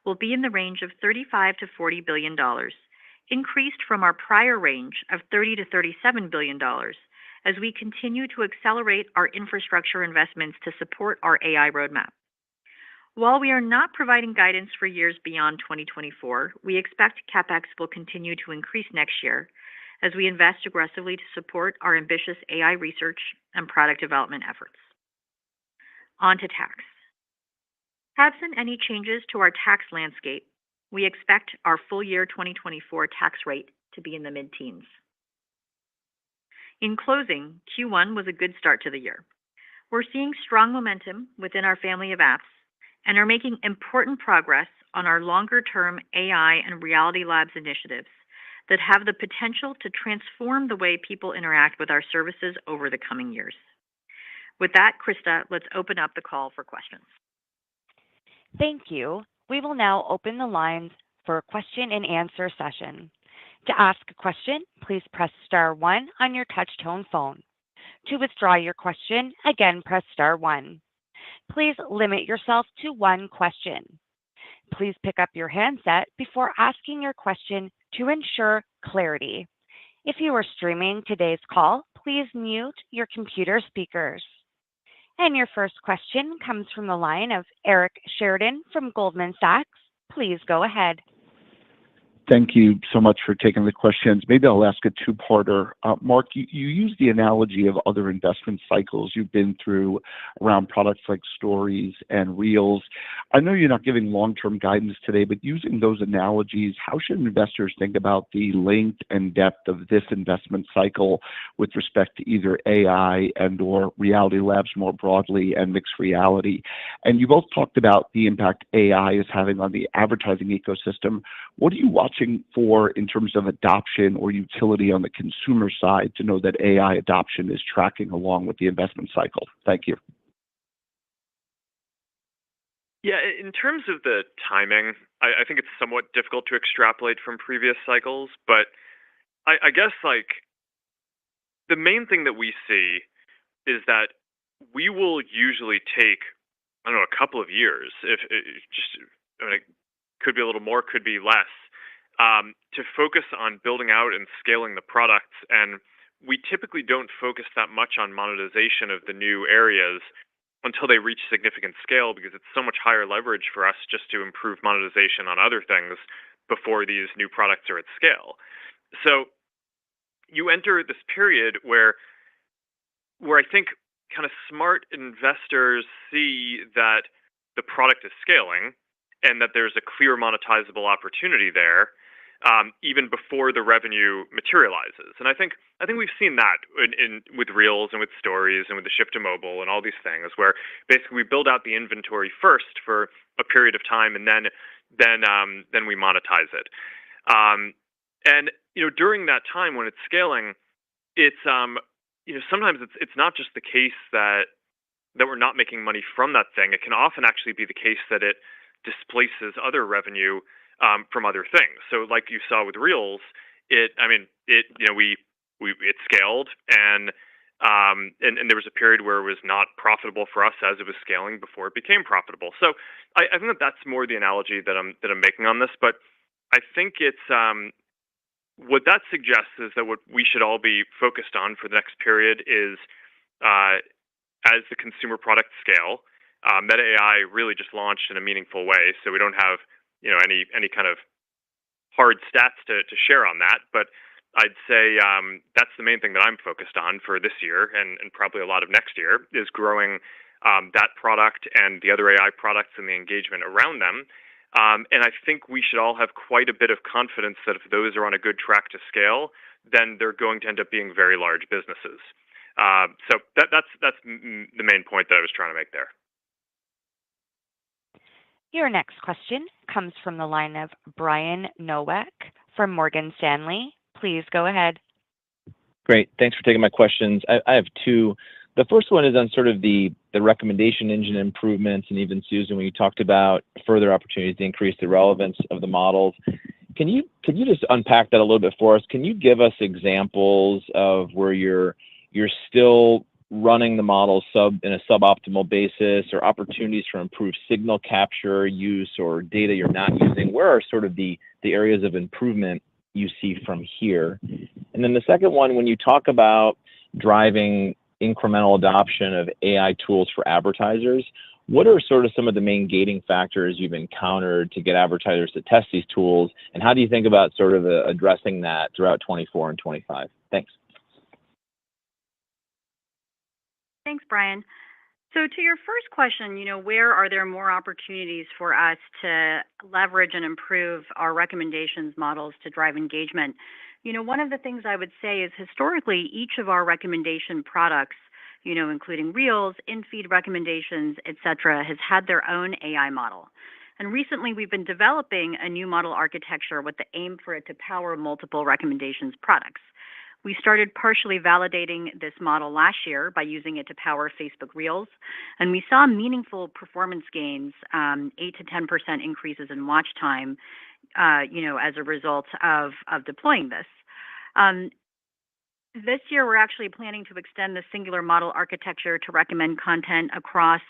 S7: will be in the range of $35 to $40 billion, increased from our prior range of $30 to $37 billion as we continue to accelerate our infrastructure investments to support our AI roadmap. While we are not providing guidance for years beyond 2024, we expect CapEx will continue to increase next year as we invest aggressively to support our ambitious AI research and product development efforts. On to tax. Absent any changes to our tax landscape, we expect our full year 2024 tax rate to be in the mid-teens. In closing, Q1 was a good start to the year. We're seeing strong momentum within our family of apps and are making important progress on our longer-term AI and Reality Labs initiatives that have the potential to transform the way people interact with our services over the coming years. With that, Krista, let's open up the call for questions.
S4: Thank you. We will now open the lines for a question and answer session. To ask a question, please press star 1 on your touch-tone phone. To withdraw your question, again, press star 1. Please limit yourself to one question. Please pick up your handset before asking your question to ensure clarity. If you are streaming today's call, please mute your computer speakers. And your first question comes from the line of Eric Sheridan from Goldman Sachs. Please go ahead.
S8: Thank you so much for taking the questions. Maybe I'll ask a two-parter. Mark, you used the analogy of other investment cycles you've been through around products like Stories and Reels. I know you're not giving long-term guidance today, but using those analogies, how should investors think about the length and depth of this investment cycle with respect to either AI and or Reality Labs more broadly and mixed reality? And you both talked about the impact AI is having on the advertising ecosystem. What are you watching for in terms of adoption or utility on the consumer side to know that AI adoption is tracking along with the investment cycle? Thank you.
S6: Yeah, in terms of the timing, I think it's somewhat difficult to extrapolate from previous cycles, but I guess like the main thing that we see is that we will usually take, I don't know, a couple of years, if it just, I mean, it could be a little more, could be less, to focus on building out and scaling the products. And we typically don't focus that much on monetization of the new areas until they reach significant scale, because it's so much higher leverage for us just to improve monetization on other things before these new products are at scale. So you enter this period where I think kind of smart investors see that the product is scaling and that there's a clear monetizable opportunity there, even before the revenue materializes. And I think we've seen that with Reels and with Stories and with the shift to mobile and all these things, where basically we build out the inventory first for a period of time, and then we monetize it. And during that time when it's scaling, it's sometimes it's not just the case that we're not making money from that thing. It can often actually be the case that it displaces other revenue from other things. So like you saw with Reels, it scaled and there was a period where it was not profitable for us as it was scaling before it became profitable. So I think that's more the analogy that I'm making on this. But I think it's what that suggests is that what we should all be focused on for the next period is as the consumer products scale, Meta AI really just launched in a meaningful way. So we don't have any kind of hard stats to share on that, but I'd say that's the main thing that I'm focused on for this year and probably a lot of next year is growing that product and the other AI products and the engagement around them. And I think we should all have quite a bit of confidence that if those are on a good track to scale, then they're going to end up being very large businesses. So that's the main point that I was trying to make there.
S4: Your next question comes from the line of Brian Nowak from Morgan Stanley. Please go ahead.
S9: Great. Thanks for taking my questions. I have two. The first one is on sort of the recommendation engine improvements, and even Susan, when you talked about further opportunities to increase the relevance of the models. Can you just unpack that a little bit for us? Can you give us examples of where you're still running the model in a suboptimal basis, or opportunities for improved signal capture use or data you're not using? Where are sort of the areas of improvement you see from here? And then the second one, when you talk about driving incremental adoption of AI tools for advertisers, what are sort of some of the main gating factors you've encountered to get advertisers to test these tools, and how do you think about sort of addressing that throughout 24 and 25? Thanks.
S7: Thanks, Brian. So to your first question, where are there more opportunities for us to leverage and improve our recommendations models to drive engagement? One of the things I would say is historically, each of our recommendation products, including Reels, in-feed recommendations, et cetera, has had their own AI model. And recently, we've been developing a new model architecture with the aim for it to power multiple recommendations products. We started partially validating this model last year by using it to power Facebook Reels, and we saw meaningful performance gains, 8 to 10% increases in watch time, as a result of deploying this. This year, we're actually planning to extend the singular model architecture to recommend content across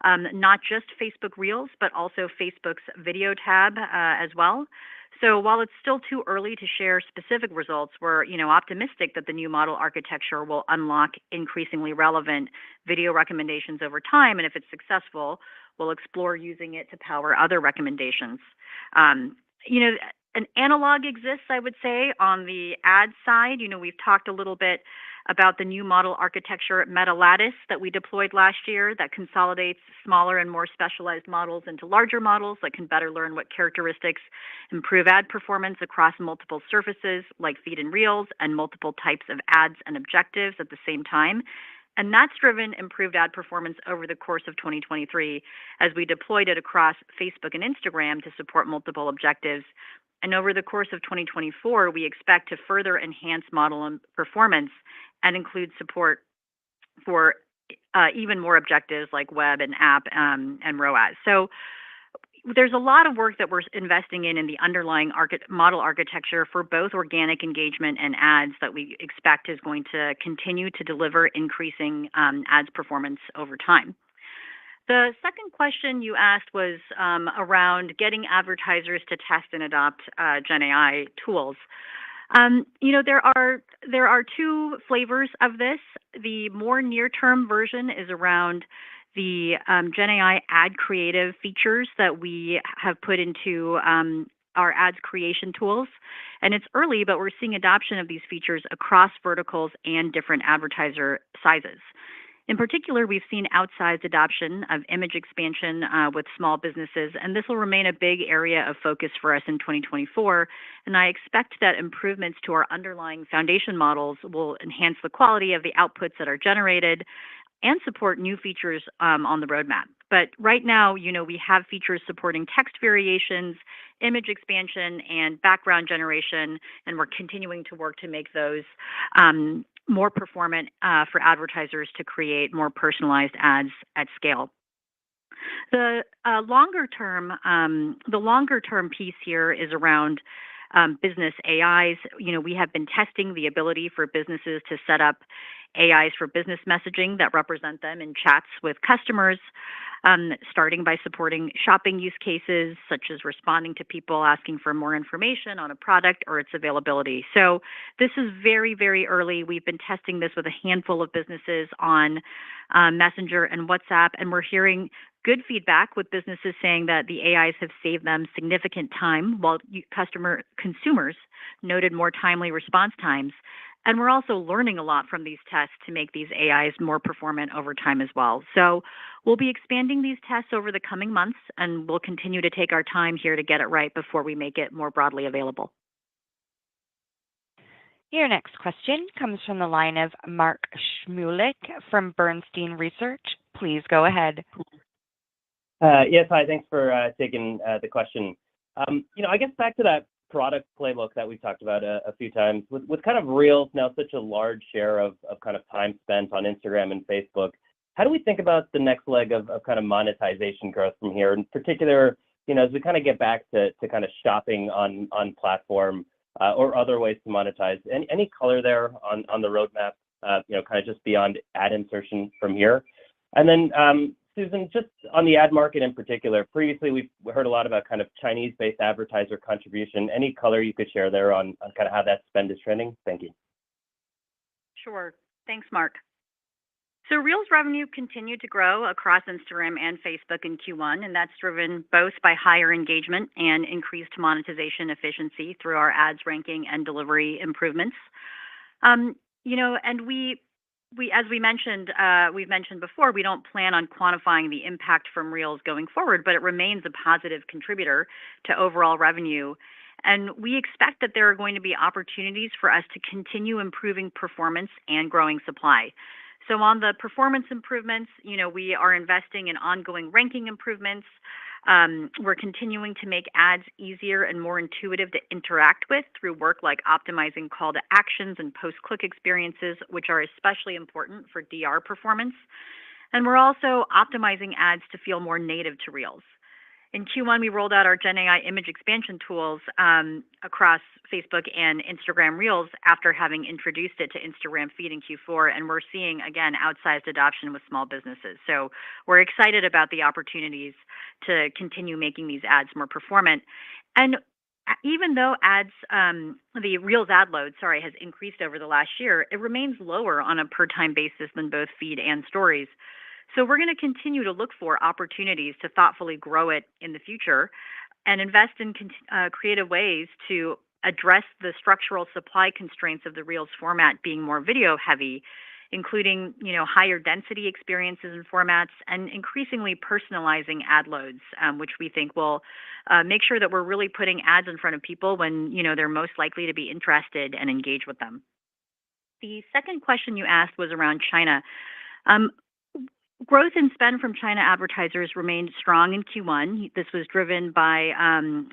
S7: not just Facebook Reels, but also Facebook's video tab as well. So while it's still too early to share specific results, we're optimistic that the new model architecture will unlock increasingly relevant video recommendations over time. And if it's successful, we'll explore using it to power other recommendations. An analog exists, I would say, on the ad side. We've talked a little bit about the new model architecture at Meta Lattice that we deployed last year that consolidates smaller and more specialized models into larger models that can better learn what characteristics improve ad performance across multiple surfaces like feed and Reels and multiple types of ads and objectives at the same time. And that's driven improved ad performance over the course of 2023 as we deployed it across Facebook and Instagram to support multiple objectives. And over the course of 2024, we expect to further enhance model performance and include support for even more objectives like web and app and ROAS. So there's a lot of work that we're investing in the underlying model architecture for both organic engagement and ads that we expect is going to continue to deliver increasing ads performance over time. The second question you asked was around getting advertisers to test and adopt Gen AI tools. There are two flavors of this. The more near-term version is around the Gen AI ad creative features that we have put into our ads creation tools. And it's early, but we're seeing adoption of these features across verticals and different advertiser sizes. In particular, we've seen outsized adoption of image expansion with small businesses, and this will remain a big area of focus for us in 2024. And I expect that improvements to our underlying foundation models will enhance the quality of the outputs that are generated and support new features on the roadmap. But right now, we have features supporting text variations, image expansion, and background generation, and we're continuing to work to make those more performant for advertisers to create more personalized ads at scale. The longer term piece here is around business AIs. We have been testing the ability for businesses to set up AIs for business messaging that represent them in chats with customers, starting by supporting shopping use cases, such as responding to people asking for more information on a product or its availability. So this is very, very early. We've been testing this with a handful of businesses on Messenger and WhatsApp, and we're hearing good feedback with businesses saying that the AIs have saved them significant time, while consumers noted more timely response times. And we're also learning a lot from these tests to make these AIs more performant over time as well. So we'll be expanding these tests over the coming months, and we'll continue to take our time here to get it right before we make it more broadly available.
S4: Your next question comes from the line of Mark Shmulik from Bernstein Research. Please go ahead.
S10: Yes, hi. Thanks for taking the question. I guess back to that product playbook that we've talked about a few times, with kind of Reels now such a large share of kind of time spent on Instagram and Facebook, how do we think about the next leg of kind of monetization growth from here? In particular, as we kind of get back to kind of shopping on platform or other ways to monetize, any color there on the roadmap, kind of just beyond ad insertion from here? And then, Susan, just on the ad market in particular, previously we've heard a lot about kind of Chinese-based advertiser contribution. Any color you could share there on kind of how that spend is trending? Thank you.
S7: Sure. Thanks, Mark. So Reels revenue continued to grow across Instagram and Facebook in Q1, and that's driven both by higher engagement and increased monetization efficiency through our ads ranking and delivery improvements. And as we've mentioned before, we don't plan on quantifying the impact from Reels going forward, but it remains a positive contributor to overall revenue. And we expect that there are going to be opportunities for us to continue improving performance and growing supply. So on the performance improvements, we are investing in ongoing ranking improvements. We're continuing to make ads easier and more intuitive to interact with through work like optimizing call to actions and post-click experiences, which are especially important for DR performance. And we're also optimizing ads to feel more native to Reels. In Q1, we rolled out our Gen AI image expansion tools across Facebook and Instagram Reels after having introduced it to Instagram Feed in Q4, and we're seeing, again, outsized adoption with small businesses. So we're excited about the opportunities to continue making these ads more performant. And even though the Reels ad load, has increased over the last year, it remains lower on a per-time basis than both Feed and Stories. So we're going to continue to look for opportunities to thoughtfully grow it in the future and invest in creative ways to address the structural supply constraints of the Reels format being more video heavy, including, higher density experiences and formats and increasingly personalizing ad loads, which we think will make sure that we're really putting ads in front of people when, they're most likely to be interested and engage with them. The second question you asked was around China. Growth in spend from China advertisers remained strong in Q1. This was driven by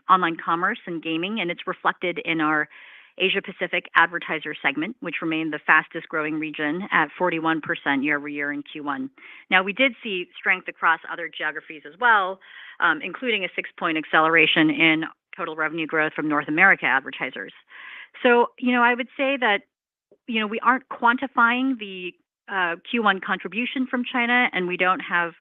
S7: online commerce and gaming, and it's reflected in our Asia Pacific advertiser segment, which remained the fastest growing region at 41% year over year in Q1. Now, we did see strength across other geographies as well, including a 6-point acceleration in total revenue growth from North America advertisers. So, I would say that, we aren't quantifying the Q1 contribution from China, and we don't have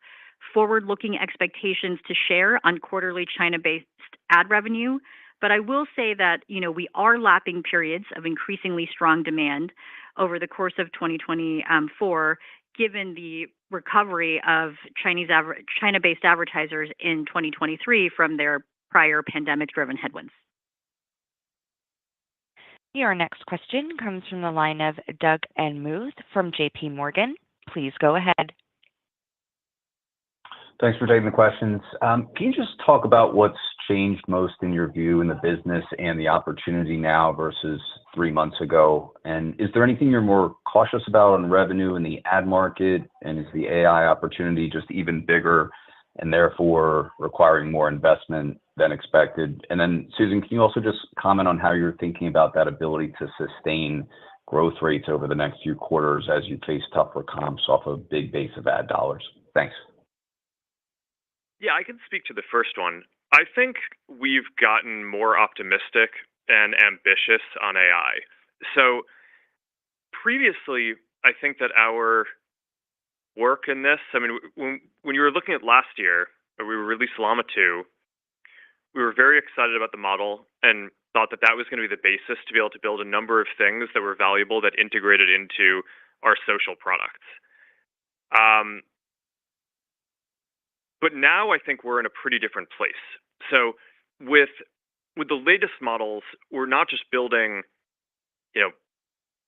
S7: forward-looking expectations to share on quarterly China-based ad revenue. But I will say that, we are lapping periods of increasingly strong demand over the course of 2024, given the recovery of China-based advertisers in 2023 from their prior pandemic-driven headwinds.
S4: Your next question comes from the line of Doug Anmuth from J.P. Morgan. Please go ahead.
S11: Thanks for taking the questions. Can you just talk about what's changed most in your view in the business and the opportunity now versus 3 months ago? And is there anything you're more cautious about on revenue in the ad market? And is the AI opportunity just even bigger and therefore requiring more investment than expected? And then, Susan, can you also just comment on how you're thinking about that ability to sustain growth rates over the next few quarters as you face tougher comps off a big base of ad dollars? Thanks.
S6: Yeah, I can speak to the first one. I think we've gotten more optimistic and ambitious on AI. So previously, I think that our work in this, when you were looking at last year, we released Llama 2, we were very excited about the model and thought that that was going to be the basis to be able to build a number of things that were valuable that integrated into our social products. But now I think we're in a pretty different place. So with the latest models, we're not just building,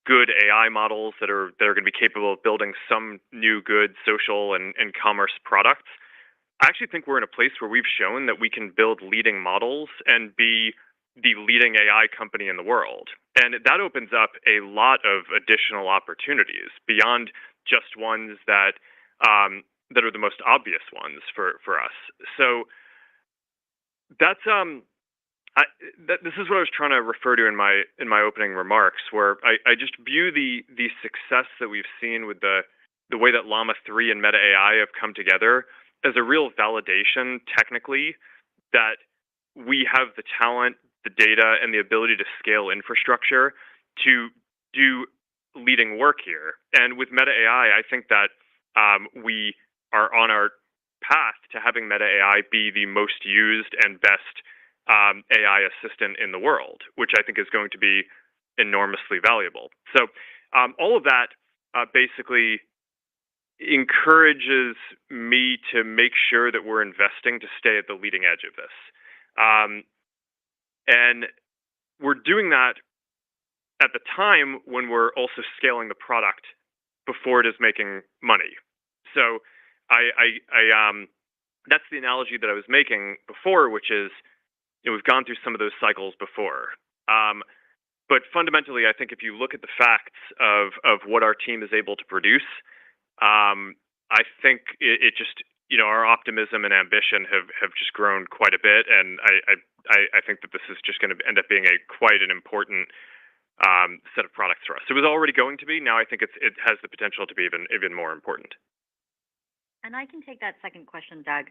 S6: good AI models that are going to be capable of building some new good social and commerce products. I actually think we're in a place where we've shown that we can build leading models and be the leading AI company in the world. And that opens up a lot of additional opportunities beyond just ones that are the most obvious ones for us. So that's this is what I was trying to refer to in my opening remarks, where I just view the success that we've seen with the way that Llama 3 and Meta AI have come together as a real validation technically that we have the talent, the data, and the ability to scale infrastructure to do leading work here. And with Meta AI, I think that we are on our path to having Meta AI be the most used and best AI assistant in the world, which I think is going to be enormously valuable. So all of that basically encourages me to make sure that we're investing to stay at the leading edge of this. And we're doing that at the time when we're also scaling the product before it is making money. So that's the analogy that I was making before, which is, we've gone through some of those cycles before. But fundamentally, I think if you look at the facts of what our team is able to produce, I think it just, our optimism and ambition have just grown quite a bit, and I think that this is just going to end up being quite an important set of products for us. It was already going to be. Now I think it has the potential to be even more important.
S7: And I can take that second question, Doug.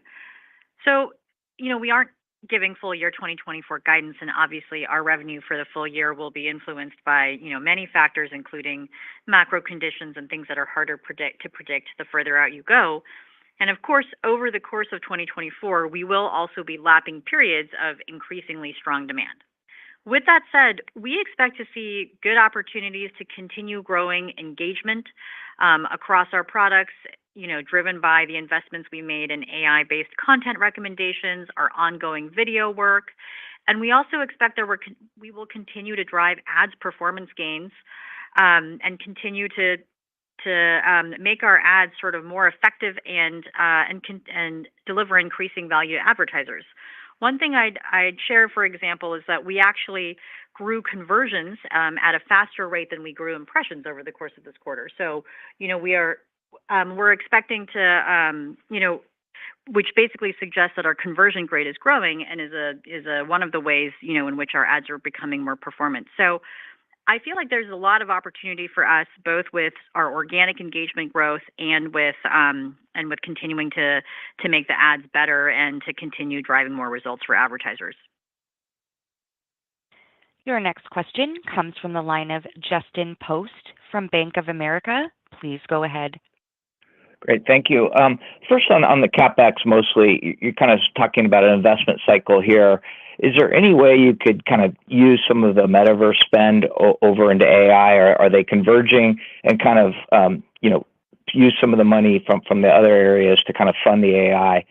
S7: So, we aren't giving full year 2024 guidance, and obviously our revenue for the full year will be influenced by, many factors, including macro conditions and things that are harder to predict the further out you go. And of course, over the course of 2024, we will also be lapping periods of increasingly strong demand. With that said, we expect to see good opportunities to continue growing engagement across our products, driven by the investments we made in AI-based content recommendations, our ongoing video work. And we also expect that we will continue to drive ads performance gains and continue to make our ads sort of more effective and deliver increasing value to advertisers. One thing I'd share, for example, is that we actually grew conversions at a faster rate than we grew impressions over the course of this quarter. So, we're expecting to, which basically suggests that our conversion rate is growing and is one of the ways, in which our ads are becoming more performant. So I feel like there's a lot of opportunity for us, both with our organic engagement growth and with continuing to make the ads better and to continue driving more results for advertisers.
S4: Your next question comes from the line of Justin Post from Bank of America. Please go ahead.
S9: Great, thank you. First on the CapEx mostly, you're kind of talking about an investment cycle here. Is there any way you could kind of use some of the metaverse spend over into AI, or are they converging and kind of, use some of the money from the other areas to kind of fund the AI?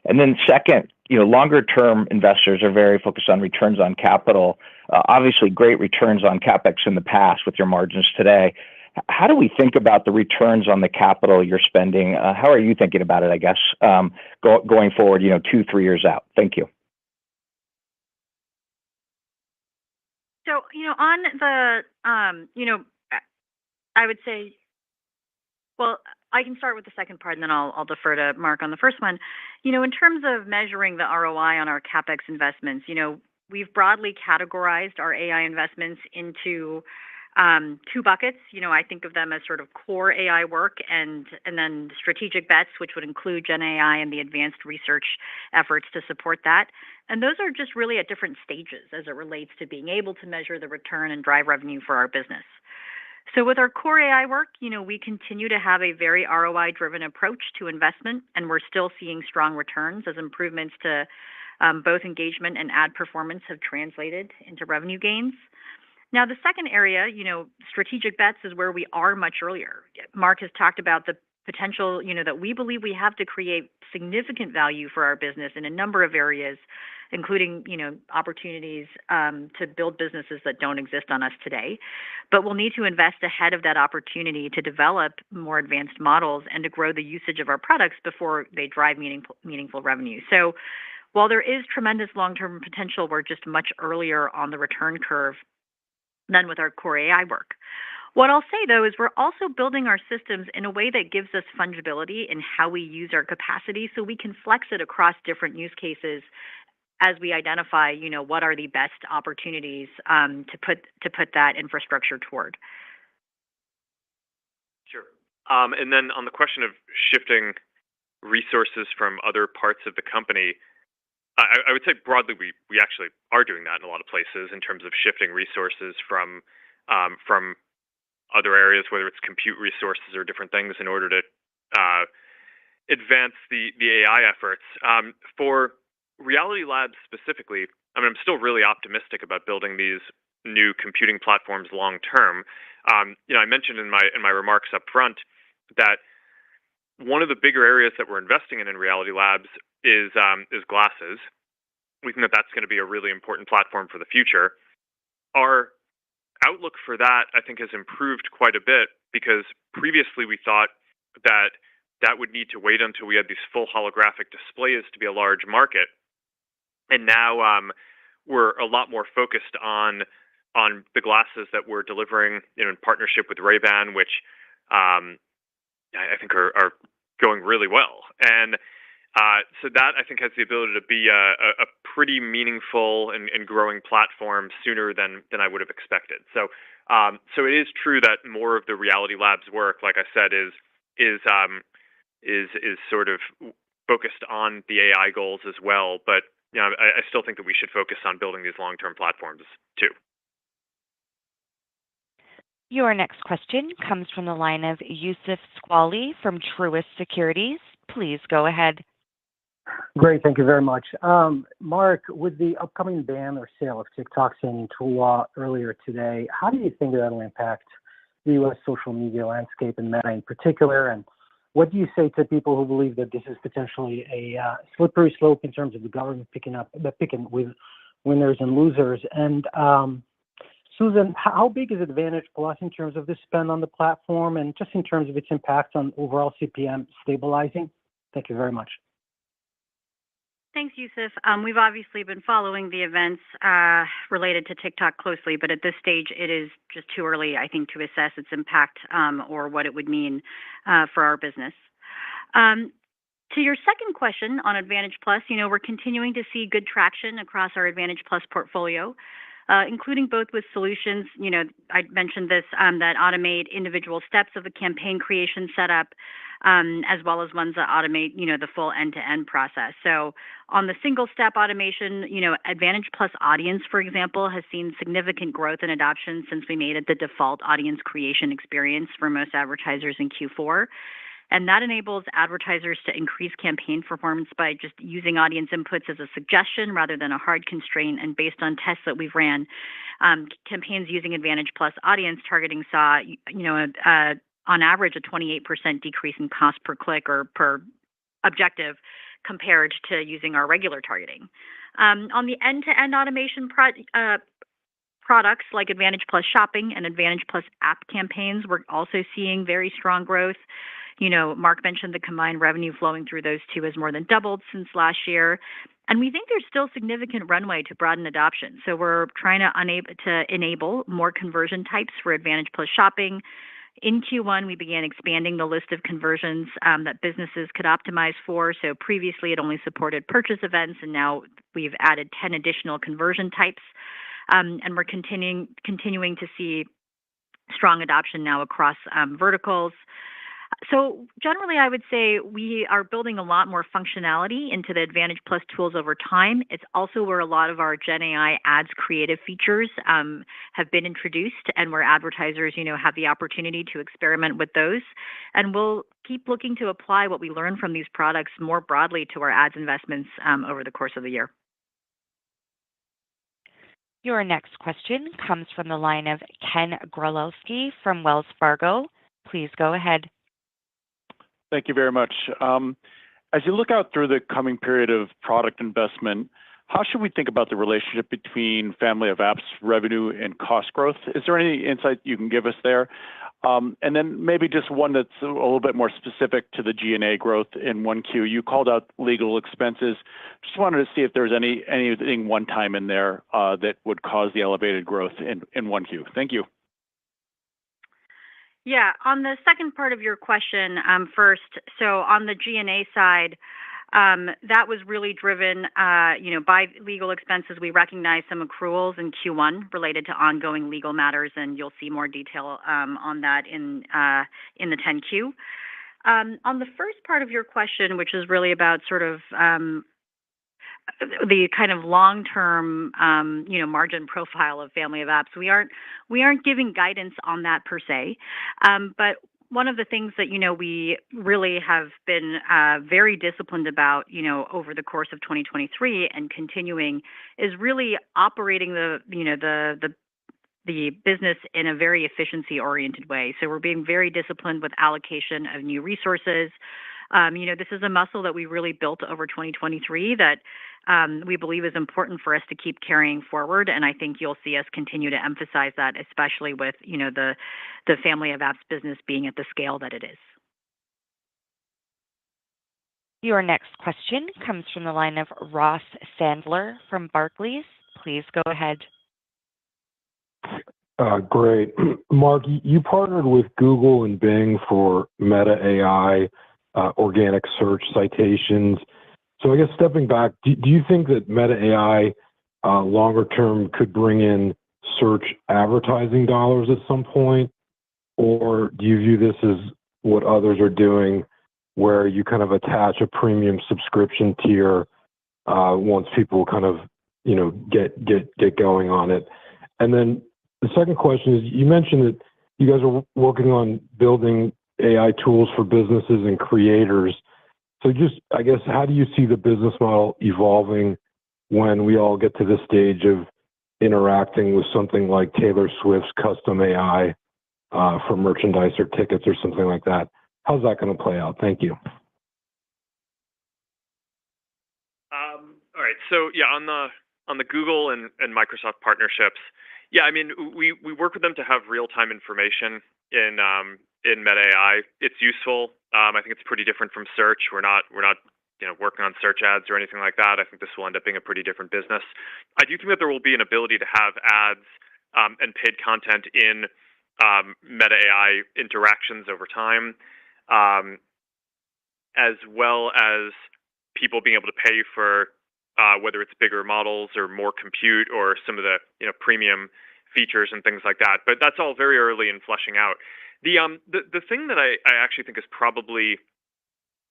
S9: And then second, longer term investors are very focused on returns on capital. Obviously, great returns on CapEx in the past with your margins today. How do we think about the returns on the capital you're spending? How are you thinking about it, I guess, going forward, 2-3 years out? Thank you.
S7: So, on the, I would say, well, I can start with the second part, and then I'll defer to Mark on the first one. In terms of measuring the ROI on our CapEx investments, we've broadly categorized our AI investments into two buckets. I think of them as sort of core AI work and then strategic bets, which would include Gen AI and the advanced research efforts to support that. And those are just really at different stages as it relates to being able to measure the return and drive revenue for our business. So with our core AI work, we continue to have a very ROI-driven approach to investment, and we're still seeing strong returns as improvements to both engagement and ad performance have translated into revenue gains. Now, the second area, strategic bets, is where we are much earlier. Mark has talked about the potential, that we believe we have to create significant value for our business in a number of areas, including, opportunities to build businesses that don't exist on us today. But we'll need to invest ahead of that opportunity to develop more advanced models and to grow the usage of our products before they drive meaningful revenue. So while there is tremendous long-term potential, we're just much earlier on the return curve than with our core AI work. What I'll say, though, is we're also building our systems in a way that gives us fungibility in how we use our capacity, so we can flex it across different use cases as we identify, what are the best opportunities to put that infrastructure toward.
S6: Sure. And then on the question of shifting resources from other parts of the company, I would say broadly we actually are doing that in a lot of places in terms of shifting resources from other areas, whether it's compute resources or different things, in order to advance the AI efforts. For Reality Labs specifically, I'm still really optimistic about building these new computing platforms long term. I mentioned in my remarks up front that one of the bigger areas that we're investing in Reality Labs is glasses. We think that that's going to be a really important platform for the future. Our outlook for that, I think, has improved quite a bit because previously we thought that that would need to wait until we had these full holographic displays to be a large market. And now we're a lot more focused on the glasses that we're delivering, in partnership with Ray-Ban, which I think are going really well. And so that, I think, has the ability to be a pretty meaningful and growing platform sooner than I would have expected. So it is true that more of the Reality Labs work, like I said, is sort of focused on the AI goals as well. But I still think that we should focus on building these long-term platforms too.
S4: Your next question comes from the line of Youssef Squali from Truist Securities. Please go ahead.
S12: Great. Thank you very much. Mark, with the upcoming ban or sale of TikTok signing into law earlier today, how do you think that will impact the U.S. social media landscape and Meta in particular? And what do you say to people who believe that this is potentially a slippery slope in terms of the government picking with winners and losers? And Susan, how big is Advantage Plus in terms of the spend on the platform and just in terms of its impact on overall CPM stabilizing? Thank you very much.
S7: Thanks, Youssef. We've obviously been following the events related to TikTok closely, but at this stage, it is just too early, I think, to assess its impact or what it would mean for our business. To your second question on Advantage Plus, we're continuing to see good traction across our Advantage Plus portfolio, including both with solutions, I mentioned this, that automate individual steps of the campaign creation setup, as well as ones that automate, the full end-to-end process. So on the single-step automation, Advantage Plus Audience, for example, has seen significant growth and adoption since we made it the default audience creation experience for most advertisers in Q4. And that enables advertisers to increase campaign performance by just using audience inputs as a suggestion rather than a hard constraint. And based on tests that we've ran, campaigns using Advantage Plus Audience targeting saw, on average, a 28% decrease in cost per click or per objective compared to using our regular targeting. On the end-to-end automation products like Advantage Plus Shopping and Advantage Plus App campaigns, we're also seeing very strong growth. Mark mentioned the combined revenue flowing through those two has more than doubled since last year. And we think there's still significant runway to broaden adoption. So we're trying to enable more conversion types for Advantage Plus Shopping. In Q1, we began expanding the list of conversions that businesses could optimize for. So previously, it only supported purchase events, and now we've added 10 additional conversion types. And we're continuing to see strong adoption now across verticals. So generally, I would say we are building a lot more functionality into the Advantage Plus tools over time. It's also where a lot of our Gen AI ads creative features have been introduced and where advertisers, have the opportunity to experiment with those. And we'll keep looking to apply what we learn from these products more broadly to our ads investments over the course of the year.
S4: Your next question comes from the line of Ken Grolowski from Wells Fargo. Please go ahead.
S13: Thank you very much. As you look out through the coming period of product investment, how should we think about the relationship between Family of Apps revenue and cost growth? Is there any insight you can give us there? And then maybe just one that's a little bit more specific to the G&A growth in 1Q. You called out legal expenses. Just wanted to see if there's anything one time in there that would cause the elevated growth in 1Q. Thank you.
S7: Yeah, on the second part of your question first, so on the G&A side, that was really driven, by legal expenses. We recognized some accruals in Q1 related to ongoing legal matters, and you'll see more detail on that in the 10Q. On the first part of your question, which is really about sort of the kind of long-term, margin profile of Family of Apps. We aren't giving guidance on that per se, but one of the things that we really have been very disciplined about, over the course of 2023 and continuing is really operating the business in a very efficiency-oriented way. So we're being very disciplined with allocation of new resources. This is a muscle that we really built over 2023 that we believe is important for us to keep carrying forward. And I think you'll see us continue to emphasize that, especially with, the family of apps business being at the scale that it is.
S4: Your next question comes from the line of Ross Sandler from Barclays. Please go ahead.
S14: Great. Mark, you partnered with Google and Bing for Meta AI organic search citations. So I guess stepping back, do you think that Meta AI longer term could bring in search advertising dollars at some point? Or do you view this as what others are doing, where you kind of attach a premium subscription tier once people kind of, get going on it? And then the second question is, you mentioned that you guys are working on building AI tools for businesses and creators. So just, I guess, how do you see the business model evolving when we all get to this stage of interacting with something like Taylor Swift's custom AI for merchandise or tickets or something like that? How's that going to play out? Thank you.
S6: All right. So yeah, on the Google and Microsoft partnerships, yeah, I mean, we work with them to have real-time information in Meta AI. It's useful. I think it's pretty different from search. We're not working on search ads or anything like that. I think this will end up being a pretty different business. I do think that there will be an ability to have ads and paid content in Meta AI interactions over time, as well as people being able to pay for whether it's bigger models or more compute or some of the premium features and things like that. But that's all very early in fleshing out. The thing that I actually think is probably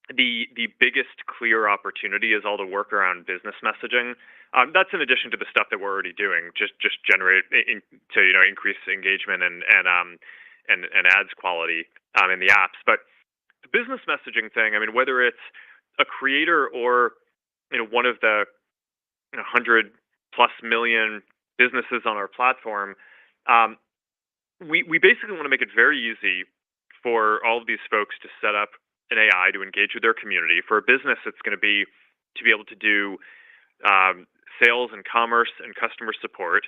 S6: the biggest clear opportunity is all the work around business messaging. That's in addition to the stuff that we're already doing, just generate to increase engagement and ads quality in the apps. But the business messaging thing, I mean, whether it's a creator or one of the 100+ million businesses on our platform, we basically want to make it very easy for all of these folks to set up an AI to engage with their community. For a business, it's going to be able to do sales and commerce and customer support.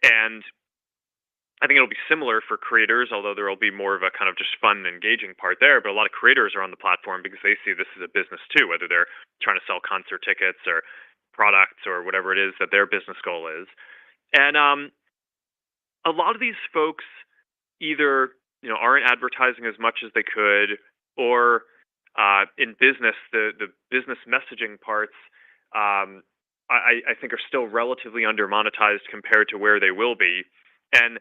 S6: And I think it'll be similar for creators, although there will be more of a kind of just fun and engaging part there. But a lot of creators are on the platform because they see this as a business too, whether they're trying to sell concert tickets or products or whatever it is that their business goal is. And a lot of these folks either aren't advertising as much as they could, or in business, the business messaging parts I think are still relatively under monetized compared to where they will be. And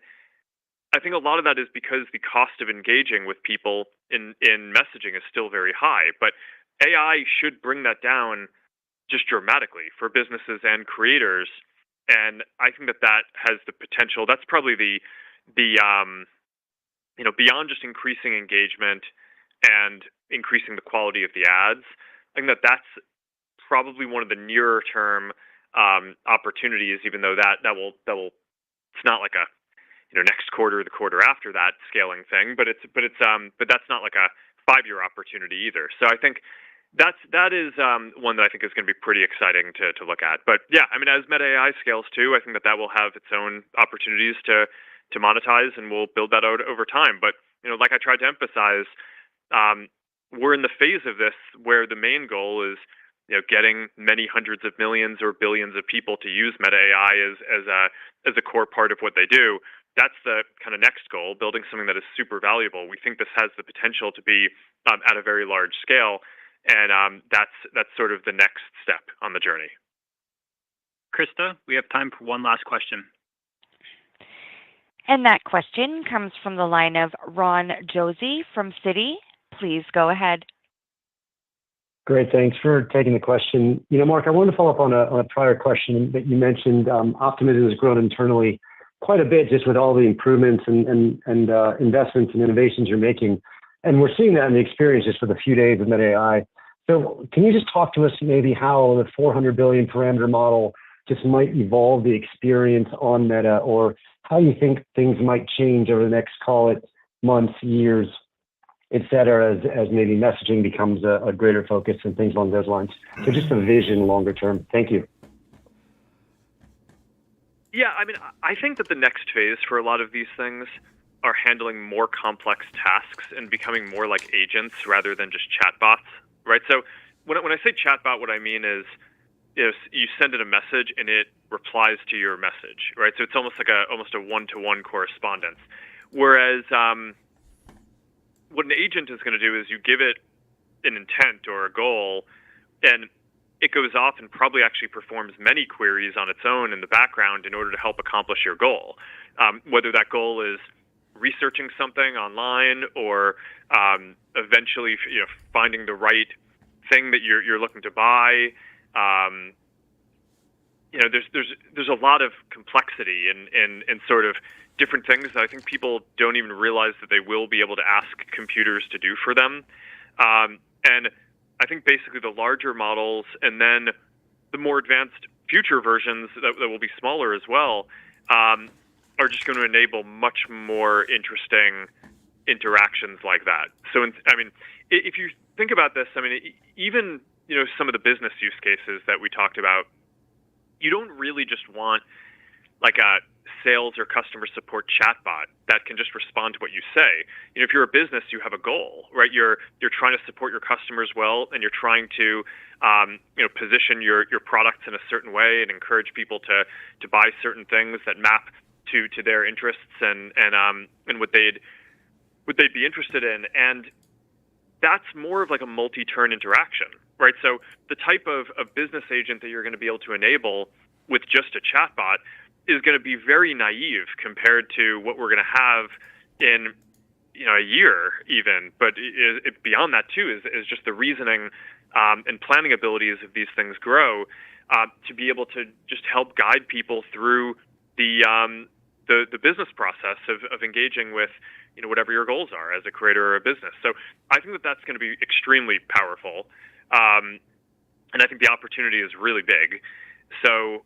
S6: I think a lot of that is because the cost of engaging with people in messaging is still very high. But AI should bring that down just dramatically for businesses and creators. And I think that has the potential. That's probably the beyond just increasing engagement and increasing the quality of the ads. I think that's probably one of the nearer term opportunities. Even though that will it's not like a next quarter or the quarter after that scaling thing, but that's not like a 5-year opportunity either. So I think that is one that I think is going to be pretty exciting to look at. But yeah, I mean, as Meta AI scales too, I think that will have its own opportunities to monetize, and we'll build that out over time. But like I tried to emphasize, we're in the phase of this where the main goal is getting many hundreds of millions or billions of people to use Meta AI as a core part of what they do. That's the kind of next goal, building something that is super valuable. We think this has the potential to be at a very large scale, and that's sort of the next step on the journey.
S5: Krista, we have time for one last question.
S4: And that question comes from the line of Ron Josey from Citi. Please go ahead.
S15: Great, thanks for taking the question. Mark, I wanted to follow up on a prior question that you mentioned. Optimism has grown internally quite a bit just with all the improvements and investments and innovations you're making. And we're seeing that in the experience just for the few days of Meta AI. So can you just talk to us maybe how the 400 billion parameter model just might evolve the experience on Meta, or how you think things might change over the next, call it, months, years, et cetera, as maybe messaging becomes a greater focus and things along those lines? So just a vision longer term. Thank you.
S6: Yeah, I mean, I think that the next phase for a lot of these things are handling more complex tasks and becoming more like agents rather than just chatbots, right? So when I say chatbot, what I mean is you send it a message and it replies to your message, right? So it's almost like a one-to-one correspondence. Whereas what an agent is going to do is you give it an intent or a goal, and it goes off and probably actually performs many queries on its own in the background in order to help accomplish your goal. Whether that goal is researching something online or eventually finding the right thing that you're looking to buy. There's a lot of complexity and sort of different things that I think people don't even realize that they will be able to ask computers to do for them. And I think basically the larger models and then the more advanced future versions that will be smaller as well are just going to enable much more interesting interactions like that. So, if you think about this, even some of the business use cases that we talked about, you don't really just want like a sales or customer support chatbot that can just respond to what you say. If you're a business, you have a goal, right? You're trying to support your customers well, and you're trying to position your products in a certain way and encourage people to buy certain things that map to their interests and what they'd be interested in. And that's more of like a multi-turn interaction, right? So the type of business agent that you're going to be able to enable with just a chatbot is going to be very naive compared to what we're going to have in a year even. But beyond that too is just the reasoning and planning abilities of these things grow to be able to just help guide people through the business process of engaging with whatever your goals are as a creator or a business. So I think that that's going to be extremely powerful, and I think the opportunity is really big. So.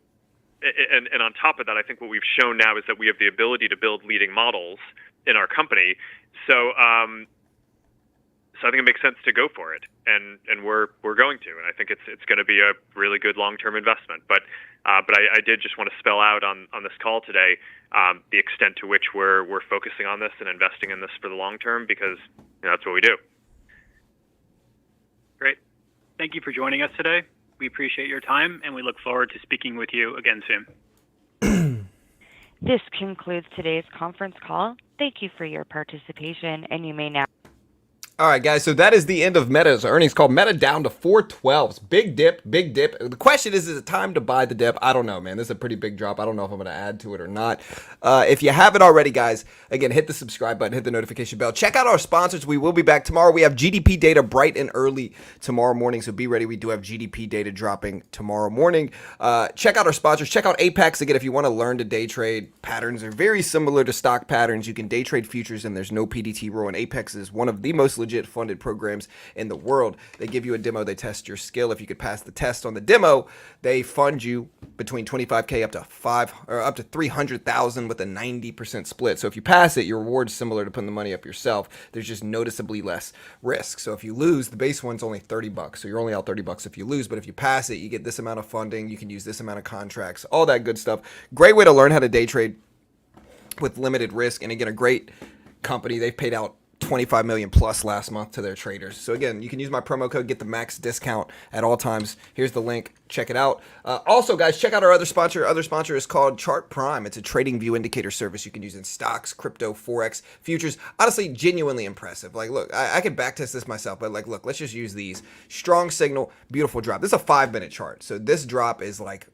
S6: And on top of that, I think what we've shown now is that we have the ability to build leading models in our company. So, so I think it makes sense to go for it, and we're going to. And I think it's going to be a really good long-term investment. But I did just want to spell out on this call today the extent to which we're focusing on this and investing in this for the long term, because that's what we do.
S5: Great. Thank you for joining us today. We appreciate your time, and we look forward to speaking with you again soon.
S4: This concludes today's conference call. Thank you for your participation, and you may now.
S3: All right, guys, so that is the end of Meta's earnings call. Meta down to 412s. Big dip, big dip. The question is it time to buy the dip? I don't know, man. This is a pretty big drop. I don't know if I'm going to add to it or not. If you haven't already, guys, again, hit the subscribe button, hit the notification bell. Check out our sponsors. We will be back tomorrow. We have GDP data bright and early tomorrow morning, so be ready. We do have GDP data dropping tomorrow morning. Check out our sponsors. Check out Apex. Again, if you want to learn to day trade, patterns are very similar to stock patterns. You can day trade futures, and there's no PDT rule, and Apex is one of the most legit funded programs in the world. They give you a demo, they test your skill. If you could pass the test on the demo, they fund you between 25K up to 300,000 with a 90% split. So if you pass it, your reward's similar to putting the money up yourself. There's just noticeably less risk. So if you lose, the base one's only $30. So you're only out $30 if you lose, but if you pass it, you get this amount of funding, you can use this amount of contracts, all that good stuff. Great way to learn how to day trade with limited risk. And again, a great company. They've paid out 25 million plus last month to their traders. So again, you can use my promo code, get the max discount at all times. Here's the link. Check it out. Also, guys, check out our other sponsor. Our other sponsor is called Chart Prime. It's a trading view indicator service you can use in stocks, crypto, Forex, futures. Honestly, genuinely impressive. Like, look, I could backtest this myself, but like, look, let's just use these. Strong signal, beautiful drop. This is a 5-minute chart. So this drop is like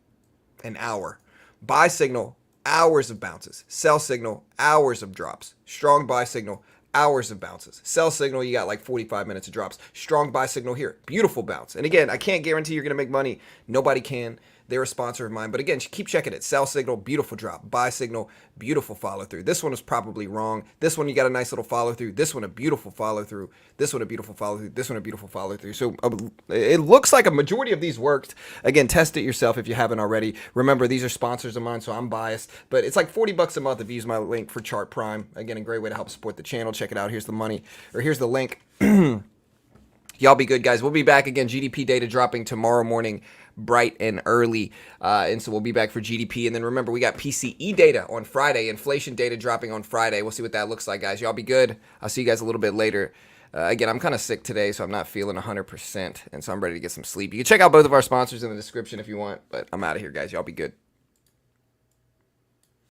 S3: an hour. Buy signal, hours of bounces. Sell signal, hours of drops. Strong buy signal, hours of bounces. Sell signal, you got like 45 minutes of drops. Strong buy signal here. Beautiful bounce. And again, I can't guarantee you're going to make money. Nobody can. They're a sponsor of mine. But again, keep checking it. Sell signal, beautiful drop. Buy signal, beautiful follow through. This one was probably wrong. This one, you got a nice little follow through. This one, a beautiful follow through. This one, a beautiful follow through. This one, a beautiful follow through. So it looks like a majority of these worked. Again, test it yourself if you haven't already. Remember, these are sponsors of mine, so I'm biased. But it's like $40 a month if you use my link for Chart Prime. Again, a great way to help support the channel. Check it out. Here's the money, or here's the link. Y'all be good, guys. We'll be back again. GDP data dropping tomorrow morning, bright and early. And so we'll be back for GDP. And then remember, we got PCE data on Friday, inflation data dropping on Friday. We'll see what that looks like, guys. Y'all be good. I'll see you guys a little bit later. Again, I'm kind of sick today, so I'm not feeling 100%. And so I'm ready to get some sleep. You can check out both of our sponsors in the description if you want. But I'm out of here, guys. Y'all be good.